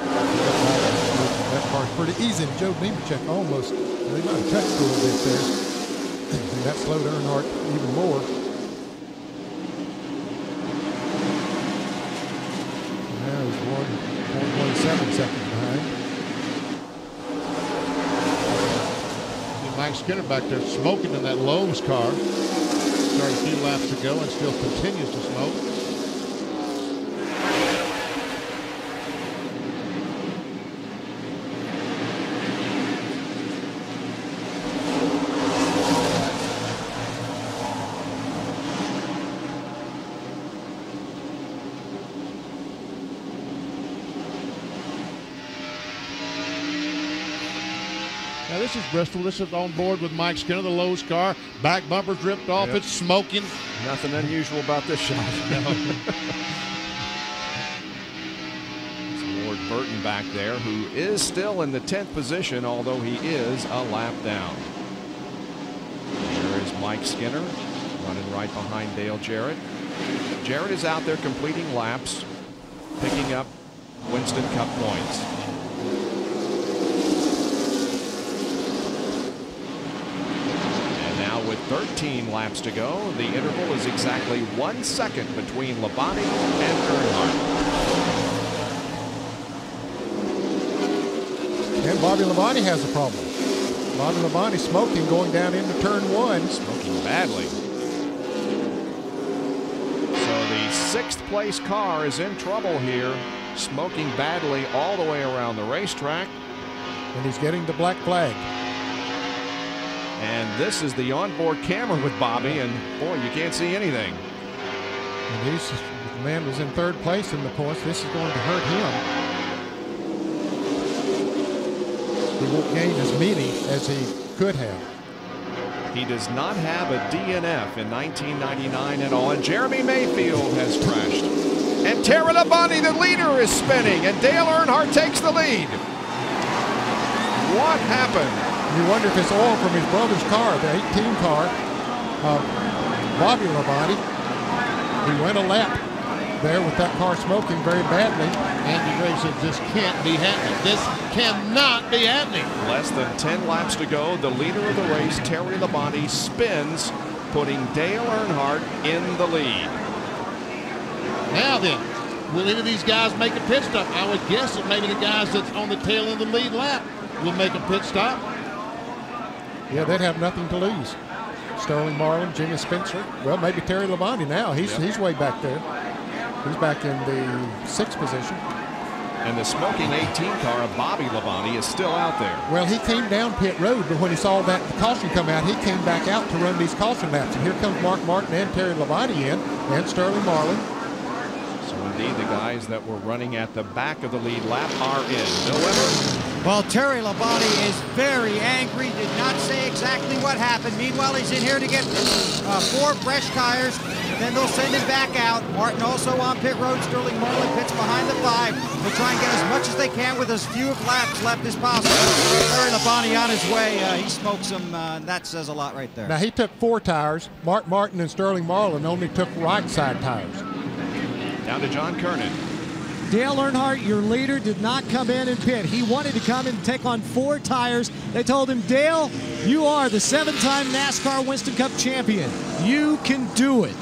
That car's pretty easy. Joe Nemechek almost, he might have touched a little bit there. And that slowed Earnhardt even more. Now he's 1.17 seconds behind. Mike Skinner back there smoking in that Lowe's car. Started a few laps to go and still continues to smoke. Now this is Bristol. This is on board with Mike Skinner, the Lowe's car. Back bumper's ripped off. Yep. It's smoking. Nothing unusual about this shot. No. Ward Burton back there, who is still in the 10th position, although he is a lap down. Here is Mike Skinner running right behind Dale Jarrett. Jarrett is out there completing laps, picking up Winston Cup points. And now with 13 laps to go, the interval is exactly 1 second between Labonte and Earnhardt. And Bobby Labonte has a problem. Bobby Labonte smoking going down into turn 1. Smoking badly. So the 6th place car is in trouble here, smoking badly all the way around the racetrack. And he's getting the black flag. And this is the onboard camera with Bobby, and boy, you can't see anything. And the man was in 3rd place, and of course this is going to hurt him. He won't gain as many as he could have. He does not have a DNF in 1999 at all, and Jeremy Mayfield has crashed. And Terry Labonte, the leader, is spinning, and Dale Earnhardt takes the lead. What happened? You wonder if it's oil from his brother's car, the 18 car, Bobby Labonte. He went a lap there with that car smoking very badly. Andy Gray said this can't be happening. This cannot be happening. Less than 10 laps to go. The leader of the race, Terry Labonte, spins, putting Dale Earnhardt in the lead. Now then, will any of these guys make a pit stop? I would guess that maybe the guys that's on the tail of the lead lap will make a pit stop. Yeah, they'd have nothing to lose. Sterling Marlin, Jimmy Spencer. Well, maybe Terry Labonte now. He's way back there. He's back in the 6th position. And the smoking 18 car of Bobby Labonte is still out there. Well, he came down pit road, but when he saw that caution come out, he came back out to run these caution laps. And here comes Mark Martin and Terry Labonte in, and Sterling Marlin. So indeed, the guys that were running at the back of the lead lap are in. Bill Weber. Well, Terry Labonte is very angry, did not say exactly what happened. Meanwhile, he's in here to get 4 fresh tires, and then they'll send him back out. Martin also on pit road. Sterling Marlin pits behind the 5. They'll try and get as much as they can with as few laps left as possible. Terry Labonte on his way. He smoked some, that says a lot right there. Now, he took 4 tires. Mark Martin and Sterling Marlin only took right side tires. Down to John Kernan. Dale Earnhardt, your leader, did not come in and pit. He wanted to come and take on 4 tires. They told him, Dale, you are the 7-time NASCAR Winston Cup champion. You can do it.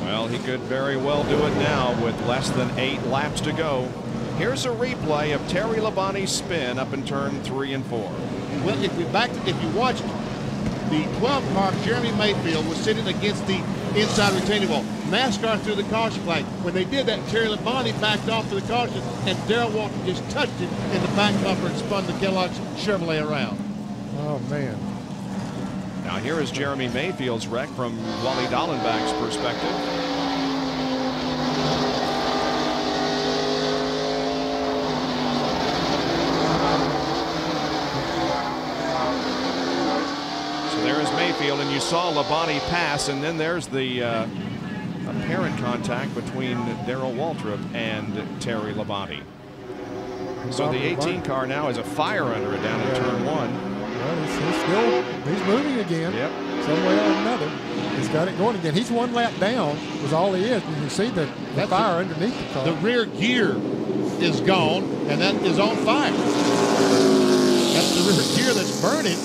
Well, he could very well do it now with less than 8 laps to go. Here's a replay of Terry Labonte's spin up in turn 3 and 4. Well, if you watched the 12 car, Jeremy Mayfield was sitting against the inside retaining wall. NASCAR threw the caution flag. When they did that, Terry Labonte backed off to the caution, and Darrell Walker just touched it in the back bumper and spun the Kellogg's Chevrolet around. Oh, man. Now here is Jeremy Mayfield's wreck from Wally Dallenbach's perspective. So there is Mayfield, and you saw Labonte pass, and then there's the apparent contact between Darrell Waltrip and Terry Labonte. So the 18 car now has a fire under it down in turn 1. Well, he's moving again. Yep. Some way or another. He's got it going again. He's 1 lap down was all he is. You can see the fire underneath the car. The rear gear is gone, and that is on fire. That's the rear gear that's burning.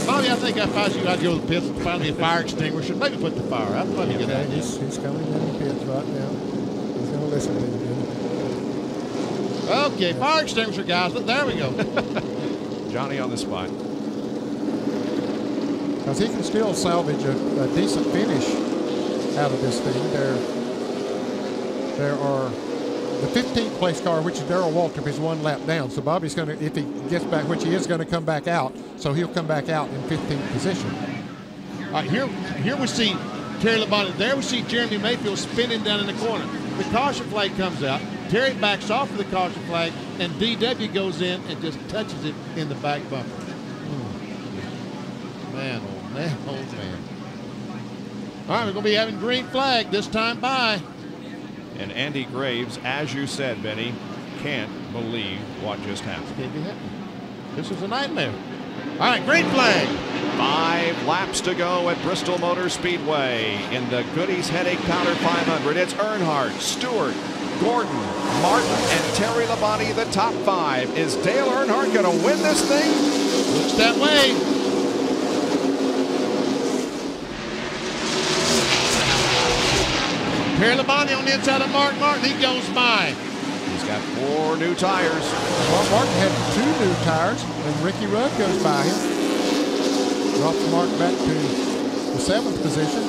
Bobby, I think if I was you, I'd go to the pits and find me a fire extinguisher. Maybe put the fire out. Let me get that. He's coming in the pits right now. He's going to listen to you. Okay, fire extinguisher, guys. There we go. Johnny on the spot. Because he can still salvage a decent finish out of this thing. There are the 15th place car, which is Darrell Waltrip, is 1 lap down. So Bobby's going to, if he gets back, which he is going to come back out, so he'll come back out in 15th position. All right, here we see Terry Labonte. There we see Jeremy Mayfield spinning down in the corner. The caution flag comes out. Terry backs off of the caution flag, and DW goes in and just touches it in the back bumper. Man, oh man, oh man. All right, we're going to be having green flag this time by. And Andy Graves, as you said, Benny, can't believe what just happened. Can't be happening. This is a nightmare. All right, green flag. 5 laps to go at Bristol Motor Speedway in the Goody's Headache Powder 500. It's Earnhardt, Stewart, Gordon, Martin, and Terry Labonte, the top 5. Is Dale Earnhardt going to win this thing? Looks that way. Terry Labonte on the inside of Mark Martin. He goes by. He's got 4 new tires. Well, Martin had 2 new tires, and Ricky Rudd goes by him. Drops Mark back to the 7th position.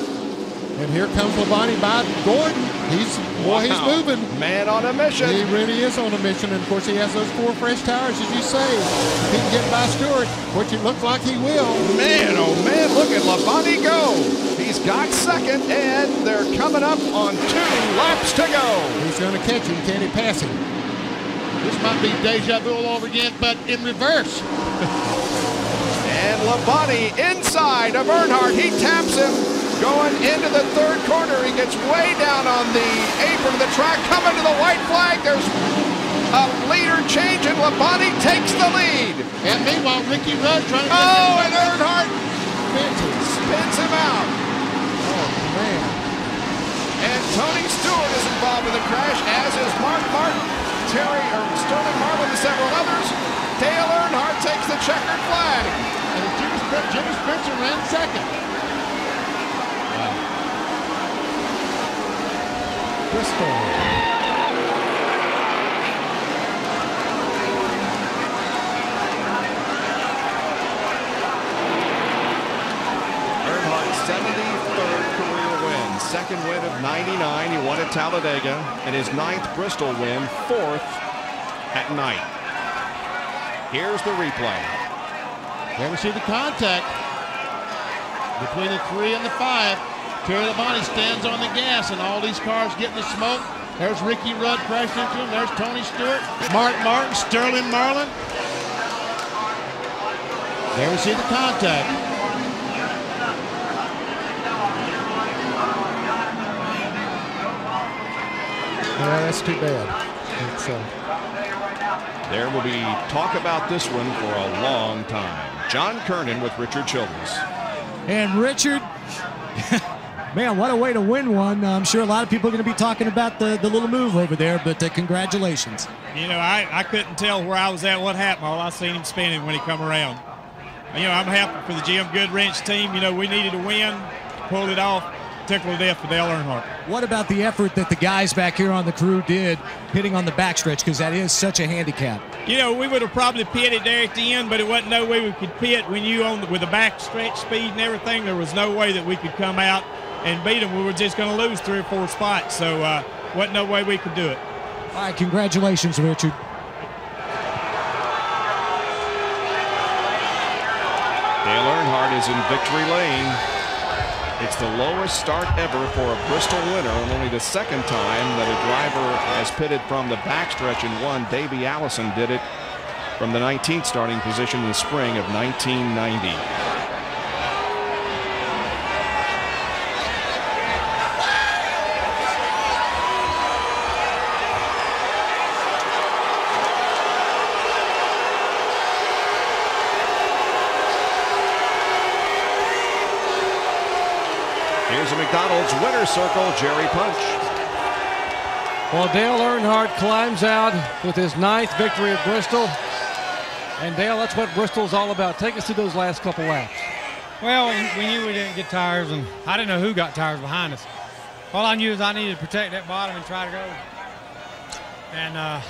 And here comes Labonte by Gordon. He's moving. Man on a mission. He really is on a mission. And of course, he has those 4 fresh tires, as you say. If he can get by Stewart, which it looks like he will. Man, oh man, look at Labonte go. He's got 2nd, and they're coming up on 2 laps to go. He's going to catch him. Can he pass him? This might be deja vu all over again, but in reverse. And Labonte inside of Earnhardt. He taps him going into the 3rd corner. He gets way down on the apron of the track. Coming to the white flag. There's a leader change, and Labonte takes the lead. And meanwhile, Ricky Rudd trying to... Oh, and Earnhardt spins him out. Oh, man. And Tony Stewart is involved in the crash, as is Mark Martin, Sterling Marlin, and several others. Dale Earnhardt takes the checkered flag. And Jimmy Spencer ran 2nd. Bristol. Earnhardt's 73rd career win, 2nd win of 99. He won at Talladega, and his 9th Bristol win, 4th at night. Here's the replay. There we see the contact between the 3 and the 5. Terry Labonte stands on the gas, and all these cars getting the smoke. There's Ricky Rudd crashed into him. There's Tony Stewart, Mark Martin, Sterling Marlin. There we see the contact. Yeah, that's too bad. There will be talk about this one for a long time. John Kernan with Richard Childress. And Richard, man, what a way to win one. I'm sure a lot of people are going to be talking about the little move over there, but congratulations. You know, I couldn't tell where I was at, what happened. All I seen him spinning when he come around. You know, I'm happy for the Jim Goodwrench team. You know, we needed to win, pulled it off. Tickle to death for Dale Earnhardt. What about the effort that the guys back here on the crew did hitting on the backstretch, because that is such a handicap? You know, we would have probably pitted there at the end, but it wasn't no way we could pit when you with the backstretch speed and everything. There was no way that we could come out and beat them. We were just going to lose 3 or 4 spots, so wasn't no way we could do it. All right, congratulations, Richard. Dale Earnhardt is in victory lane. It's the lowest start ever for a Bristol winner, and only the 2nd time that a driver has pitted from the backstretch and won. Davey Allison did it from the 19th starting position in the spring of 1990. Here's a McDonald's winner's circle, Jerry Punch. Well, Dale Earnhardt climbs out with his 9th victory at Bristol. And Dale, that's what Bristol's all about. Take us through those last couple laps. Well, we knew we didn't get tires, and I didn't know who got tires behind us. All I knew is I needed to protect that bottom and try to go. And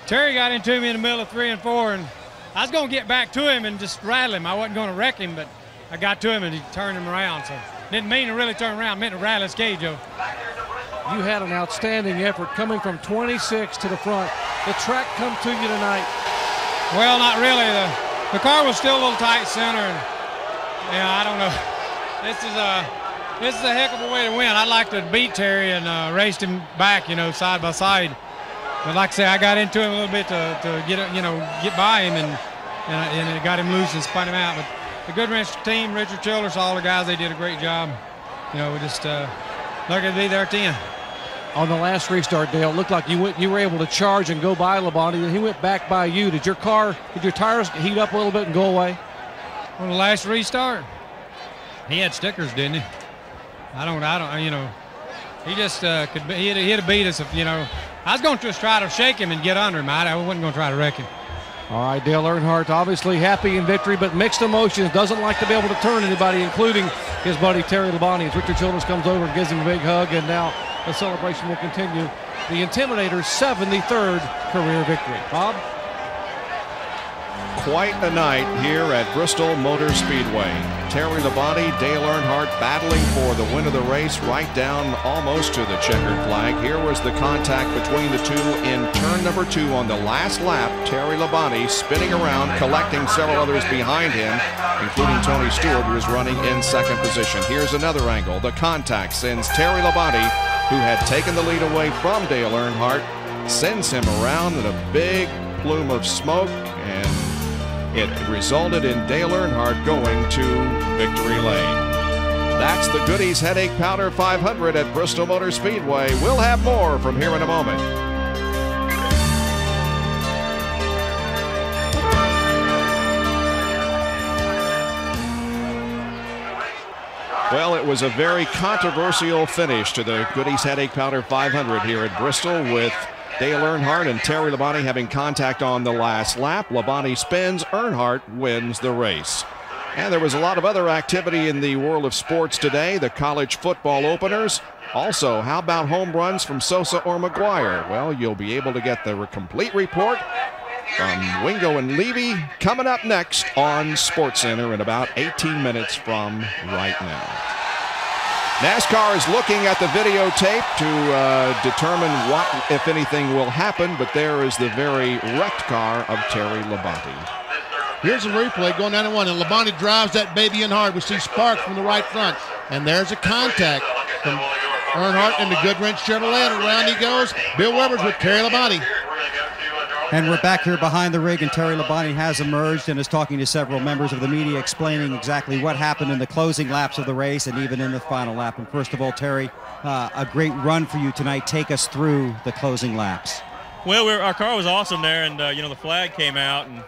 Terry got into me in the middle of 3 and 4, and I was going to get back to him and just rattle him. I wasn't going to wreck him, but I got to him and he turned him around. So didn't mean to really turn around, meant to rattle his cage, Joe. You had an outstanding effort coming from 26 to the front. The track come to you tonight. Well, not really. The car was still a little tight center, and I don't know. This is a heck of a way to win. I'd like to beat Terry and raced him back, side by side. But like I say, I got into him a little bit to get by him, and it got him loose and spun him out. But the Goodwrench team, Richard Childress, all the guys, they did a great job. We just lucky to be there at the end. on the last restart, Dale. It looked like you were able to charge and go by Labonte, and he went back by you. Did your tires heat up a little bit and go away? On the last restart, he had stickers, didn't he? I don't, you know, he just he'd have beat us if, you know. I was going to just try to shake him and get under him. I wasn't going to try to wreck him. All right, Dale Earnhardt obviously happy in victory, but mixed emotions. Doesn't like to be able to turn anybody, including his buddy Terry Labonte. As Richard Childress comes over and gives him a big hug, and now the celebration will continue. The Intimidator's 73rd career victory. Bob? Quite a night here at Bristol Motor Speedway. Terry Labonte, Dale Earnhardt battling for the win of the race right down almost to the checkered flag. Here was the contact between the two in turn number 2 on the last lap. Terry Labonte spinning around, collecting several others behind him, including Tony Stewart, who is running in second position. Here's another angle. The contact sends Terry Labonte, who had taken the lead away from Dale Earnhardt, sends him around in a big plume of smoke, and it resulted in Dale Earnhardt going to victory lane. That's the Goody's Headache Powder 500 at Bristol Motor Speedway. We'll have more from here in a moment. Well, it was a very controversial finish to the Goody's Headache Powder 500 here at Bristol, with Dale Earnhardt and Terry Labonte having contact on the last lap. Labonte spins, Earnhardt wins the race. And there was a lot of other activity in the world of sports today. The college football openers. Also, how about home runs from Sosa or McGuire? Well, you'll be able to get the complete report from Wingo and Levy coming up next on SportsCenter in about 18 minutes from right now. NASCAR is looking at the videotape to determine what, if anything, will happen, but there is the very wrecked car of Terry Labonte. Here's a replay going down to 1, and Labonte drives that baby in hard. We see sparks from the right front, and there's a contact from Earnhardt and the Goodwrench Chevrolet, and around he goes. Bill Weber's with Terry Labonte. And we're back here behind the rig, and Terry Labonte has emerged and is talking to several members of the media, explaining exactly what happened in the closing laps of the race and even in the final lap. And first of all, Terry, a great run for you tonight. Take us through the closing laps. Well, our car was awesome there, and you know, the flag came out, and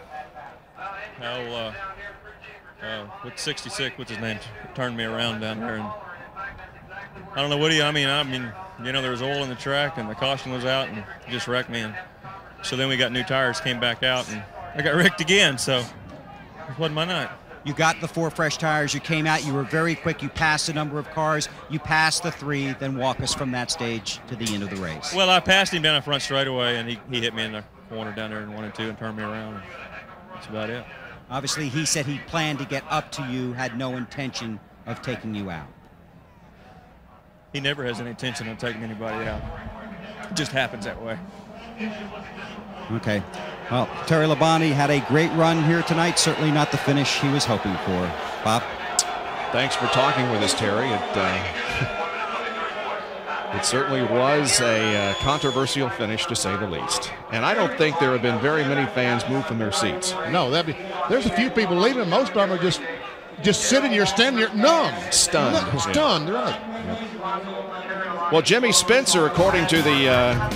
with 66, what's his name, turned me around down there, and I don't know what I mean, you know, there was oil in the track, and the caution was out, and it just wrecked me. And so then we got new tires, came back out, and I got wrecked again, so it wasn't my night. You got the 4 fresh tires, you came out, you were very quick, you passed a number of cars, you passed the 3, then walk us from that stage to the end of the race. Well, I passed him down the front straightaway, and he hit me in the corner down there in 1 and 2 and turned me around. And that's about it. Obviously, he said he planned to get up to you, had no intention of taking you out. He never has any intention of taking anybody out. It just happens that way. Okay. Well, Terry Labonte had a great run here tonight. Certainly not the finish he was hoping for. Bob? Thanks for talking with us, Terry. It certainly was a controversial finish, to say the least. And I don't think there have been very many fans move from their seats. No, there's a few people leaving. Most of them are just sitting here, standing here, numb. Stunned. Stunned, right. Well, Jimmy Spencer, according to the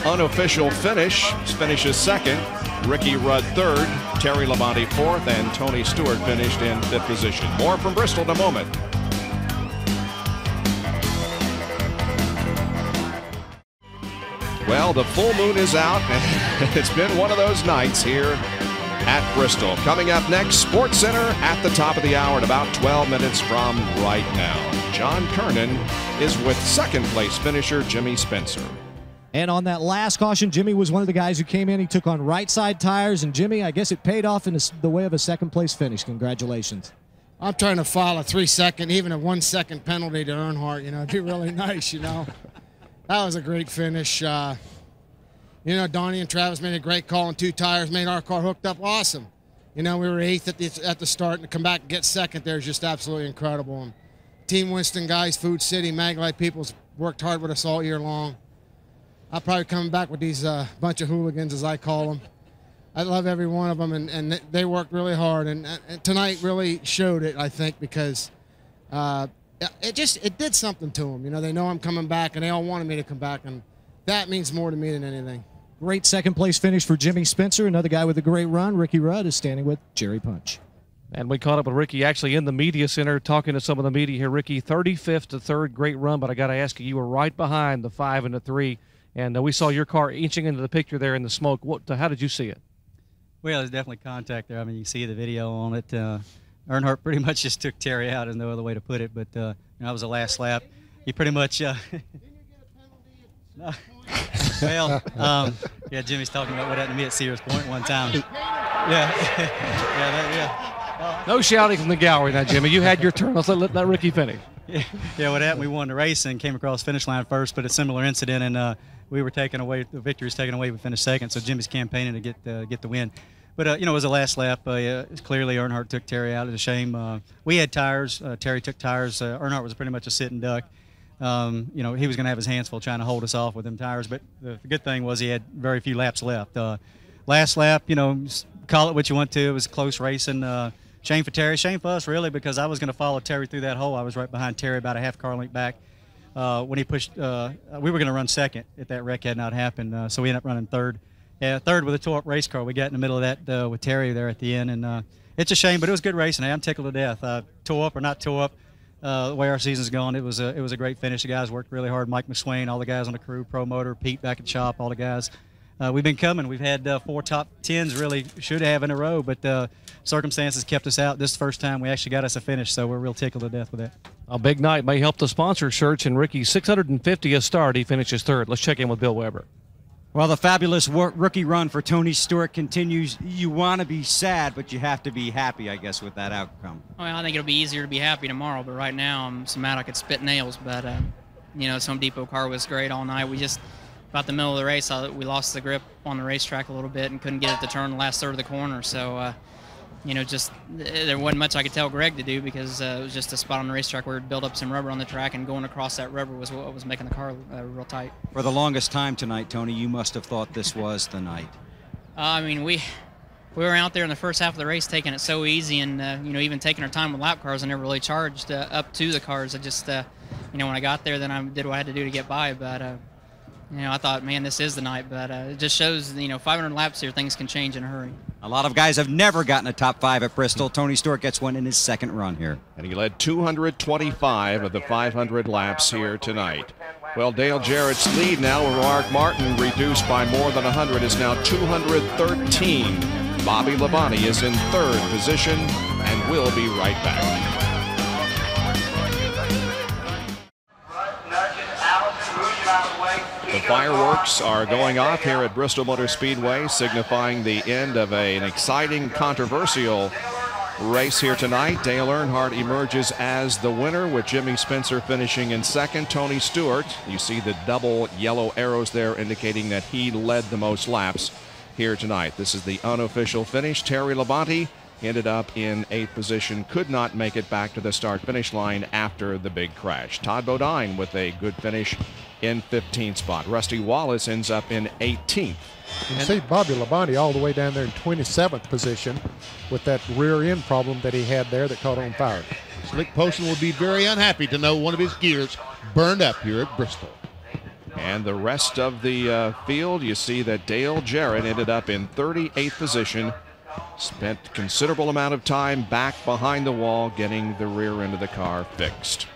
unofficial finish, finishes second. Ricky Rudd third. Terry Labonte fourth. And Tony Stewart finished in fifth position. More from Bristol in a moment. Well, the full moon is out, and it's been one of those nights here at Bristol. Coming up next, SportsCenter at the top of the hour in about 12 minutes from right now. John Kernan is with second place finisher Jimmy Spencer. And on that last caution, Jimmy was one of the guys who came in. He took on right side tires, and Jimmy, I guess it paid off in the way of a second place finish. Congratulations. I'm trying to file a 3-second, even a 1-second penalty to Earnhardt. You know, it'd be really nice, you know. That was a great finish. You know, Donnie and Travis made a great call on 2 tires, made our car hooked up awesome. You know, we were 8th at the start, and to come back and get second there is just absolutely incredible. And Team Winston guys, Food City, Maglite people's worked hard with us all year long. I'll probably come back with these bunch of hooligans, as I call them. I love every one of them, and they worked really hard. And tonight really showed it, I think, because it did something to them. You know, they know I'm coming back, and they all wanted me to come back. And that means more to me than anything. Great second place finish for Jimmy Spencer. Another guy with a great run. Ricky Rudd is standing with Jerry Punch. And we caught up with Ricky actually in the media center, talking to some of the media here. Ricky, 35th to 3rd, great run, but I got to ask you, you were right behind the 5 and the 3, and we saw your car inching into the picture there in the smoke. How did you see it? Well, there's definitely contact there. I mean, you see the video on it. Earnhart pretty much just took Terry out. There's no other way to put it, but that was the last lap. He pretty much well, yeah, Jimmy's talking about what happened to me at Sears Point one time. Yeah. No shouting from the gallery now, Jimmy. You had your turn. Let's let Ricky finish. Yeah, what happened, we won the race and came across the finish line first, but a similar incident, and we were taken away, the victory was taken away, we finished second, so Jimmy's campaigning to get the win. But, it was the last lap. Clearly, Earnhardt took Terry out. It was a shame. We had tires. Terry took tires. Earnhardt was pretty much a sitting duck. He was going to have his hands full trying to hold us off with them tires, but the good thing was he had very few laps left. Last lap, call it what you want to. It was close racing. Shame for Terry, shame for us, really, because I was going to follow Terry through that hole. I was right behind Terry, about a half car length back. When he pushed, we were going to run second if that wreck had not happened, so we ended up running third. Yeah, third with a tore-up race car. We got in the middle of that with Terry there at the end, and it's a shame, but it was good racing. I'm tickled to death. Tore up or not tore up, the way our season's gone, it was a great finish. The guys worked really hard. Mike McSwain, all the guys on the crew, Pro Motor, Pete back at shop, all the guys. We've been coming. We've had 4 top 10s really should have in a row, but circumstances kept us out. This is the first time we actually got us a finish, so we're real tickled to death with that. A big night may help the sponsor search, and Ricky's 650th start. He finishes third. Let's check in with Bill Weber. Well, the fabulous rookie run for Tony Stewart continues. You want to be sad, but you have to be happy, I guess, with that outcome. Well, I think it'll be easier to be happy tomorrow, but right now I'm so mad I could spit nails. But, Home Depot car was great all night. We just, about the middle of the race, we lost the grip on the racetrack a little bit and couldn't get it to turn the last third of the corner. So, there wasn't much I could tell Greg to do because it was just a spot on the racetrack where it built up some rubber on the track, and going across that rubber was what was making the car real tight. For the longest time tonight, Tony, you must have thought this was the night. We were out there in the first half of the race taking it so easy, and even taking our time with lap cars. I never really charged up to the cars. I just when I got there, then I did what I had to do to get by. But I thought, man, this is the night. But it just shows 500 laps here, things can change in a hurry. A lot of guys have never gotten a top 5 at Bristol. Tony Stewart gets one in his second run here. And he led 225 of the 500 laps here tonight. Well, Dale Jarrett's lead now with Mark Martin reduced by more than 100 is now 213. Bobby Labonte is in third position, and we'll be right back. The fireworks are going off here at Bristol Motor Speedway, signifying the end of an exciting, controversial race here tonight. Dale Earnhardt emerges as the winner, with Jimmy Spencer finishing in second. Tony Stewart, you see the double yellow arrows there indicating that he led the most laps here tonight. This is the unofficial finish. Terry Labonte ended up in 8th position, could not make it back to the start-finish line after the big crash. Todd Bodine with a good finish in 15th spot. Rusty Wallace ends up in 18th. You see Bobby Labonte all the way down there in 27th position with that rear end problem that he had there that caught on fire. Slick Poston will be very unhappy to know one of his gears burned up here at Bristol. And the rest of the field, you see that Dale Jarrett ended up in 38th position. Spent considerable amount of time back behind the wall getting the rear end of the car fixed.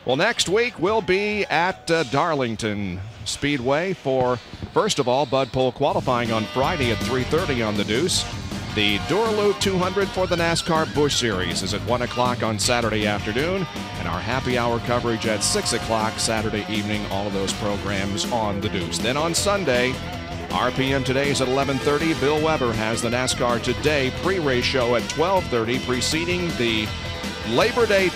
Well, next week we'll be at Darlington Speedway for, first of all, Bud Pole qualifying on Friday at 3:30 on the Deuce. The Duraloop 200 for the NASCAR Busch Series is at 1 o'clock on Saturday afternoon, and our happy hour coverage at 6 o'clock Saturday evening. All of those programs on the Deuce. Then on Sunday, RPM Today is at 11:30. Bill Weber has the NASCAR Today pre-race show at 12:30, preceding the Labor Day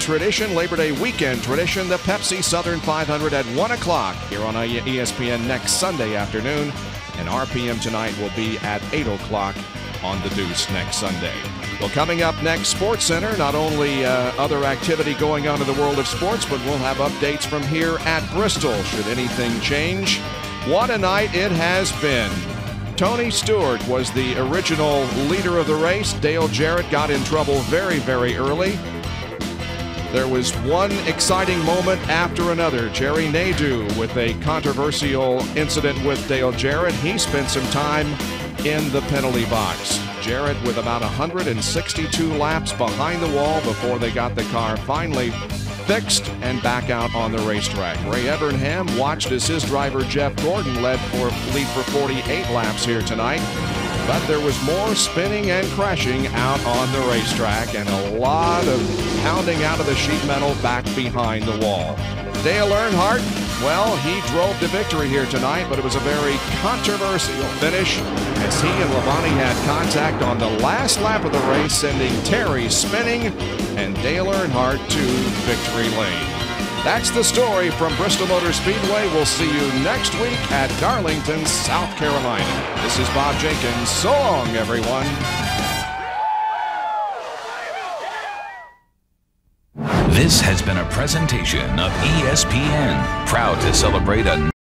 weekend tradition, the Pepsi Southern 500 at 1 o'clock here on ESPN next Sunday afternoon. And RPM Tonight will be at 8 o'clock on the Deuce next Sunday. Well, coming up next, Sports Center, not only other activity going on in the world of sports, but we'll have updates from here at Bristol should anything change. What a night it has been. Tony Stewart was the original leader of the race. Dale Jarrett got in trouble very, very early. There was one exciting moment after another. Jerry Nadeau with a controversial incident with Dale Jarrett. He spent some time in the penalty box. Jarrett with about 162 laps behind the wall before they got the car finally fixed and back out on the racetrack. Ray Evernham watched as his driver Jeff Gordon lead for 48 laps here tonight. But there was more spinning and crashing out on the racetrack and a lot of pounding out of the sheet metal back behind the wall. Dale Earnhardt, well, he drove to victory here tonight, but it was a very controversial finish as he and Labonte had contact on the last lap of the race, sending Terry spinning and Dale Earnhardt to victory lane. That's the story from Bristol Motor Speedway. We'll see you next week at Darlington, South Carolina. This is Bob Jenkins. So long, everyone. This has been a presentation of ESPN, proud to celebrate a